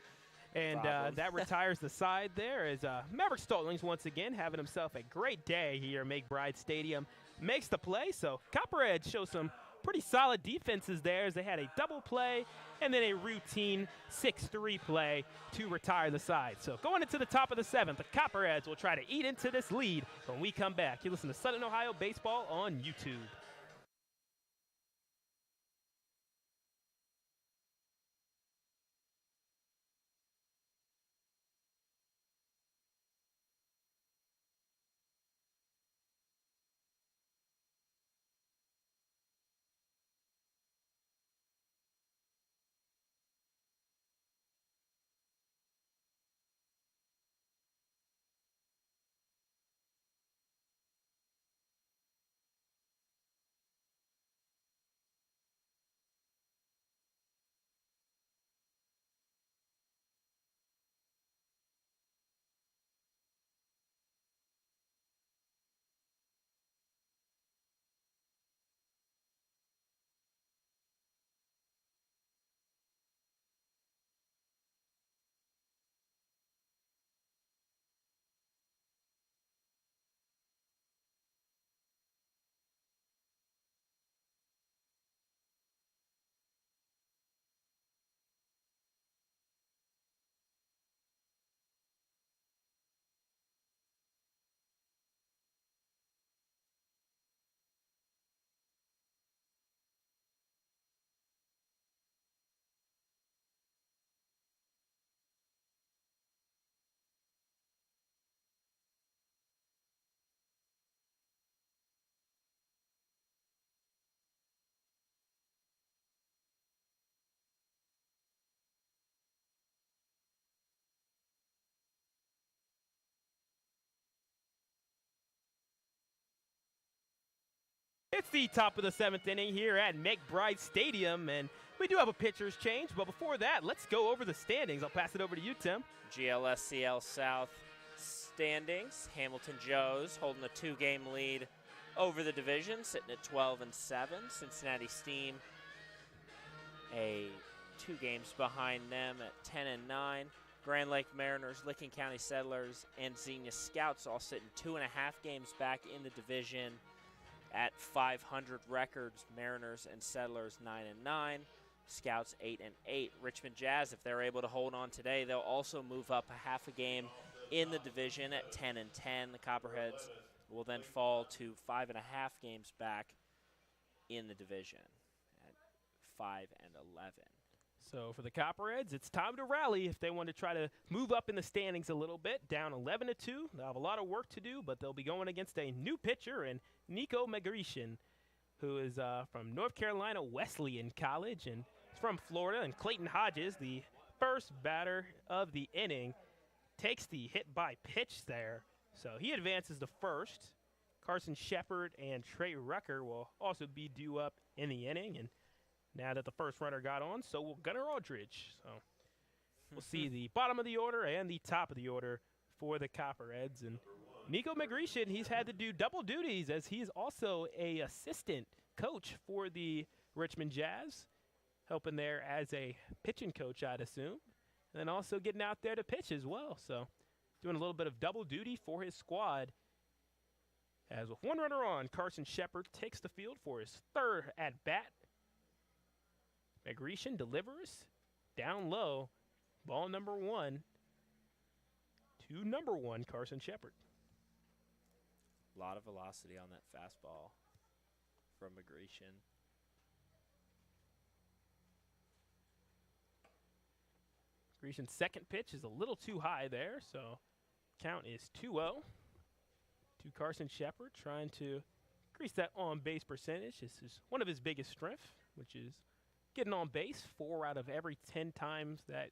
And that retires the side there as Maverick Stallings once again having himself a great day here at McBride Stadium. Makes the play, so Copperheads show some pretty solid defenses there as they had a double play and then a routine 6-3 play to retire the side. So going into the top of the 7th, the Copperheads will try to eat into this lead when we come back. You listen to Southern Ohio Baseball on YouTube. It's the top of the 7th inning here at McBride Stadium, and we do have a pitcher's change, but before that, let's go over the standings. I'll pass it over to you, Tim. GLSCL South standings. Hamilton Joes holding a 2-game lead over the division, sitting at 12-7. Cincinnati Steam 2 games behind them at 10-9. Grand Lake Mariners, Licking County Settlers, and Xenia Scouts all sitting 2.5 games back in the division at 500 records. Mariners and Settlers 9-9. Scouts 8-8. Richmond Jazz, if they're able to hold on today, they'll also move up a half a game in the division at 10-10. The Copperheads will then fall to 5.5 games back in the division at 5-11. So for the Copperheads, it's time to rally if they want to try to move up in the standings a little bit. Down 11-2. They'll have a lot of work to do, but they'll be going against a new pitcher in Nico Megrishin, who is from North Carolina Wesleyan College and is from Florida. And Clayton Hodges, the first batter of the inning, takes the hit by pitch there. So he advances to first. Carson Shepard and Trey Rucker will also be due up in the inning. And now that the first runner got on, so will Gunnar Aldridge. So we'll see the bottom of the order and the top of the order for the Copperheads. And Nico Megrishin, he's had to do double duties as he's also a assistant coach for the Richmond Jazz, helping there as a pitching coach, I'd assume, and then also getting out there to pitch as well. So doing a little bit of double duty for his squad. As with 1 runner on, Carson Shepard takes the field for his 3rd at-bat. Megrishin delivers down low, ball number 1 to number 1, Carson Shepard. A lot of velocity on that fastball from Megrishin. Megrishin's second pitch is a little too high there, so count is 2-0 to Carson Shepard, trying to increase that on-base percentage. This is one of his biggest strengths, which is getting on base 4 out of every 10 times that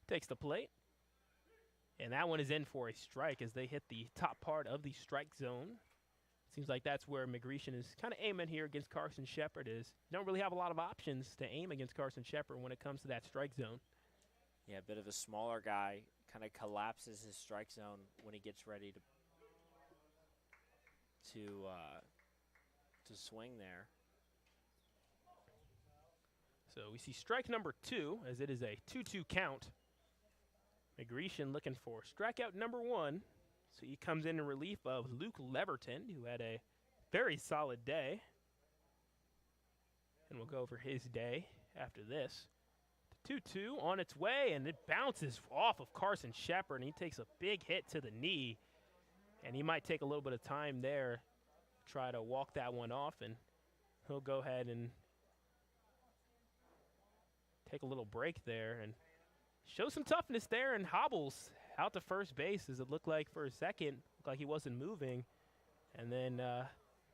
takes the plate. And that one is in for a strike as they hit the top part of the strike zone. Seems like that's where Megrishin is kind of aiming here against Carson Shepard. Is you don't really have a lot of options to aim against Carson Shepard when it comes to that strike zone. Yeah, a bit of a smaller guy, kind of collapses his strike zone when he gets ready to swing there. So we see strike number 2 as it is a 2-2 count. Megrishin looking for strikeout number 1. So he comes in relief of Luke Leverton, who had a very solid day. And we'll go over his day after this. The 2-2 on its way, and it bounces off of Carson Shepard, and he takes a big hit to the knee. And he might take a little bit of time there, try to walk that one off, and he'll go ahead and take a little break there and show some toughness there, and hobbles out to first base as it looked like for a second, looked like he wasn't moving, and then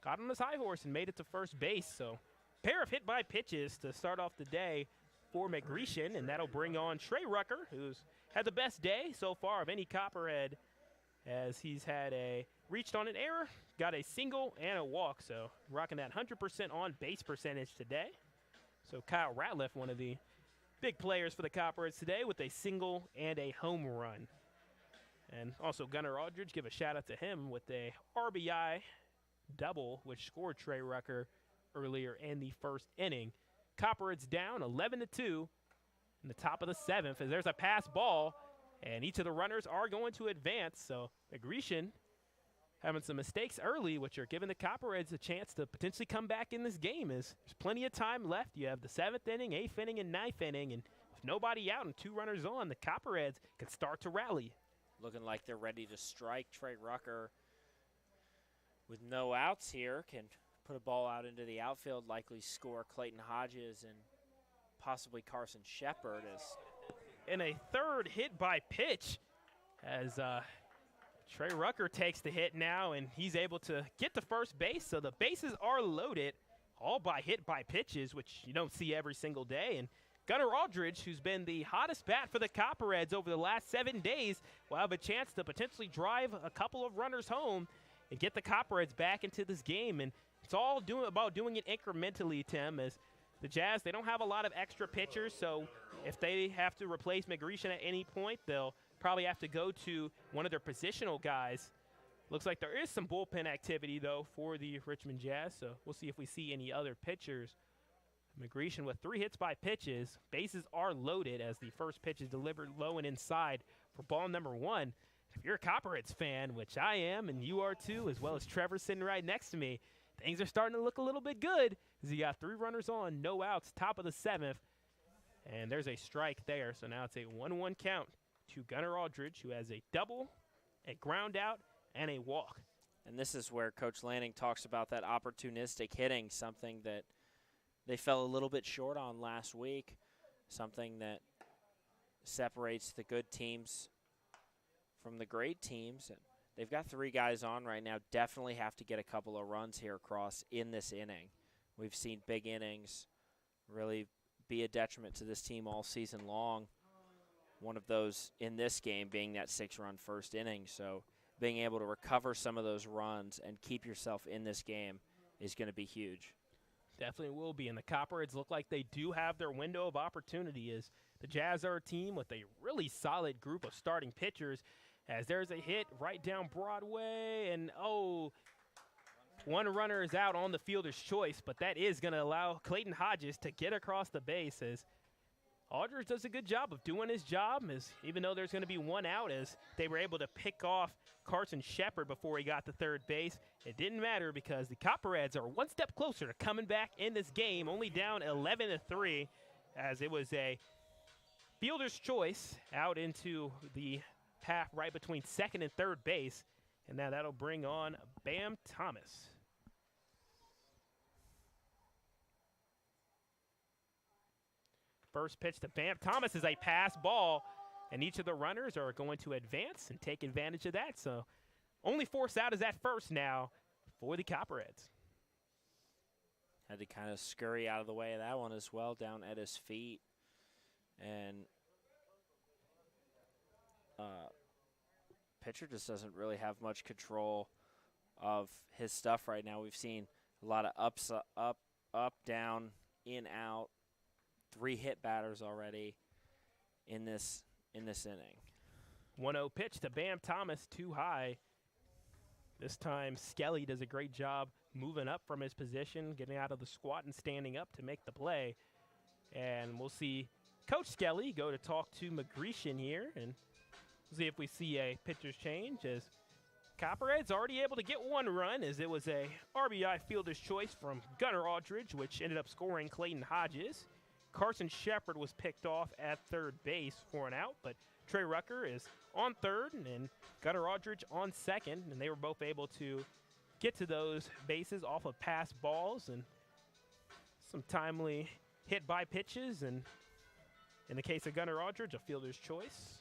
got on his high horse and made it to first base. So pair of hit by pitches to start off the day for Megrishin, and that'll bring on Trey Rucker, who's had the best day so far of any Copperhead, as he's had reached on an error, got a single and a walk, so rocking that 100% on base percentage today. So Kyle Ratliff, one of the big players for the Copperheads today, with a single and a home run. And also Gunnar Aldridge, give a shout out to him with a RBI double, which scored Trey Rucker earlier in the first inning. Copperheads down 11-2 in the top of the 7th as there's a pass ball, and each of the runners are going to advance. So Megrishin having some mistakes early, which are giving the Copperheads a chance to potentially come back in this game. There's plenty of time left. You have the 7th inning, 8th inning, and 9th inning, and with nobody out and 2 runners on, the Copperheads can start to rally. Looking like they're ready to strike. Trey Rucker, with no outs here, can put a ball out into the outfield, likely score Clayton Hodges and possibly Carson Shepard. In a 3rd hit by pitch as Trey Rucker takes the hit now, and he's able to get to first base. So the bases are loaded, all by hit by pitches, which you don't see every single day. And Gunnar Aldridge, who's been the hottest bat for the Copperheads over the last 7 days, will have a chance to potentially drive a couple of runners home and get the Copperheads back into this game. And it's all about doing it incrementally, Tim, as the Jazz, they don't have a lot of extra pitchers, so if they have to replace McGreeshan at any point, they'll probably have to go to one of their positional guys. Looks like there is some bullpen activity, though, for the Richmond Jazz, so we'll see if we see any other pitchers. McGreeshan with 3 hits by pitches. Bases are loaded as the first pitch is delivered low and inside for ball number 1. If you're a Copperheads fan, which I am, and you are too, as well as Trevor sitting right next to me, things are starting to look a little bit good as you got 3 runners on, no outs, top of the 7th. And there's a strike there, so now it's a 1-1 count to Gunnar Aldridge, who has a double, a ground out, and a walk. And this is where Coach Lanning talks about that opportunistic hitting, something that they fell a little bit short on last week, something that separates the good teams from the great teams. And they've got 3 guys on right now, definitely have to get a couple of runs here across in this inning. We've seen big innings really be a detriment to this team all season long. One of those in this game being that 6-run first inning. So being able to recover some of those runs and keep yourself in this game is going to be huge. Definitely will be, and the Copperheads look like they do have their window of opportunity as the Jazz are a team with a really solid group of starting pitchers as there's a hit right down Broadway, and one runner is out on the fielder's choice, but that is going to allow Clayton Hodges to get across the base as Aldridge does a good job of doing his job, as even though there's going to be 1 out, as they were able to pick off Carson Shepard before he got to third base. It didn't matter because the Copperheads are 1 step closer to coming back in this game, only down 11-3, as it was a fielder's choice out into the path right between second and third base, and now that'll bring on Bam Thomas. First pitch to Bam Thomas is a pass ball, and each of the runners are going to advance and take advantage of that. So only force out is at first now for the Copperheads. Had to kind of scurry out of the way of that one as well, down at his feet. And pitcher just doesn't really have much control of his stuff right now. We've seen a lot of ups, up, down, in, out. 3 hit batters already in this inning. 1-0 pitch to Bam Thomas, too high. This time Skelly does a great job moving up from his position, getting out of the squat and standing up to make the play. And we'll see Coach Skelly go to talk to McGreeshan here, and see if we see a pitcher's change as Copperheads already able to get 1 run, as it was a RBI fielder's choice from Gunnar Aldridge, which ended up scoring Clayton Hodges. Carson Shepard was picked off at third base for an out, but Trey Rucker is on third and Gunnar Aldridge on second, and they were both able to get to those bases off of pass balls and some timely hit by pitches, and in the case of Gunnar Aldridge, a fielder's choice.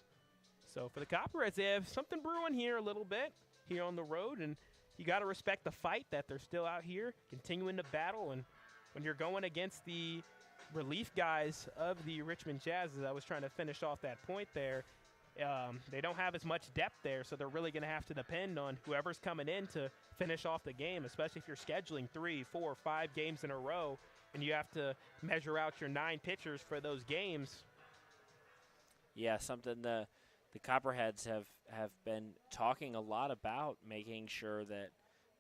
So for the Copperheads, they have something brewing here a little bit here on the road, and you got to respect the fight that they're still out here continuing to battle. And when you're going against the relief guys of the Richmond Jazz, as I was trying to finish off that point there, they don't have as much depth there, so they're really going to have to depend on whoever's coming in to finish off the game, especially if you're scheduling 3, 4, 5 games in a row, and you have to measure out your 9 pitchers for those games. Yeah, something the Copperheads have been talking a lot about, making sure that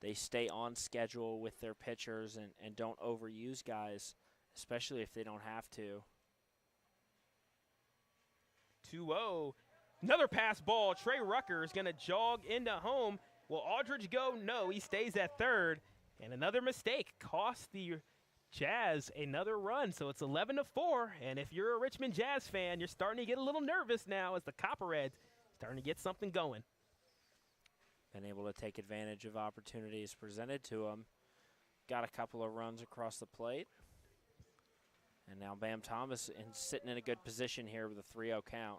they stay on schedule with their pitchers and don't overuse guys, especially if they don't have to. 2-0. Another pass ball. Trey Rucker is going to jog into home. Will Aldridge go? No, he stays at third. And another mistake cost the Jazz another run. So it's 11-4. And if you're a Richmond Jazz fan, you're starting to get a little nervous now as the Copperheads starting to get something going. Been able to take advantage of opportunities presented to them. Got a couple of runs across the plate. And now Bam Thomas sitting in a good position here with a 3-0 count.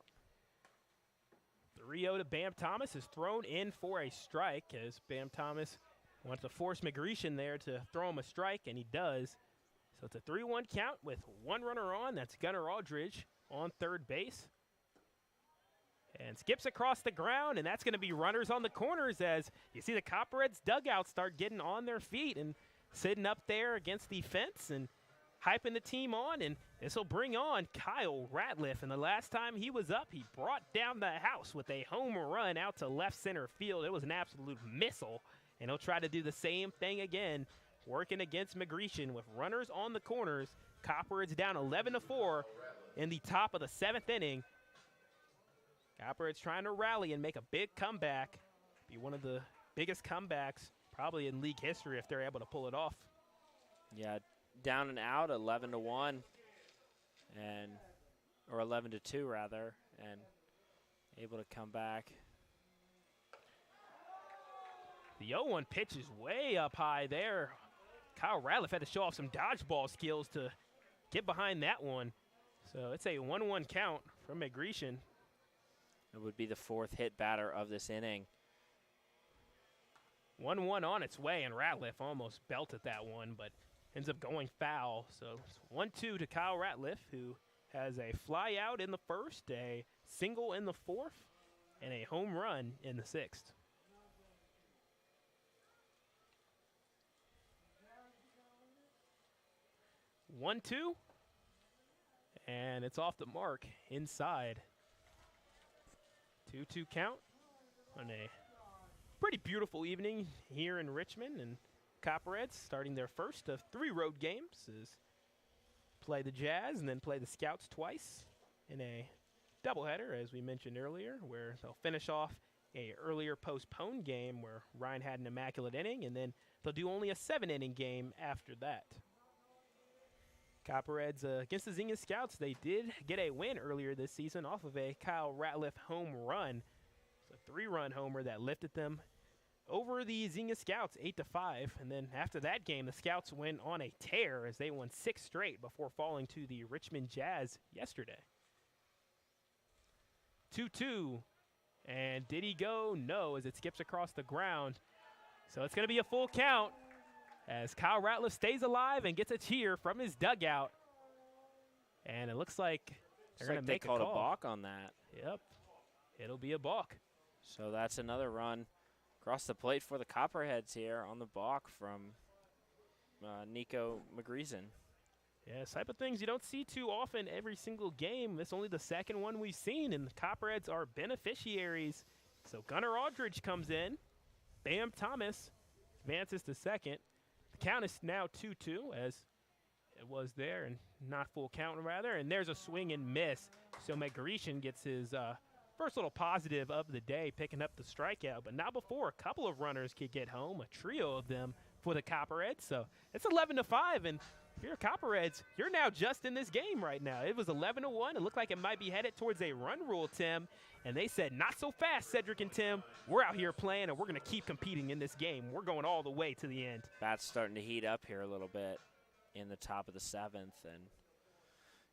3-0 to Bam Thomas is thrown in for a strike as Bam Thomas wants to force McGreeshan there to throw him a strike, and he does. So it's a 3-1 count with 1 runner on. That's Gunnar Aldridge on third base. And skips across the ground, and that's going to be runners on the corners as you see the Copperheads dugout start getting on their feet, and sitting up there against the fence and hyping the team on, and this will bring on Kyle Ratliff. And the last time he was up, he brought down the house with a home run out to left center field. It was an absolute missile, and he'll try to do the same thing again, working against Grecian with runners on the corners. Copperheads down 11-4 in the top of the 7th inning. Copperheads trying to rally and make a big comeback. Be one of the biggest comebacks probably in league history if they're able to pull it off. Yeah, down and out, 11-1, or 11-2 rather, and able to come back. The 0-1 pitch is way up high there. Kyle Ratliff had to show off some dodgeball skills to get behind that one. So it's a 1-1 count from Grecian. It would be the 4th hit batter of this inning. 1-1 on its way, and Ratliff almost belted that one, but ends up going foul. So it's 1-2 to Kyle Ratliff, who has a fly out in the 1st, a single in the 4th, and a home run in the 6th. One-two, and it's off the mark inside. 2-2 count on a pretty beautiful evening here in Richmond, and Copperheads starting their first of 3 road games is play the Jazz and then play the Scouts twice in a doubleheader, as we mentioned earlier, where they'll finish off a earlier postponed game where Ryan had an immaculate inning, and then they'll do only a 7-inning game after that. Copperheads against the Xenia Scouts, they did get a win earlier this season off of a Kyle Ratliff home run. It's a 3-run homer that lifted them over the Xenia Scouts 8-5. And then after that game, the Scouts went on a tear as they won 6 straight before falling to the Richmond Jazz yesterday. 2-2. And did he go? No, as it skips across the ground. So it's going to be a full count as Kyle Ratliff stays alive and gets a cheer from his dugout. And it looks like they're going to make a call. They called a balk on that. Yep, it'll be a balk. So that's another run across the plate for the Copperheads here on the balk from Nico McGreeson. Yeah, this type of things you don't see too often every single game. This is only the 2nd one we've seen, and the Copperheads are beneficiaries. So Gunnar Aldridge comes in. Bam Thomas advances to 2nd. The count is now 2-2, as it was there, and not full count rather. And there's a swing and miss. So Grecian gets his first little positive of the day, picking up the strikeout. But not before a couple of runners could get home, a trio of them for the Copperheads. So it's 11-5, and if you're Copperheads, you're now just in this game right now. It was 11-1. It looked like it might be headed towards a run rule, Tim. And they said, not so fast, Sedric and Tim. We're out here playing, and we're going to keep competing in this game. We're going all the way to the end. Bat's starting to heat up here a little bit in the top of the 7th. And,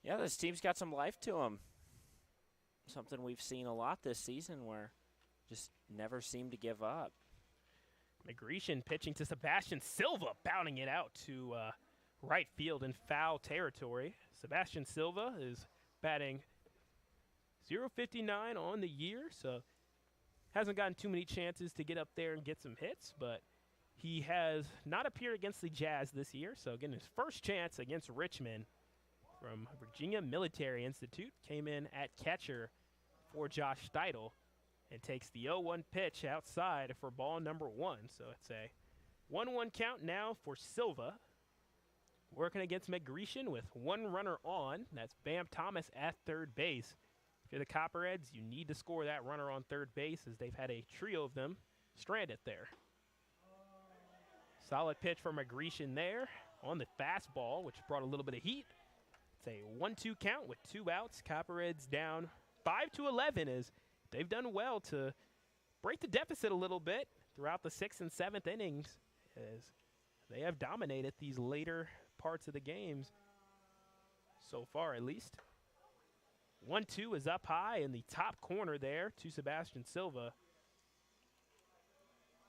yeah, this team's got some life to them. Something we've seen a lot this season where just never seem to give up. Grecian pitching to Sebastian Silva, bounding it out to right field in foul territory. Sebastian Silva is batting .059 on the year, so hasn't gotten too many chances to get up there and get some hits, but he has not appeared against the Jazz this year, so again, his first chance against Richmond from Virginia Military Institute came in at catcher for Josh Steidel and takes the 0-1 pitch outside for ball number 1. So it's a 1-1 count now for Silva. Working against Grecian with 1 runner on. That's Bam Thomas at 3rd base. If you're the Copperheads, you need to score that runner on 3rd base as they've had a trio of them stranded there. Solid pitch from Grecian there on the fastball, which brought a little bit of heat. It's a 1-2 count with 2 outs. Copperheads down 5-11 as they've done well to break the deficit a little bit throughout the 6th and 7th innings as they have dominated these later parts of the games so far, at least. 1-2 is up high in the top corner there to Sebastian Silva.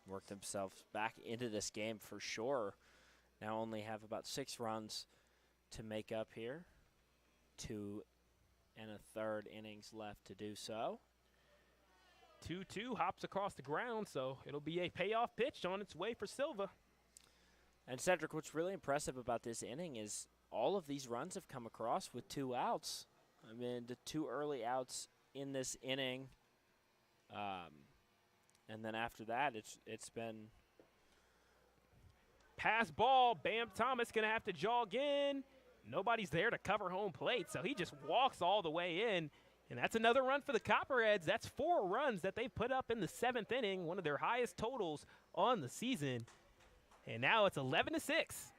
Worked themselves back into this game for sure. Now only have about 6 runs to make up here. 2 1/3 innings left to do so. 2-2 hops across the ground, so it'll be a payoff pitch on its way for Silva. And Cedric, what's really impressive about this inning is all of these runs have come across with 2 outs. I mean, the 2 early outs in this inning, and then after that, it's been pass ball. Bam Thomas gonna have to jog in. Nobody's there to cover home plate, so he just walks all the way in. And that's another run for the Copperheads. That's 4 runs that they've put up in the 7th inning, one of their highest totals on the season. And now it's 11-6.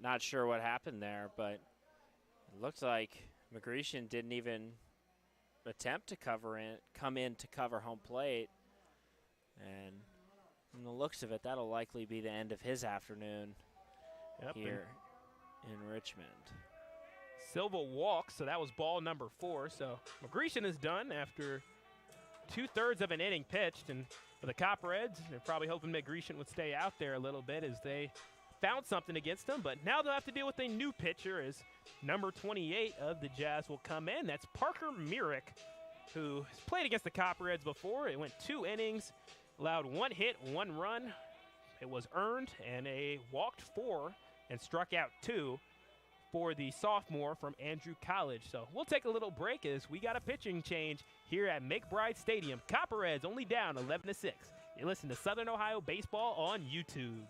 not sure what happened there, but it looks like Grecian didn't even attempt to come in to cover home plate. And from the looks of it, that'll likely be the end of his afternoon here in Richmond. Silva walks, so that was ball number 4. So Grecian is done after 2/3 of an inning pitched. And for the Copperheads, they're probably hoping that Grecian would stay out there a little bit as they found something against them. But now they'll have to deal with a new pitcher as number 28 of the Jazz will come in. That's Parker Myrick, who has played against the Copperheads before. It went 2 innings, allowed 1 hit, 1 run. It was earned, and a walked 4 and struck out 2 for the sophomore from Andrew College. So we'll take a little break as we got a pitching change here at McBride Stadium. Copperheads only down 11-6. You listen to Southern Ohio Baseball on YouTube.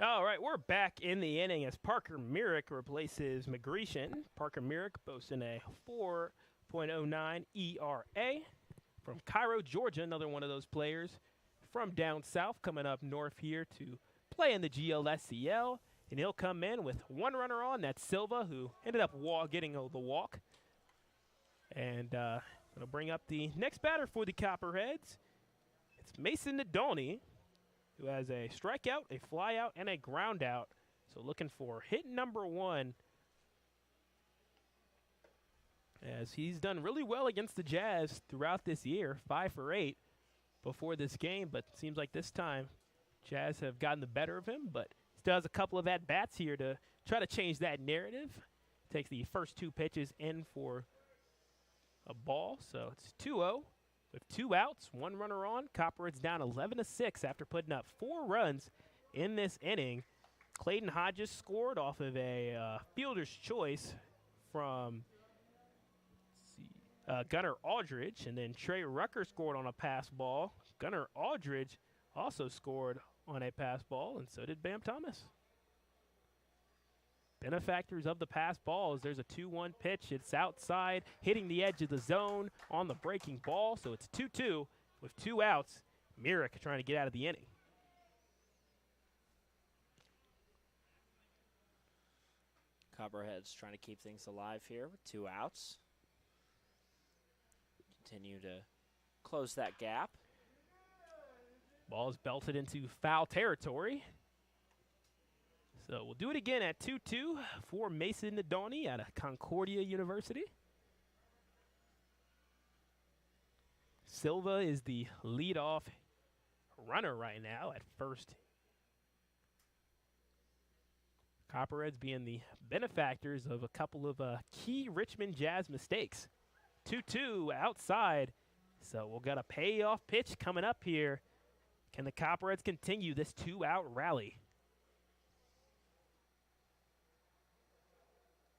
All right, we're back in the inning as Parker Myrick replaces Grecian. Parker Myrick boasting a 4.09 ERA from Cairo, Georgia, another one of those players from down south coming up north here to play in the GLSCL. And he'll come in with 1 runner on. That's Silva, who ended up getting the walk. And it'll bring up the next batter for the Copperheads. It's Mason Nadolny, who has a strikeout, a flyout, and a ground out. So looking for hit number 1, as he's done really well against the Jazz throughout this year, 5 for 8 before this game. But it seems like this time Jazz have gotten the better of him, but still has a couple of at-bats here to try to change that narrative. Takes the first 2 pitches in for a ball, so it's 2-0. With 2 outs, 1 runner on. Copperheads down 11-6 after putting up 4 runs in this inning. Clayton Hodges scored off of a fielder's choice from Gunnar Aldridge, and then Trey Rucker scored on a pass ball. Gunnar Aldridge also scored on a pass ball, and so did Bam Thomas. Benefactors of the pass balls. There's a 2-1 pitch. It's outside, hitting the edge of the zone on the breaking ball. So it's 2-2 with 2 outs. Myrick trying to get out of the inning. Copperheads trying to keep things alive here with 2 outs. Continue to close that gap. Ball is belted into foul territory. So we'll do it again at 2-2 for Mason Nadoni out of Concordia University. Silva is the leadoff runner right now at first. Copperheads being the benefactors of a couple of key Richmond Jazz mistakes. 2-2 outside. So we'll got a payoff pitch coming up here. Can the Copperheads continue this 2-out rally?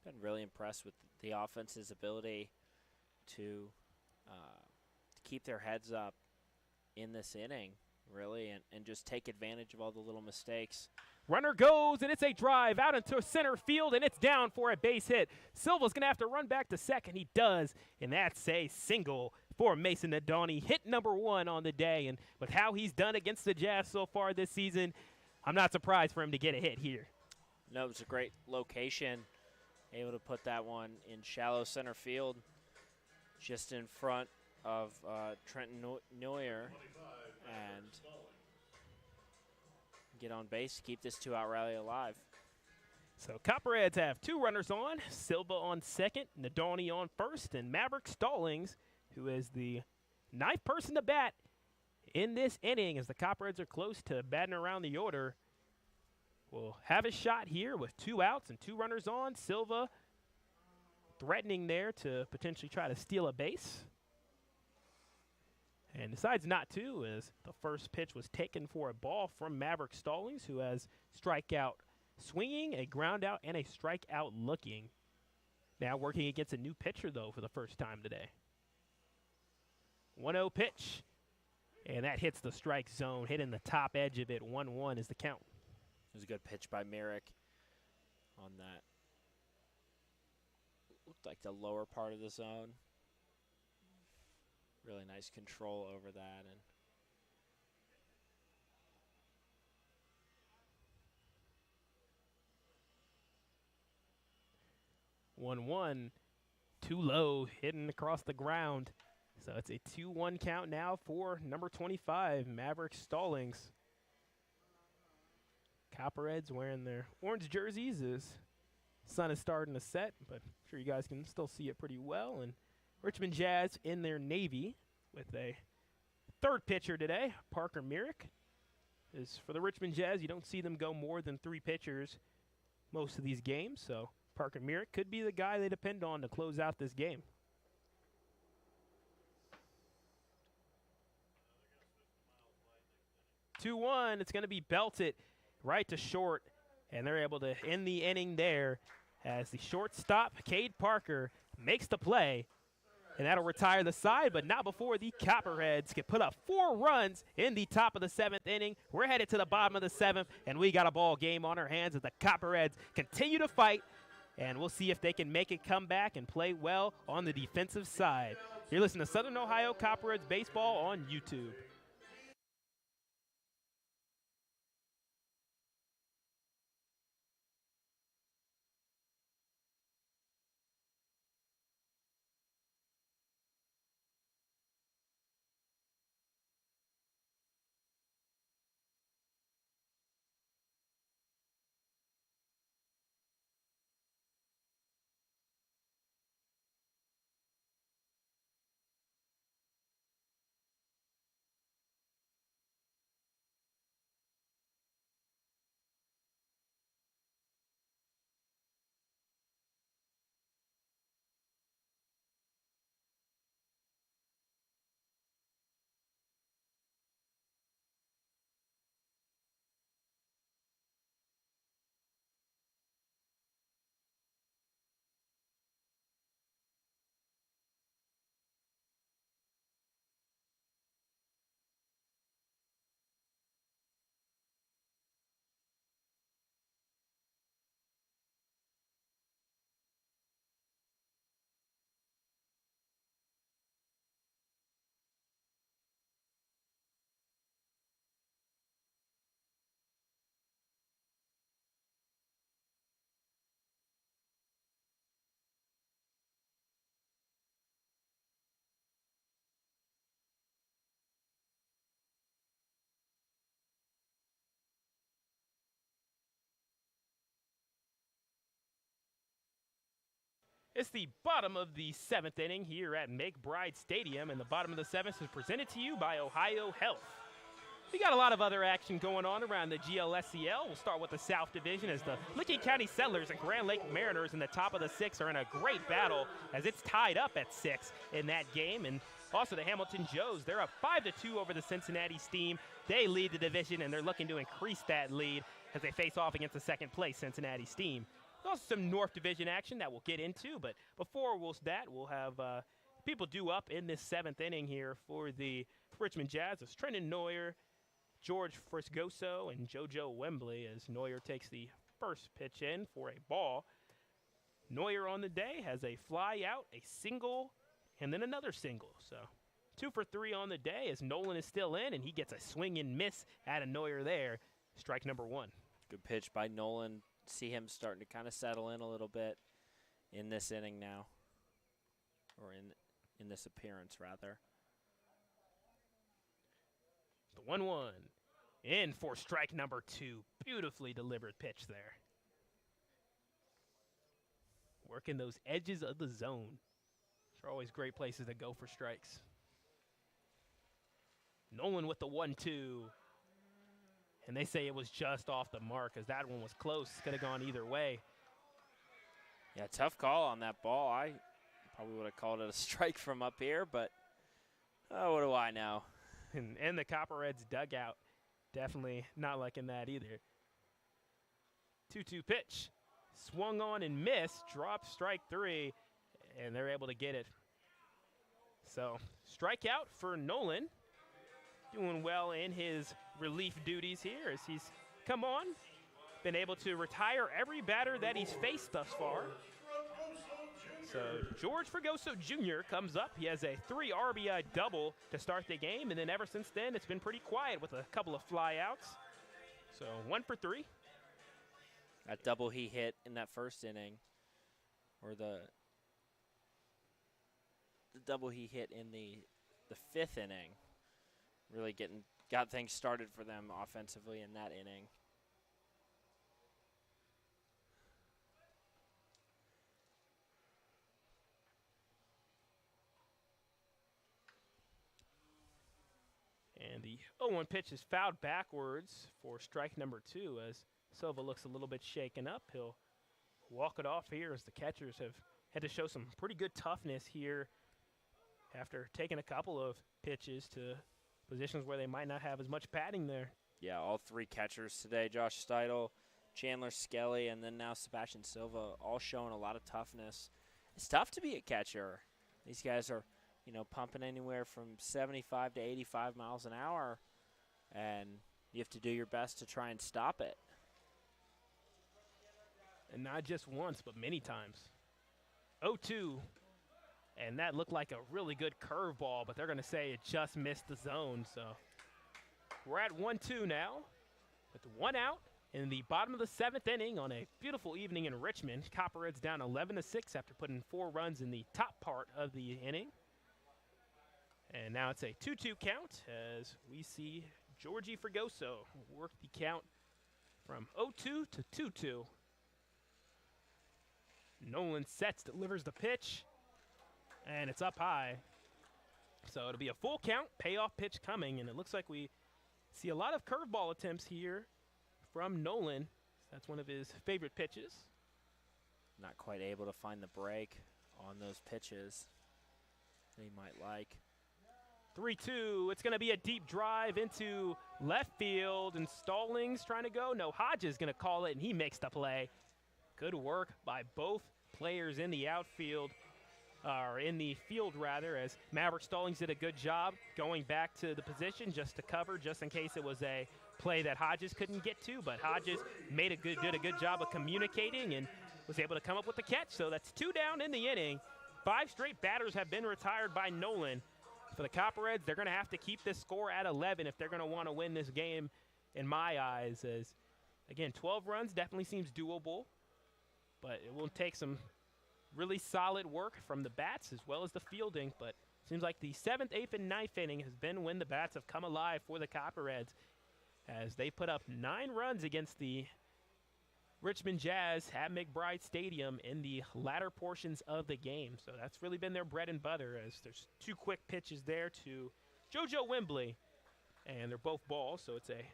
Been really impressed with the offense's ability to keep their heads up in this inning, really, and just take advantage of all the little mistakes. Runner goes, and it's a drive out into center field, and it's down for a base hit. Silva's going to have to run back to second. He does, and that's a single for Mason Nadoni. Hit number 1 on the day, and with how he's done against the Jazz so far this season, I'm not surprised for him to get a hit here. No, it was a great location. Able to put that one in shallow center field, just in front of Trenton Neuer, and get on base, keep this 2-out rally alive. So Copperheads have 2 runners on, Silva on second, Nadoni on first, and Maverick Stallings, who is the 9th person to bat in this inning as the Copperheads are close to batting around the order, will have a shot here with 2 outs and 2 runners on. Silva threatening there to potentially try to steal a base. And decides not to, as the first pitch was taken for a ball from Maverick Stallings, who has strikeout swinging, a ground out, and a strikeout looking. Now working against a new pitcher, though, for the first time today. 1-0 pitch, and that hits the strike zone, hitting the top edge of it. 1-1 is the count. It was a good pitch by Merrick on that. Looked like the lower part of the zone. Really nice control over that. And 1-1, too low, hidden across the ground. So it's a 2-1 count now for number 25, Maverick Stallings. Copperheads wearing their orange jerseys as sun is starting to set, but I'm sure you guys can still see it pretty well. And Richmond Jazz in their navy with a 3rd pitcher today, Parker Merrick. Is for the Richmond Jazz, you don't see them go more than 3 pitchers most of these games, so Parker Merrick could be the guy they depend on to close out this game. Two-1, it's going to be belted right to short, and they're able to end the inning there as the shortstop, Cade Parker, makes the play, and that'll retire the side, but not before the Copperheads can put up 4 runs in the top of the 7th inning. We're headed to the bottom of the 7th, and we got a ball game on our hands as the Copperheads continue to fight, and we'll see if they can make it come back and play well on the defensive side. You're listening to Southern Ohio Copperheads Baseball on YouTube. It's the bottom of the 7th inning here at McBride Stadium, and the bottom of the 7th is presented to you by Ohio Health. We got a lot of other action going on around the GLSCL. We'll start with the South Division as the Licking County Settlers and Grand Lake Mariners in the top of the 6 are in a great battle as it's tied up at 6 in that game. And also the Hamilton Joes, they're up 5-2 over the Cincinnati Steam. They lead the division, and they're looking to increase that lead as they face off against the second place Cincinnati Steam. There's also some North Division action that we'll get into, but before we'll have people due up in this 7th inning here for the Richmond Jazz. It's Trenton Neuer, George Frisgoso, and JoJo Wembley as Neuer takes the first pitch in for a ball. Neuer on the day has a fly out, a single, and then another single. So 2 for 3 on the day as Nolan is still in, and he gets a swing and miss at a Neuer there. Strike number 1. Good pitch by Nolan. See him starting to kind of settle in a little bit in this inning now, or in this appearance, rather. The 1-1 in for strike number 2. Beautifully delivered pitch there. Working those edges of the zone. Those are always great places to go for strikes. Nolan with the 1-2. And they say it was just off the mark as that one was close. Could have gone either way. Yeah, tough call on that ball. I probably would have called it a strike from up here, but what do I know? And the Copperheads dugout, definitely not liking that either. 2-2 pitch. Swung on and missed. Dropped strike 3, and they're able to get it. So, strikeout for Nolan. Doing well in his relief duties here as he's come on, been able to retire every batter that he's faced thus far. So George Fregoso Jr. comes up. He has a 3 RBI double to start the game, and then ever since then it's been pretty quiet with a couple of flyouts. So 1 for 3. That double he hit in that first inning, or the double he hit in the 5th inning, really got things started for them offensively in that inning. And the 0-1 pitch is fouled backwards for strike number 2 as Silva looks a little bit shaken up. He'll walk it off here as the catchers have had to show some pretty good toughness here after taking a couple of pitches to positions where they might not have as much padding there. Yeah, all 3 catchers today, Josh Steidel, Chandler Skelly, and then now Sebastian Silva, all showing a lot of toughness. It's tough to be a catcher. These guys are, pumping anywhere from 75 to 85 miles an hour, and you have to do your best to try and stop it. And not just once, but many times. 0-2. And that looked like a really good curveball, but they're going to say it just missed the zone. So we're at 1-2 now with 1 out in the bottom of the 7th inning on a beautiful evening in Richmond. Copperheads down 11-6 after putting 4 runs in the top part of the inning. And now it's a 2-2 count as we see Georgie Fregoso work the count from 0-2 to 2-2. Nolan sets, delivers the pitch. And it's up high. So it'll be a full count, payoff pitch coming, and it looks like we see a lot of curveball attempts here from Nolan. That's one of his favorite pitches. Not quite able to find the break on those pitches that he might like. 3-2. It's going to be a deep drive into left field, and Stallings trying to go. No, Hodges going to call it, and he makes the play. Good work by both players in the outfield. Or in the field, rather, as Maverick Stallings did a good job going back to the position just to cover, just in case it was a play that Hodges couldn't get to. But Hodges did a good job of communicating and was able to come up with the catch. So that's 2 down in the inning. 5 straight batters have been retired by Nolan. For the Copperheads, they're going to have to keep this score at 11 if they're going to want to win this game, in my eyes. As, again, 12 runs definitely seems doable, but it will take some really solid work from the bats as well as the fielding, but it seems like the 7th, 8th, and 9th inning has been when the bats have come alive for the Copperheads as they put up 9 runs against the Richmond Jazz at McBride Stadium in the latter portions of the game. So that's really been their bread and butter, as there's 2 quick pitches there to JoJo Wembley. And they're both balls, so it's a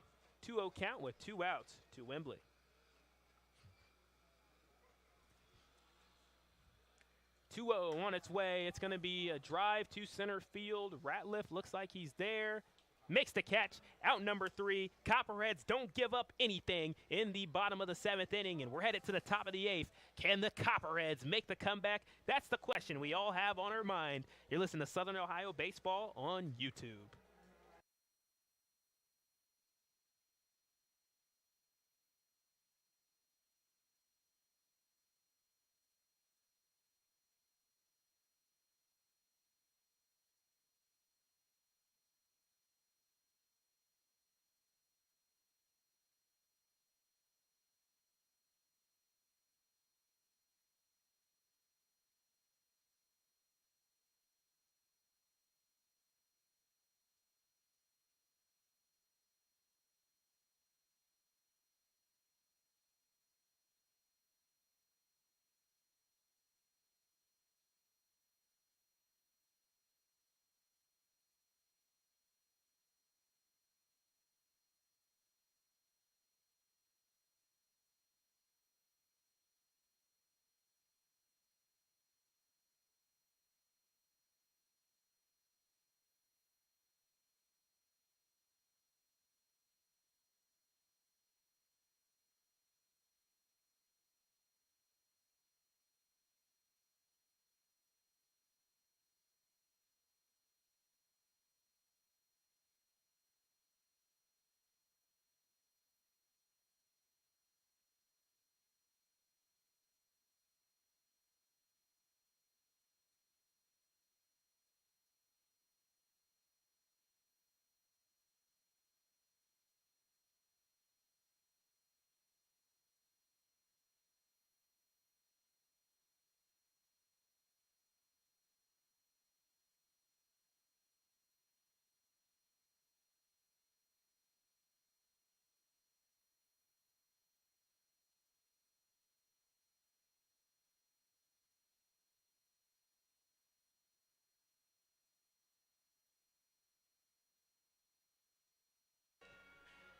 2-0 count with 2 outs to Wembley. On its way. It's going to be a drive to center field. Ratliff looks like he's there. Makes the catch. Out number 3. Copperheads don't give up anything in the bottom of the 7th inning, and we're headed to the top of the 8th. Can the Copperheads make the comeback? That's the question we all have on our mind. You're listening to Southern Ohio Baseball on YouTube.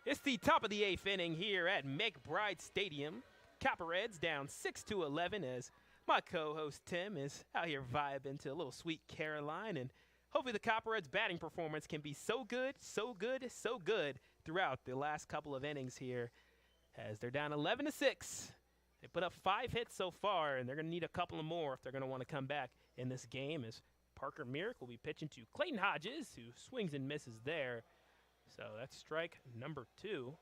It's the top of the 8th inning here at McBride Stadium. Copperheads down 6-11 as my co-host Tim is out here vibing to a little Sweet Caroline, and hopefully the Copperheads batting performance can be so good throughout the last couple of innings here, as they're down 11-6. They put up 5 hits so far, and they're going to need a couple of more if they're going to want to come back in this game, as Parker Myrick will be pitching to Clayton Hodges, who swings and misses there. So that's strike number 2.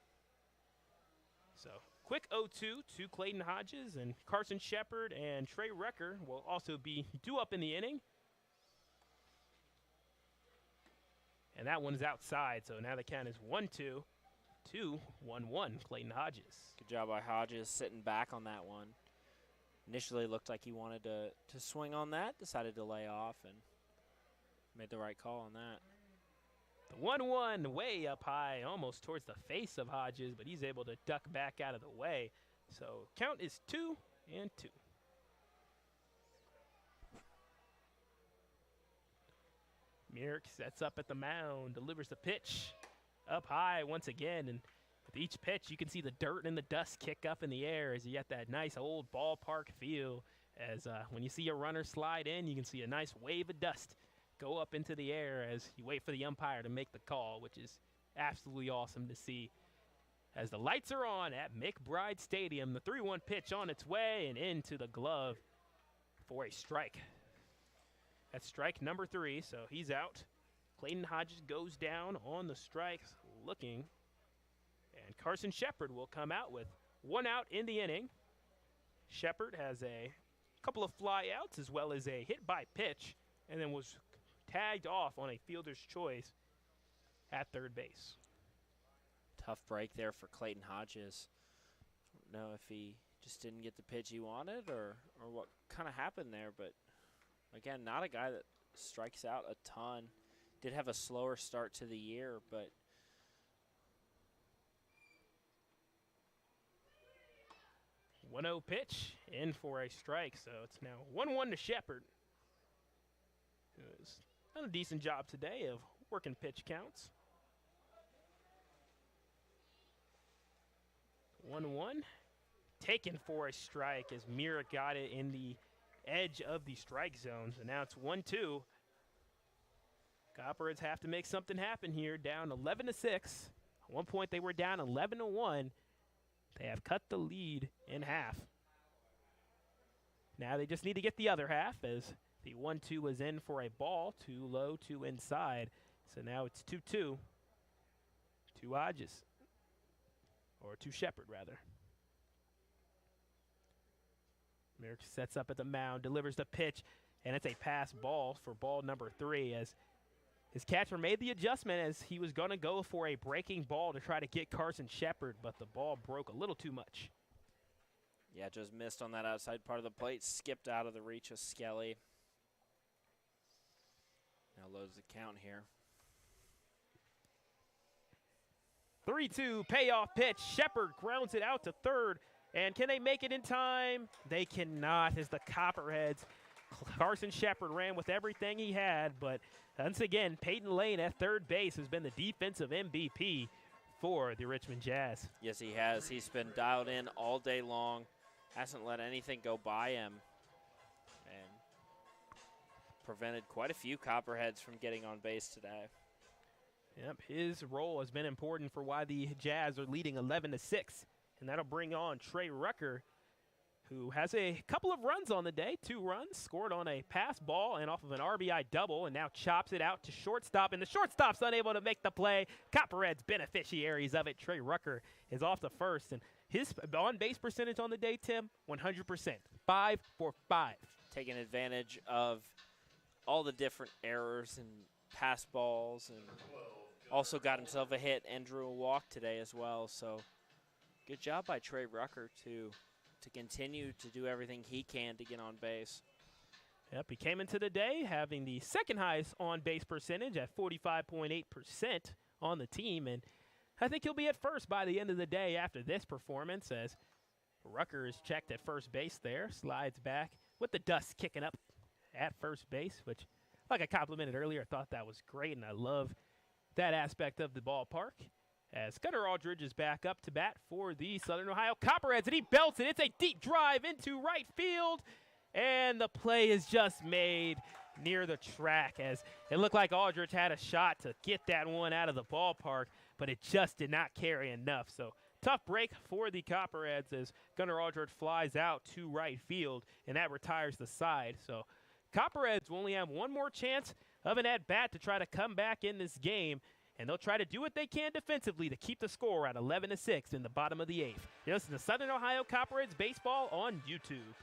So quick 0-2 to Clayton Hodges, and Carson Shepard and Trey Recker will also be due up in the inning. And that one's outside, so now the count is 1-2 to 1-1, Clayton Hodges. Good job by Hodges sitting back on that one. Initially looked like he wanted to swing on that, decided to lay off, and made the right call on that. The 1-1 way up high, almost towards the face of Hodges, but he's able to duck back out of the way. So count is 2-2. Myrick sets up at the mound, delivers the pitch up high once again, and with each pitch you can see the dirt and the dust kick up in the air as you get that nice old ballpark feel. As when you see a runner slide in, you can see a nice wave of dust go up into the air as you wait for the umpire to make the call, which is absolutely awesome to see. As the lights are on at McBride Stadium, the 3-1 pitch on its way and into the glove for a strike. That's strike number 3, so he's out. Clayton Hodges goes down on the strike looking, and Carson Shepard will come out with 1 out in the inning. Shepard has a couple of fly outs as well as a hit by pitch, and then was tagged off on a fielder's choice at third base. Tough break there for Clayton Hodges. Don't know if he just didn't get the pitch he wanted or what kind of happened there, but again, not a guy that strikes out a ton. Did have a slower start to the year, but 1-0 pitch in for a strike, so it's now 1-1 to Shepard, who has done a decent job today of working pitch counts. 1-1, taken for a strike as Mira got it in the edge of the strike zone. So now it's 1-2. Copperheads have to make something happen here, down 11-6. At one point they were down 11-1. They have cut the lead in half. Now they just need to get the other half, as the 1-2 was in for a ball, too low, too inside. So now it's 2-2 to Hodges, or to Shepard, rather. Merrick sets up at the mound, delivers the pitch, and it's a pass ball for ball number 3, as his catcher made the adjustment as he was going to go for a breaking ball to try to get Carson Shepard, but the ball broke a little too much. Yeah, just missed on that outside part of the plate, skipped out of the reach of Skelly. Now loads the count here. 3-2 payoff pitch. Shepard grounds it out to third. And can they make it in time? They cannot, as the Copperheads. Carson Shepard ran with everything he had, but once again, Peyton Lane at third base has been the defensive MVP for the Richmond Jazz. Yes, he has. He's been dialed in all day long. Hasn't let anything go by him. And prevented quite a few Copperheads from getting on base today. Yep, his role has been important for why the Jazz are leading 11-6. And that'll bring on Trey Rucker, who has a couple of runs on the day, 2 runs, scored on a pass ball and off of an RBI double, and now chops it out to shortstop, and the shortstop's unable to make the play. Copperheads beneficiaries of it. Trey Rucker is off to first, and his on-base percentage on the day, Tim, 100%, 5 for 5. Taking advantage of all the different errors and pass balls, and also got himself a hit and drew a walk today as well, so good job by Trey Rucker to continue to do everything he can to get on base. Yep, he came into the day having the second highest on-base percentage at 45.8% on the team, and I think he'll be at first by the end of the day after this performance, as Rucker is checked at first base there, slides back with the dust kicking up at first base, which, like I complimented earlier, I thought that was great, and I love that aspect of the ballpark. As Gunnar Aldridge is back up to bat for the Southern Ohio Copperheads, and he belts it. It's a deep drive into right field, and the play is just made near the track, as it looked like Aldridge had a shot to get that one out of the ballpark, but it just did not carry enough. So tough break for the Copperheads as Gunnar Aldridge flies out to right field, and that retires the side. So Copperheads will only have one more chance of an at-bat to try to come back in this game, and they'll try to do what they can defensively to keep the score at 11-6 in the bottom of the 8th. This is the Southern Ohio Copperheads baseball on YouTube.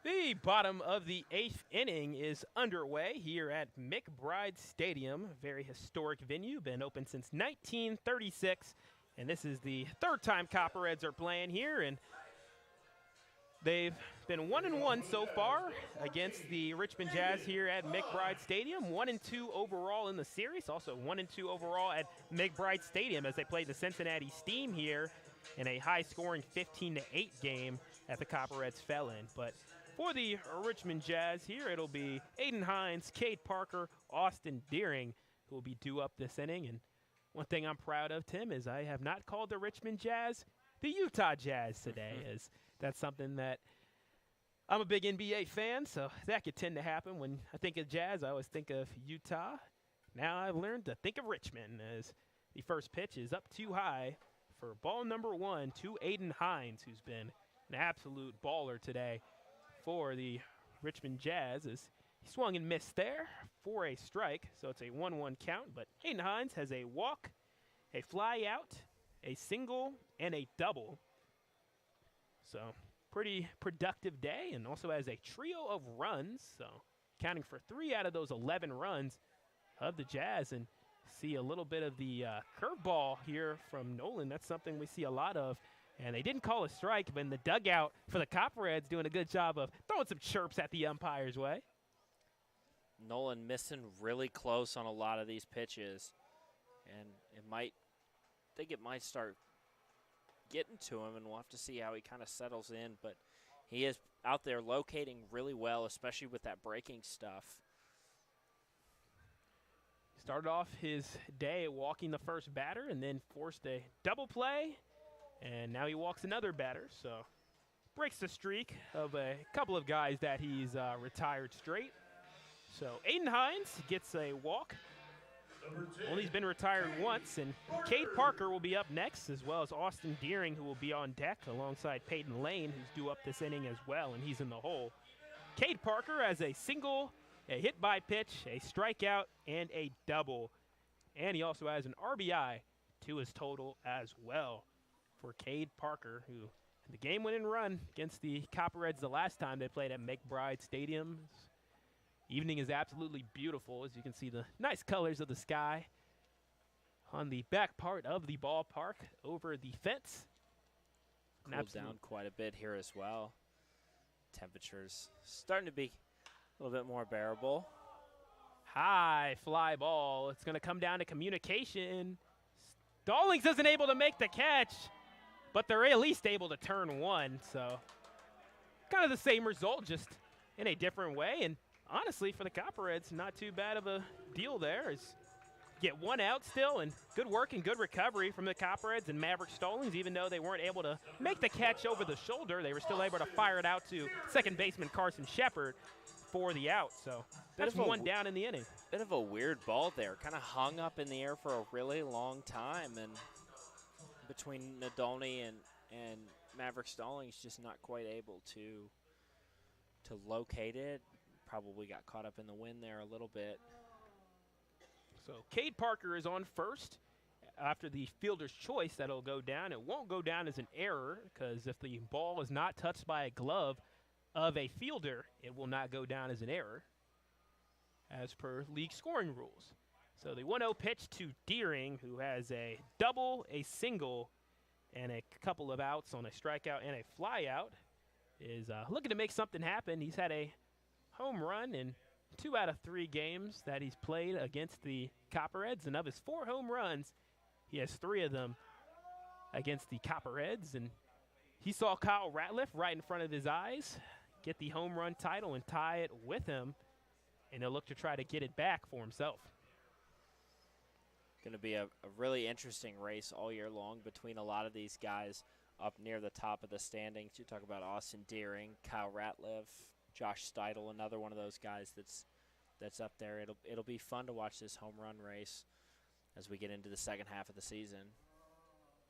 The bottom of the 8th inning is underway here at McBride Stadium, a very historic venue, been open since 1936, and this is the 3rd time Copperheads are playing here, and they've been 1-1 so far against the Richmond Jazz here at McBride Stadium, 1-2 overall in the series, also 1-2 overall at McBride Stadium as they play the Cincinnati Steam here in a high-scoring 15-8 game that the Copperheads fell in. But For the Richmond Jazz here, it'll be Aiden Hines, Cade Parker, Austin Deering who will be due up this inning. And one thing I'm proud of, Tim, is I have not called the Richmond Jazz the Utah Jazz today, as that's something that I'm a big NBA fan, so that could tend to happen. When I think of Jazz, I always think of Utah. Now I've learned to think of Richmond, as the first pitch is up too high for ball number 1 to Aiden Hines, who's been an absolute baller today for the Richmond Jazz, as he swung and missed there for a strike, so it's a 1-1 count. But Aiden Hines has a walk, a fly out, a single, and a double. So pretty productive day, and also has a trio of runs, so counting for 3 out of those 11 runs of the Jazz. And see a little bit of the curveball here from Nolan. That's something we see a lot of. And they didn't call a strike, but in the dugout for the Copperheads doing a good job of throwing some chirps at the umpire's way. Nolan missing really close on a lot of these pitches. And I think it might start getting to him, and we'll have to see how he kind of settles in. But he is out there locating really well, especially with that breaking stuff. Started off his day walking the first batter and then forced a double play. And now he walks another batter, so breaks the streak of a couple of guys that he's retired straight. So Aiden Hines gets a walk. Only he's been retired once, and Cade Parker will be up next, as well as Austin Deering, who will be on deck alongside Peyton Lane, who's due up this inning as well, and he's in the hole. Cade Parker has a single, a hit by pitch, a strikeout, and a double. And he also has an RBI to his total as well for Cade Parker, who had the game-winning run against the Copperheads the last time they played at McBride Stadium. Evening is absolutely beautiful, as you can see the nice colors of the sky on the back part of the ballpark over the fence. Cooled down quite a bit here as well. Temperatures starting to be a little bit more bearable. High fly ball. It's going to come down to communication. Stallings isn't able to make the catch, but they're at least able to turn one. So kind of the same result, just in a different way. And honestly, for the Copperheads, not too bad of a deal there. Is get one out still, and good work and good recovery from the Copperheads and Maverick Stallings. Even though they weren't able to make the catch over the shoulder, they were still able to fire it out to second baseman Carson Shepard for the out. So that's one down in the inning. Bit of a weird ball there. Kind of hung up in the air for a really long time, and between Nadolny and Maverick Stallings, just not quite able to locate it. Probably got caught up in the wind there a little bit. So Cade Parker is on first. After the fielder's choice, that'll go down. It won't go down as an error, because if the ball is not touched by a glove of a fielder, it will not go down as an error, as per league scoring rules. So the 1-0 pitch to Deering, who has a double, a single, and a couple of outs on a strikeout and a flyout, is looking to make something happen. He's had a home run in 2 out of 3 games that he's played against the Copperheads, and of his 4 home runs, he has 3 of them against the Copperheads. And he saw Kyle Ratliff right in front of his eyes get the home run title and tie it with him, and he'll look to try to get it back for himself. Going to be a really interesting race all year long between a lot of these guys up near the top of the standings. You talk about Austin Deering, Kyle Ratliff, Josh Steidel, another one of those guys that's up there. It'll be fun to watch this home run race as we get into the second half of the season.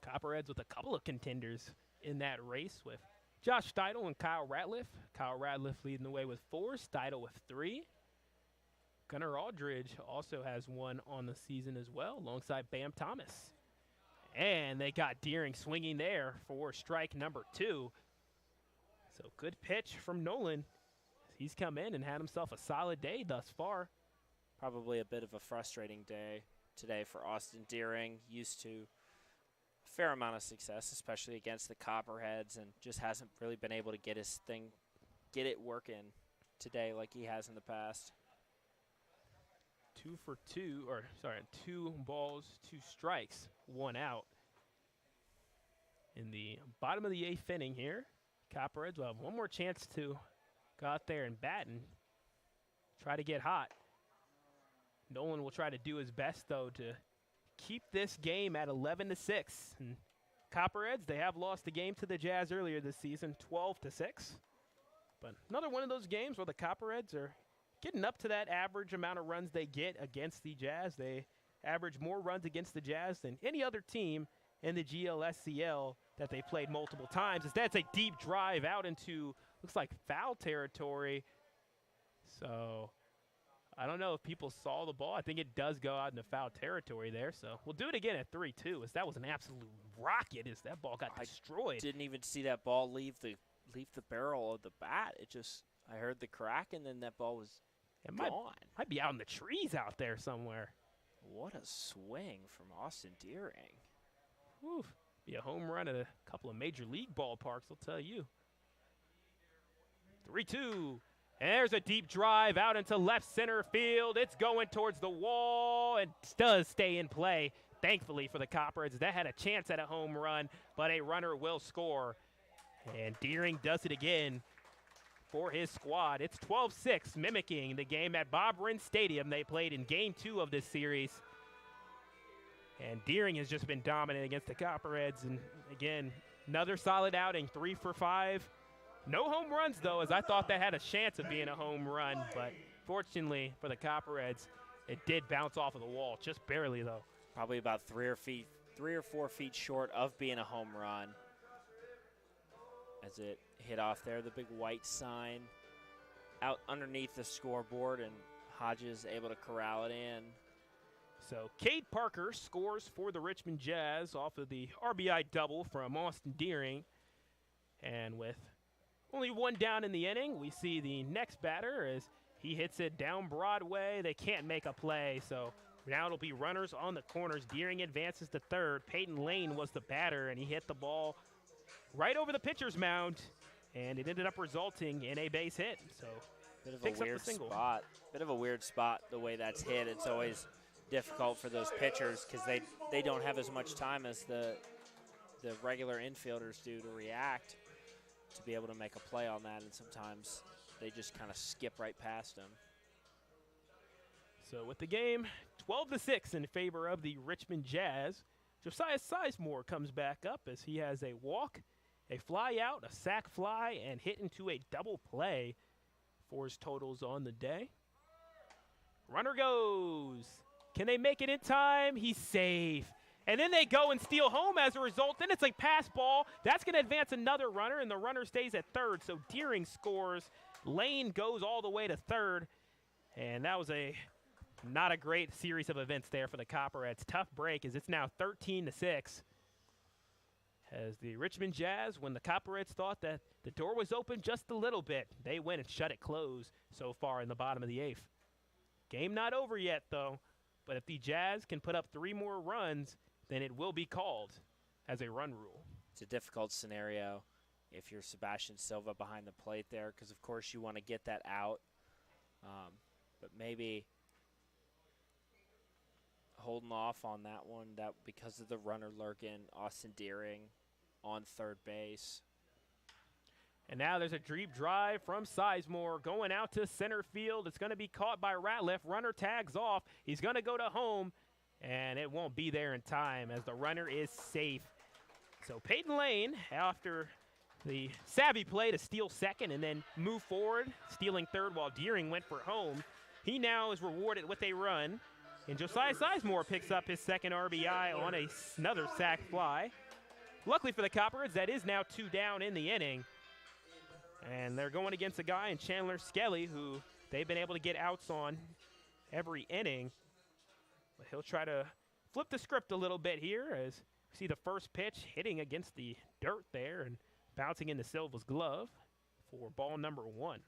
Copperheads with a couple of contenders in that race with Josh Steidel and Kyle Ratliff. Kyle Ratliff leading the way with 4, Steidel with 3. Gunnar Aldridge also has 1 on the season as well, alongside Bam Thomas. And they got Deering swinging there for strike number 2. So good pitch from Nolan. He's come in and had himself a solid day thus far. Probably a bit of a frustrating day today for Austin Deering. Used to a fair amount of success, especially against the Copperheads, and just hasn't really been able to get it working today like he has in the past. 2 balls, 2 strikes, 1 out. In the bottom of the 8th inning here, Copperheads will have one more chance to go out there and bat and try to get hot. Nolan will try to do his best, though, to keep this game at 11-6. And Copperheads, they have lost the game to the Jazz earlier this season, 12-6. But another one of those games where the Copperheads are getting up to that average amount of runs they get against the Jazz. They average more runs against the Jazz than any other team in the GLSCL that they played multiple times. Instead, it's a deep drive out into, looks like foul territory. So I don't know if people saw the ball. I think it does go out into foul territory there. So we'll do it again at 3-2. As that was an absolute rocket as that ball got destroyed. I didn't even see that ball leave the barrel of the bat. It just, I heard the crack, and then that ball was gone. Might be out in the trees out there somewhere. What a swing from Austin Deering. Whew. Be a home run at a couple of major league ballparks, I'll tell you. 3-2. And there's a deep drive out into left center field. It's going towards the wall and does stay in play, thankfully, for the Copperheads. That had a chance at a home run, but a runner will score. And Deering does it again for his squad. It's 12-6, mimicking the game at Bob Rinn Stadium they played in Game 2 of this series. And Deering has just been dominant against the Copperheads. And, again, another solid outing, 3 for 5. No home runs, though, as I thought that had a chance of being a home run. But fortunately for the Copperheads, it did bounce off of the wall, just barely, though. Probably about 3 or 4 feet short of being a home run. As it hit off there, the big white sign out underneath the scoreboard, and Hodges able to corral it in. So Cade Parker scores for the Richmond Jazz off of the RBI double from Austin Deering. And with only one down in the inning, we see the next batter as he hits it down Broadway. They can't make a play, so now it'll be runners on the corners. Deering advances to third. Peyton Lane was the batter, and he hit the ball right over the pitcher's mound, and it ended up resulting in a base hit. So bit of a weird spot. Bit of a weird spot the way that's hit. It's always difficult for those pitchers because they don't have as much time as the regular infielders do to react to be able to make a play on that, and sometimes they just kind of skip right past them. So with the game 12-6 in favor of the Richmond Jazz, Josiah Sizemore comes back up as he has a walk, a fly out, a sac fly, and hit into a double play for his totals on the day. Runner goes. Can they make it in time? He's safe. And then they go and steal home as a result. Then it's a pass ball. That's going to advance another runner, and the runner stays at third. So Deering scores. Lane goes all the way to third. And that was not a great series of events there for the Copperheads. Tough break as it's now 13-6. As the Richmond Jazz, when the Copperheads thought that the door was open just a little bit, they went and shut it closed so far in the bottom of the eighth. Game not over yet, though. But if the Jazz can put up 3 more runs, then it will be called as a run rule. It's a difficult scenario if you're Sebastian Silva behind the plate there because, of course, you want to get that out. But maybe holding off on that one because of the runner lurking, Austin Deering on third base. And now there's a deep drive from Sizemore going out to center field. It's going to be caught by Ratliff. Runner tags off. He's going to go to home, and it won't be there in time as the runner is safe. So Peyton Lane, after the savvy play to steal second and then move forward, stealing third while Deering went for home, he now is rewarded with a run. And Josiah Sizemore picks up his second RBI on another sac fly. Luckily for the Copperheads, that is now 2 down in the inning. And they're going against a guy in Chandler Skelly who they've been able to get outs on every inning. But he'll try to flip the script a little bit here as we see the first pitch hitting against the dirt there and bouncing into Silva's glove for ball number 1.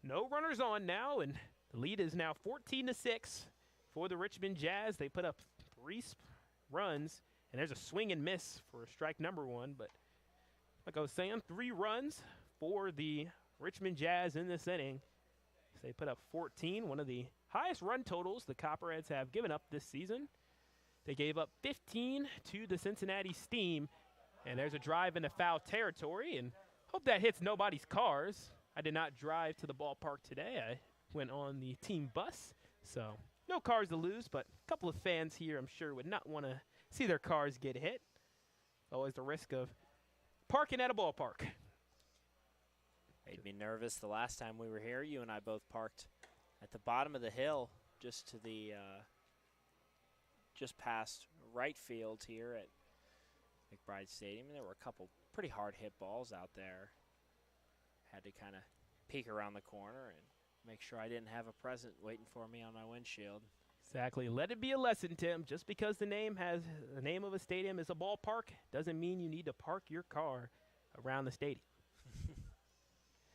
No runners on now, and the lead is now 14-6 for the Richmond Jazz. They put up 3 runs. And there's a swing and miss for strike number 1. But like I was saying, 3 runs for the Richmond Jazz in this inning. They put up 14, one of the highest run totals the Copperheads have given up this season. They gave up 15 to the Cincinnati Steam. And there's a drive into foul territory, and hope that hits nobody's cars. I did not drive to the ballpark today. I went on the team bus, so no cars to lose, but a couple of fans here I'm sure would not want to see their cars get hit. Always the risk of parking at a ballpark. Made me nervous the last time we were here. You and I both parked at the bottom of the hill, just to the just past right field here at McBride Stadium. There were a couple pretty hard hit balls out there. Had to kind of peek around the corner and make sure I didn't have a present waiting for me on my windshield. Exactly. Let it be a lesson, Tim. Just because the name of a stadium is a ballpark doesn't mean you need to park your car around the stadium.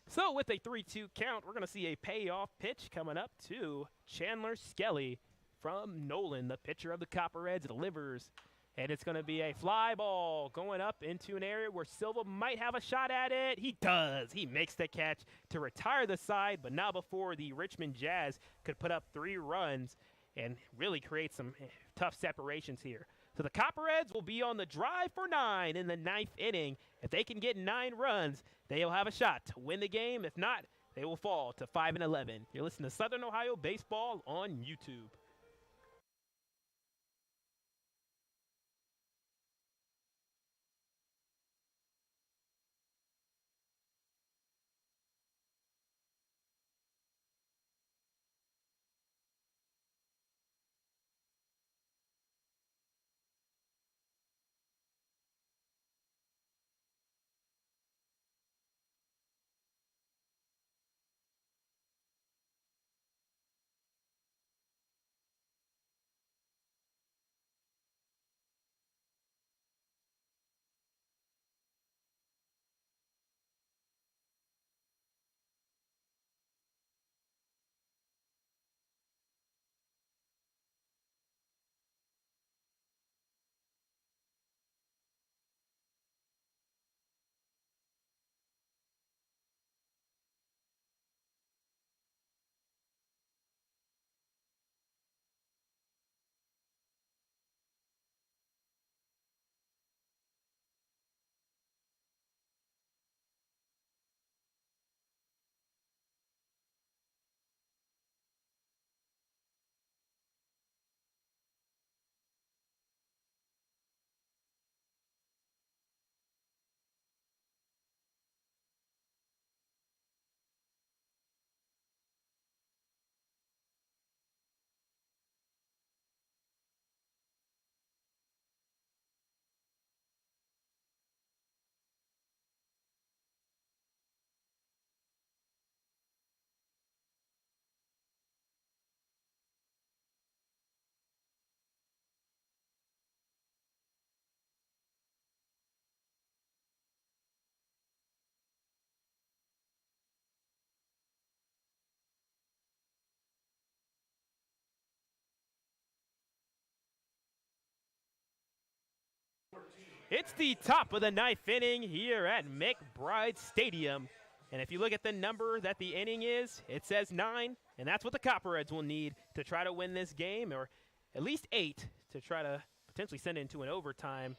So with a 3-2 count, we're going to see a payoff pitch coming up to Chandler Skelly from Nolan. The pitcher of the Copperheads delivers, and it's going to be a fly ball going up into an area where Silva might have a shot at it. He does. He makes the catch to retire the side, but not before the Richmond Jazz could put up 3 runs and really create some tough separations here. So the Copperheads will be on the drive for 9 in the 9th inning. If they can get 9 runs, they will have a shot to win the game. If not, they will fall to 5-11. You're listening to Southern Ohio Baseball on YouTube. It's the top of the 9th inning here at McBride Stadium. And if you look at the number that the inning is, it says 9, and that's what the Copperheads will need to try to win this game, or at least 8 to try to potentially send it into an overtime.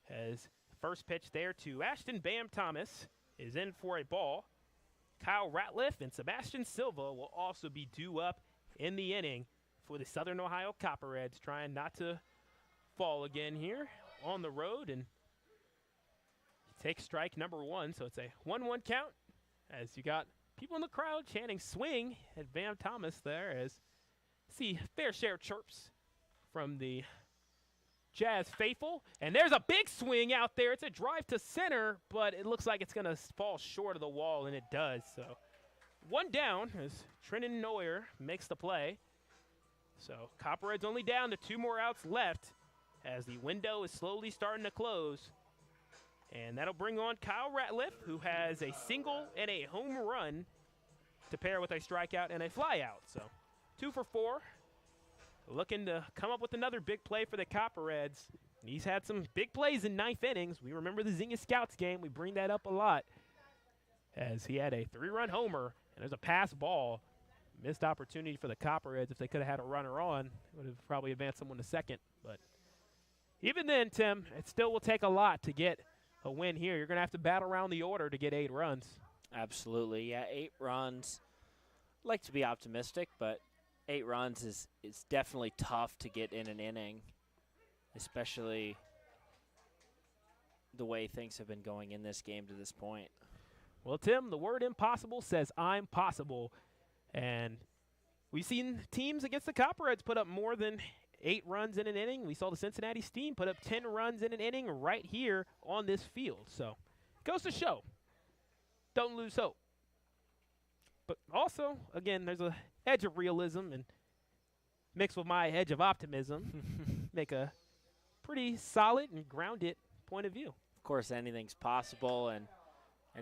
As first pitch there to Ashton Bam Thomas is in for a ball. Kyle Ratliff and Sebastian Silva will also be due up in the inning for the Southern Ohio Copperheads, trying not to fall again here on the road, and take strike number 1. So it's a 1-1 count as you got people in the crowd chanting swing at Bam Thomas there, as see fair share of chirps from the Jazz faithful. And there's a big swing out there. It's a drive to center, but it looks like it's going to fall short of the wall, and it does. So 1 down as Trenton Neuer makes the play. So Copperheads only down to 2 more outs left as the window is slowly starting to close. And that'll bring on Kyle Ratliff, who has a single and a home run to pair with a strikeout and a flyout. So 2 for 4. Looking to come up with another big play for the Copperheads. He's had some big plays in 9th innings. We remember the Xenia Scouts game. We bring that up a lot, as he had a 3-run homer, and there's a pass ball. Missed opportunity for the Copperheads. If they could have had a runner on, would have probably advanced someone to second. But Even then, Tim, it still will take a lot to get a win here. You're going to have to battle around the order to get 8 runs. Absolutely, yeah, 8 runs. I'd like to be optimistic, but 8 runs is definitely tough to get in an inning, especially the way things have been going in this game to this point. Well, Tim, the word impossible says I'm possible. And we've seen teams against the Copperheads put up more than 8 runs in an inning. We saw the Cincinnati Steam put up 10 runs in an inning right here on this field. So it goes to show, don't lose hope. But also, again, there's a edge of realism and mixed with my edge of optimism, make a pretty solid and grounded point of view. Of course, anything's possible, and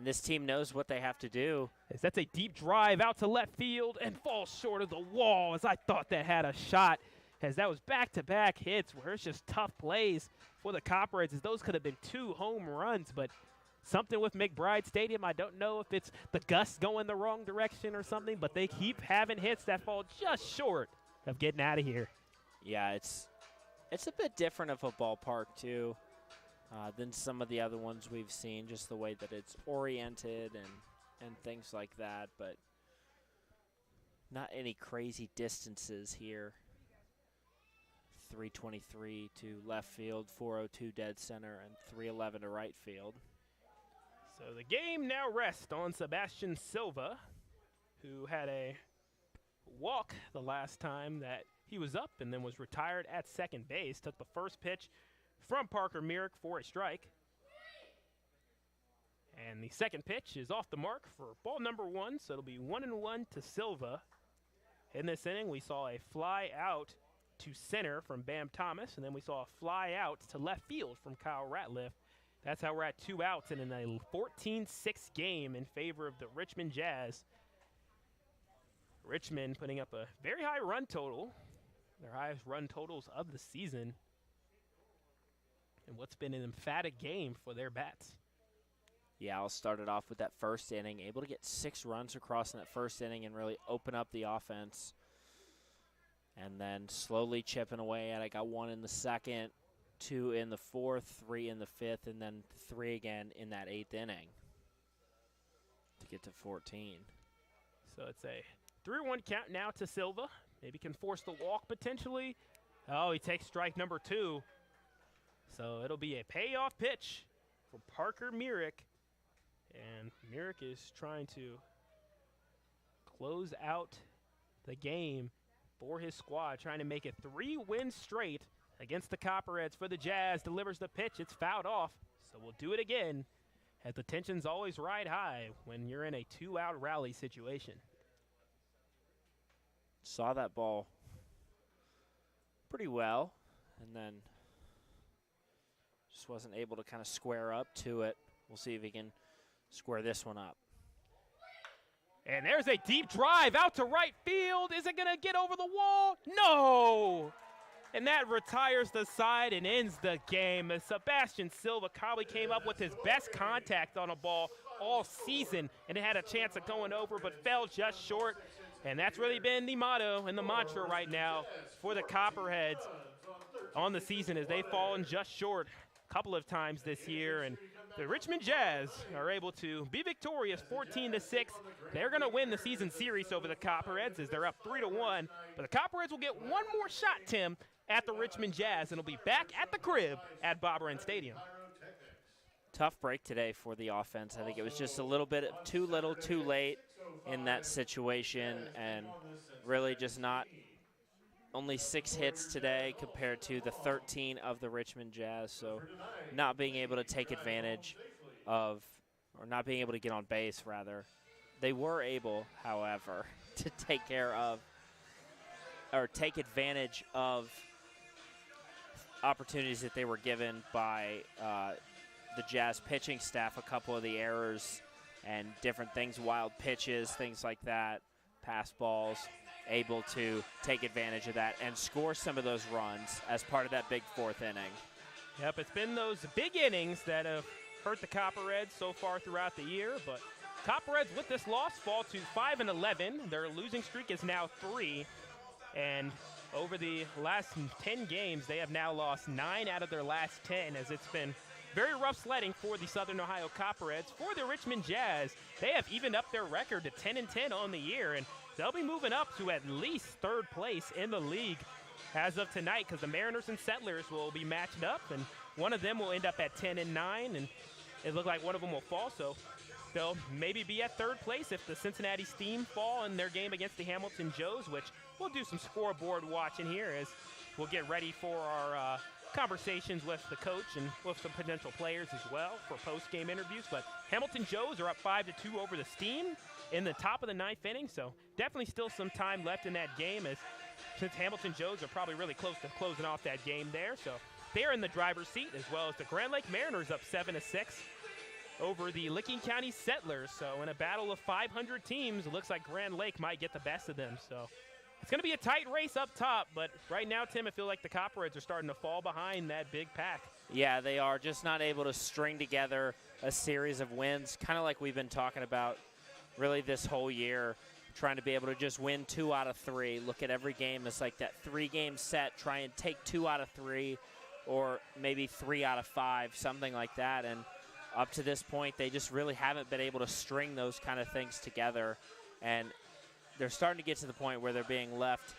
this team knows what they have to do. As that's a deep drive out to left field and falls short of the wall, as I thought that had a shot, as that was back-to-back hits where it's just tough plays for the Copperheads, as those could have been 2 home runs, but something with McBride Stadium, I don't know if it's the gusts going the wrong direction or something, but they keep having hits that fall just short of getting out of here. Yeah, it's a bit different of a ballpark, too, than some of the other ones we've seen, just the way that it's oriented and things like that, but not any crazy distances here. 323 to left field, 402 dead center, and 311 to right field. So the game now rests on Sebastian Silva, who had a walk the last time that he was up and then was retired at second base. Took the first pitch from Parker Myrick for a strike. And the second pitch is off the mark for ball number 1, so it'll be 1-1 to Silva. In this inning, we saw a fly out to center from Bam Thomas, and then we saw a fly out to left field from Kyle Ratliff. That's how we're at 2 outs and in a 14-6 game in favor of the Richmond Jazz. Richmond putting up a very high run total, their highest run totals of the season, and what's been an emphatic game for their bats. Yeah, I'll start it off with that first inning, able to get 6 runs across in that first inning and really open up the offense. And then slowly chipping away at it. I got 1 in the second, 2 in the fourth, 3 in the fifth, and then 3 again in that 8th inning to get to 14. So it's a 3-1 count now to Silva. Maybe can force the walk potentially. Oh, he takes strike number 2. So it'll be a payoff pitch for Parker Myrick. And Myrick is trying to close out the game for his squad, trying to make it 3 wins straight against the Copperheads for the Jazz. Delivers the pitch. It's fouled off. So we'll do it again, as the tensions always ride high when you're in a 2-out rally situation. Saw that ball pretty well, and then just wasn't able to kind of square up to it. We'll see if he can square this one up. And there's a deep drive out to right field. Is it going to get over the wall? No! And that retires the side and ends the game, as Sebastian Silva probably came up with his best contact on a ball all season, and it had a chance of going over but fell just short. And that's really been the motto and the mantra right now for the Copperheads on the season, as they've fallen just short a couple of times this year. And the Richmond Jazz are able to be victorious 14-6. They're going to win the season series over the Copperheads, as they're up 3-1. But the Copperheads will get one more shot, Tim, at the Richmond Jazz, and will be back at the crib at Bob-Ryan Stadium. Tough break today for the offense. I think it was just a little bit too little, too late in that situation, and really just not only 6 hits today compared to the 13 of the Richmond Jazz. So not being able to take advantage of, or not being able to get on base, rather. They were able, however, to take care of, or take advantage of opportunities that they were given by the Jazz pitching staff. A couple of the errors and different things, wild pitches, things like that, pass balls, able to take advantage of that and score some of those runs as part of that big 4th inning. Yep, it's been those big innings that have hurt the Copperheads so far throughout the year, but Copperheads with this loss fall to 5-11. Their losing streak is now 3. And over the last 10 games, they have now lost 9 out of their last 10, as it's been very rough sledding for the Southern Ohio Copperheads. For the Richmond Jazz, they have evened up their record to 10-10 on the year, and they'll be moving up to at least third place in the league as of tonight, because the Mariners and Settlers will be matched up, and one of them will end up at 10-9, and it looks like one of them will fall, so they'll maybe be at third place if the Cincinnati Steam fall in their game against the Hamilton Joes, which we'll do some scoreboard watching here as we'll get ready for our conversations with the coach and with some potential players as well for post-game interviews. But Hamilton Joes are up 5-2 over the Steam in the top of the 9th inning, so definitely still some time left in that game, as since Hamilton Joes are probably really close to closing off that game there. So they're in the driver's seat, as well as the Grand Lake Mariners up 7-6 over the Licking County Settlers. So in a battle of 500 teams, it looks like Grand Lake might get the best of them. So it's going to be a tight race up top, but right now, Tim, I feel like the Copperheads are starting to fall behind that big pack. Yeah, they are just not able to string together a series of wins, kind of like we've been talking about really this whole year, trying to be able to just win 2 out of 3. Look at every game as like that 3-game set, try and take 2 out of 3 or maybe 3 out of 5, something like that. And up to this point, they just really haven't been able to string those kind of things together. And they're starting to get to the point where they're being left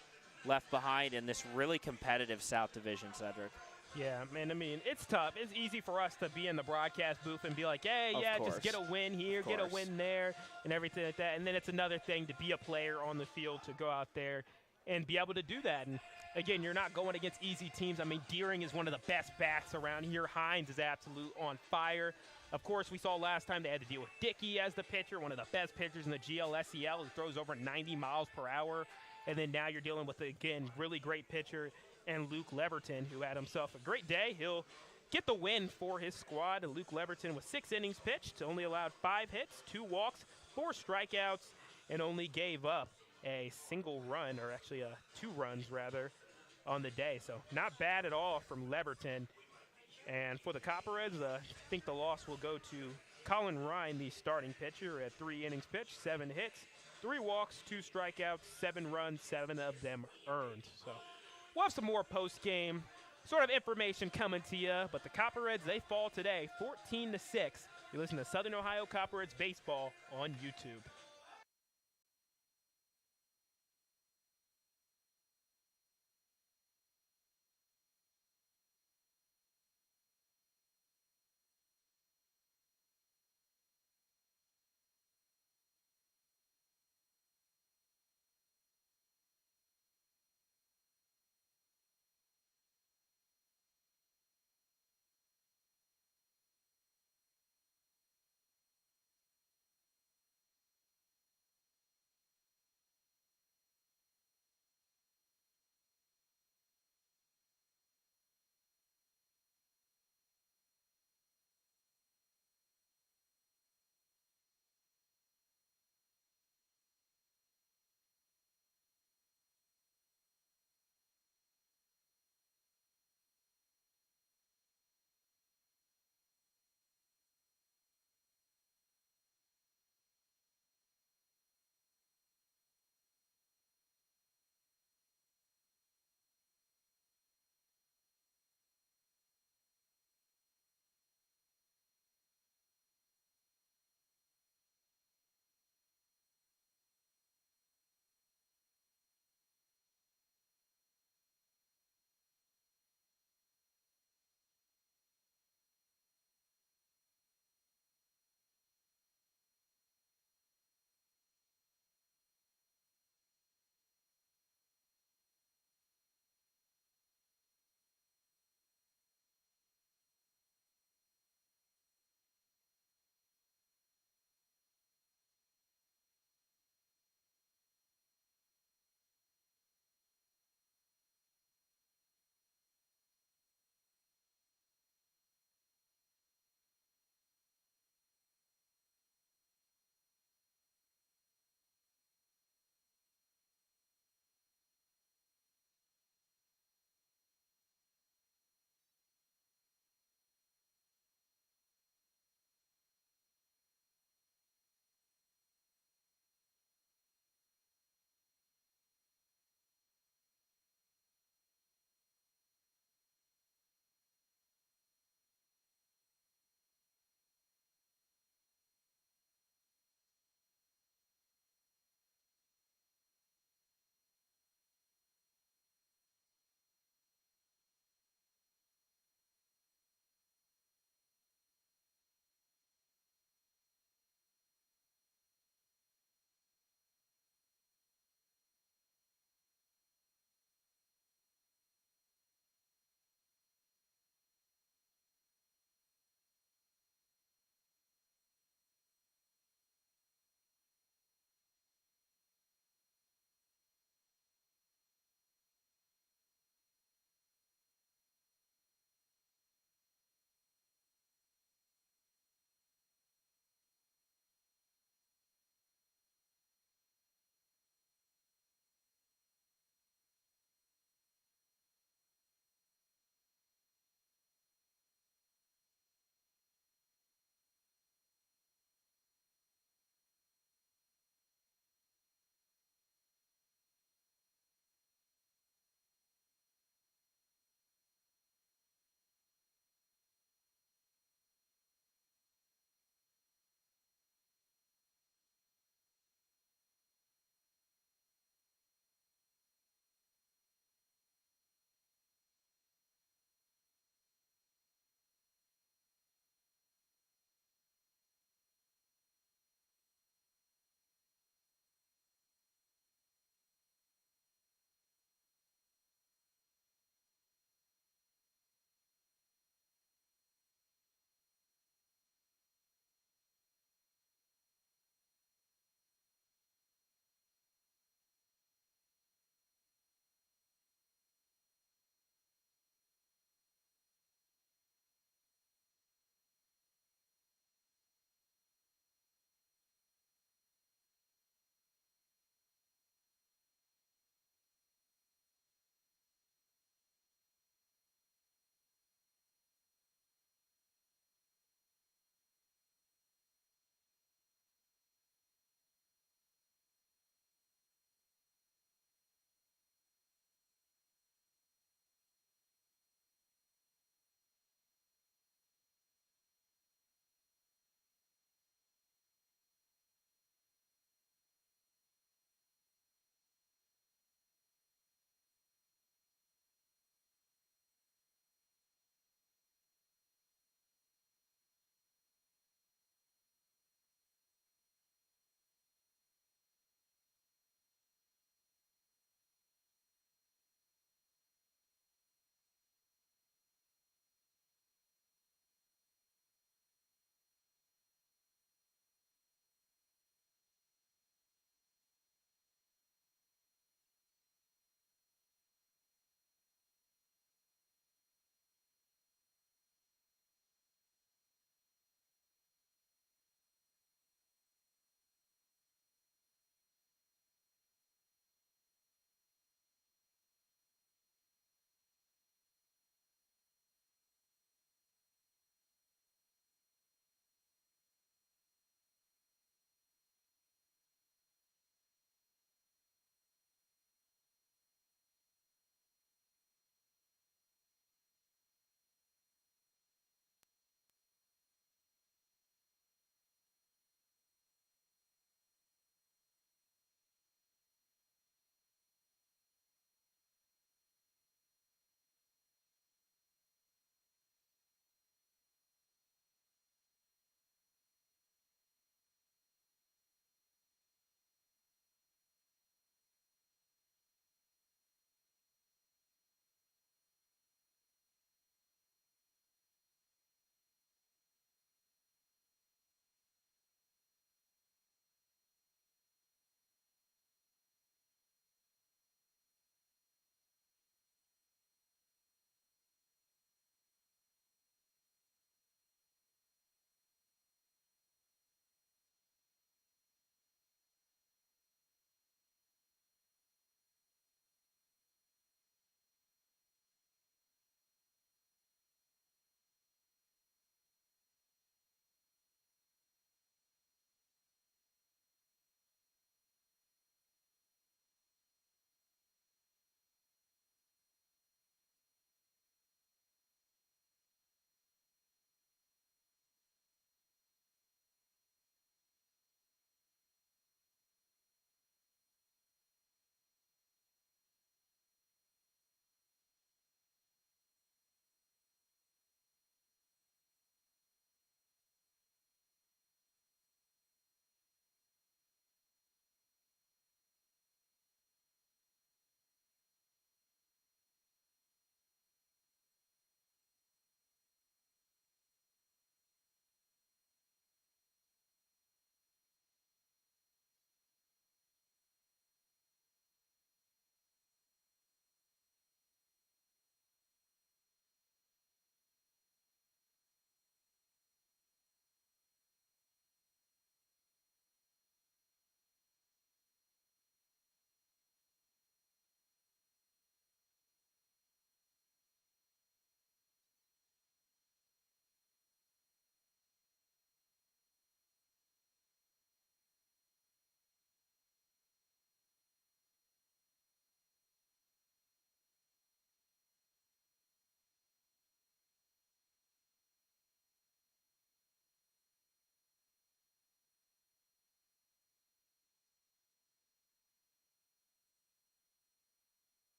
behind in this really competitive South Division, Sedric. Yeah, man, I mean, it's tough. It's easy for us to be in the broadcast booth and be like, hey, yeah, just get a win here, get a win there, and everything like that. And then it's another thing to be a player on the field, to go out there and be able to do that. And, again, you're not going against easy teams. I mean, Deering is one of the best bats around here. Hines is absolute on fire. Of course, we saw last time they had to deal with Dickey as the pitcher, one of the best pitchers in the GLSEL, who throws over 90 miles per hour. And then now you're dealing with, again, really great pitcher and Luke Leverton, who had himself a great day. He'll get the win for his squad. Luke Leverton with 6 innings pitched, only allowed 5 hits, 2 walks, 4 strikeouts, and only gave up a single run, or actually 2 runs, rather, on the day. So not bad at all from Leverton. And for the Copperheads, I think the loss will go to Colin Ryan, the starting pitcher, at 3 innings pitched, 7 hits, 3 walks, 2 strikeouts, 7 runs, 7 of them earned. So we'll have some more post-game sort of information coming to you, but the Copperheads, they fall today 14-6. You listen to Southern Ohio Copperheads baseball on YouTube.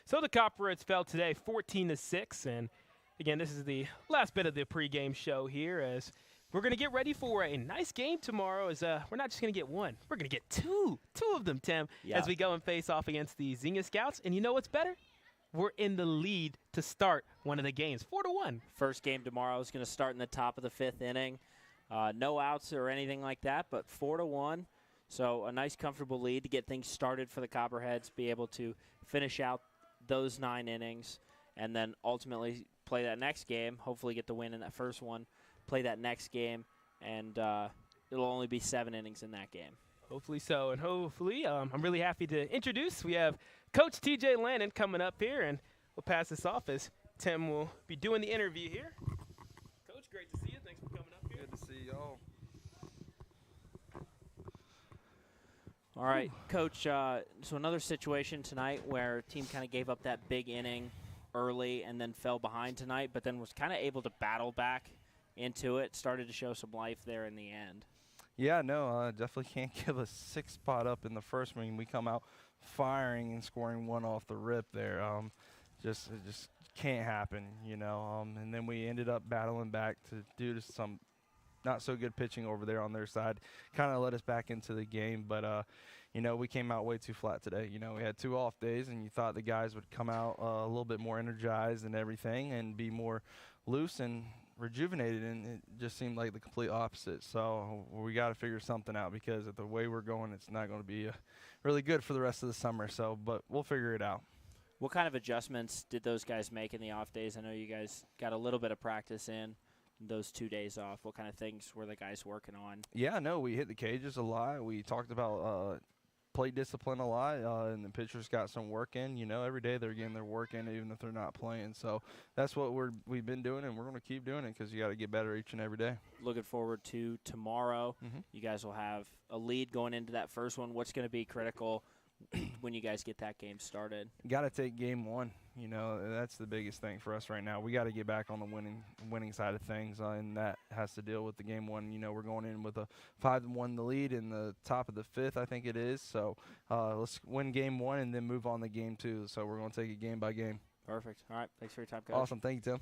So the Copperheads fell today 14-6. And again, this is the last bit of the pregame show here as we're going to get ready for a nice game tomorrow. As we're not just going to get one, we're going to get two of them, Tim, as we go and face off against the Xenia Scouts. And you know what's better? We're in the lead to start one of the games, 4-1. First game tomorrow is going to start in the top of the 5th inning. No outs or anything like that, but 4-1. So a nice, comfortable lead to get things started for the Copperheads, be able to finish out those 9 innings, and then ultimately play that next game, hopefully get the win in that first one, play that next game, and it'll only be 7 innings in that game. Hopefully so, and hopefully I'm really happy to introduce. We have Coach T.J. Lannon coming up here, and we'll pass this off as Tim will be doing the interview here. Coach, great to see you. Thanks for coming up here. Good to see y'all. All right, Coach, so another situation tonight where a team kind of gave up that big inning early and then fell behind tonight, but then was kind of able to battle back into it, started to show some life there in the end. Yeah, no, definitely can't give a 6 spot up in the first inning. We come out firing and scoring 1 off the rip there. It just can't happen, you know. And then we ended up battling back due to some not so good pitching over there on their side. Kind of let us back into the game, but you know, we came out way too flat today. You know, we had 2 off days, and you thought the guys would come out a little bit more energized and everything and be more loose and rejuvenated, and it just seemed like the complete opposite. So we got to figure something out, because at the way we're going, it's not going to be really good for the rest of the summer. So, but we'll figure it out. What kind of adjustments did those guys make in the off days? I know you guys got a little bit of practice in those 2 days off. What kind of things were the guys working on? Yeah, no, we hit the cages a lot. We talked about plate discipline a lot, and the pitchers got some work in. You know, every day they're getting their work in, even if they're not playing. So that's what we've been doing, and we're going to keep doing it, because you got to get better each and every day. Looking forward to tomorrow. You guys will have a lead going into that first one. What's going to be critical when you guys get that game started? Got to take game 1. You know, that's the biggest thing for us right now. We got to get back on the winning side of things, and that has to deal with the game 1. You know, we're going in with a 5-1 the lead in the top of the 5th, I think it is. So let's win game 1 and then move on to game 2. So we're going to take it game by game. Perfect. All right. Thanks for your time, Coach. Awesome. Thank you, Tim.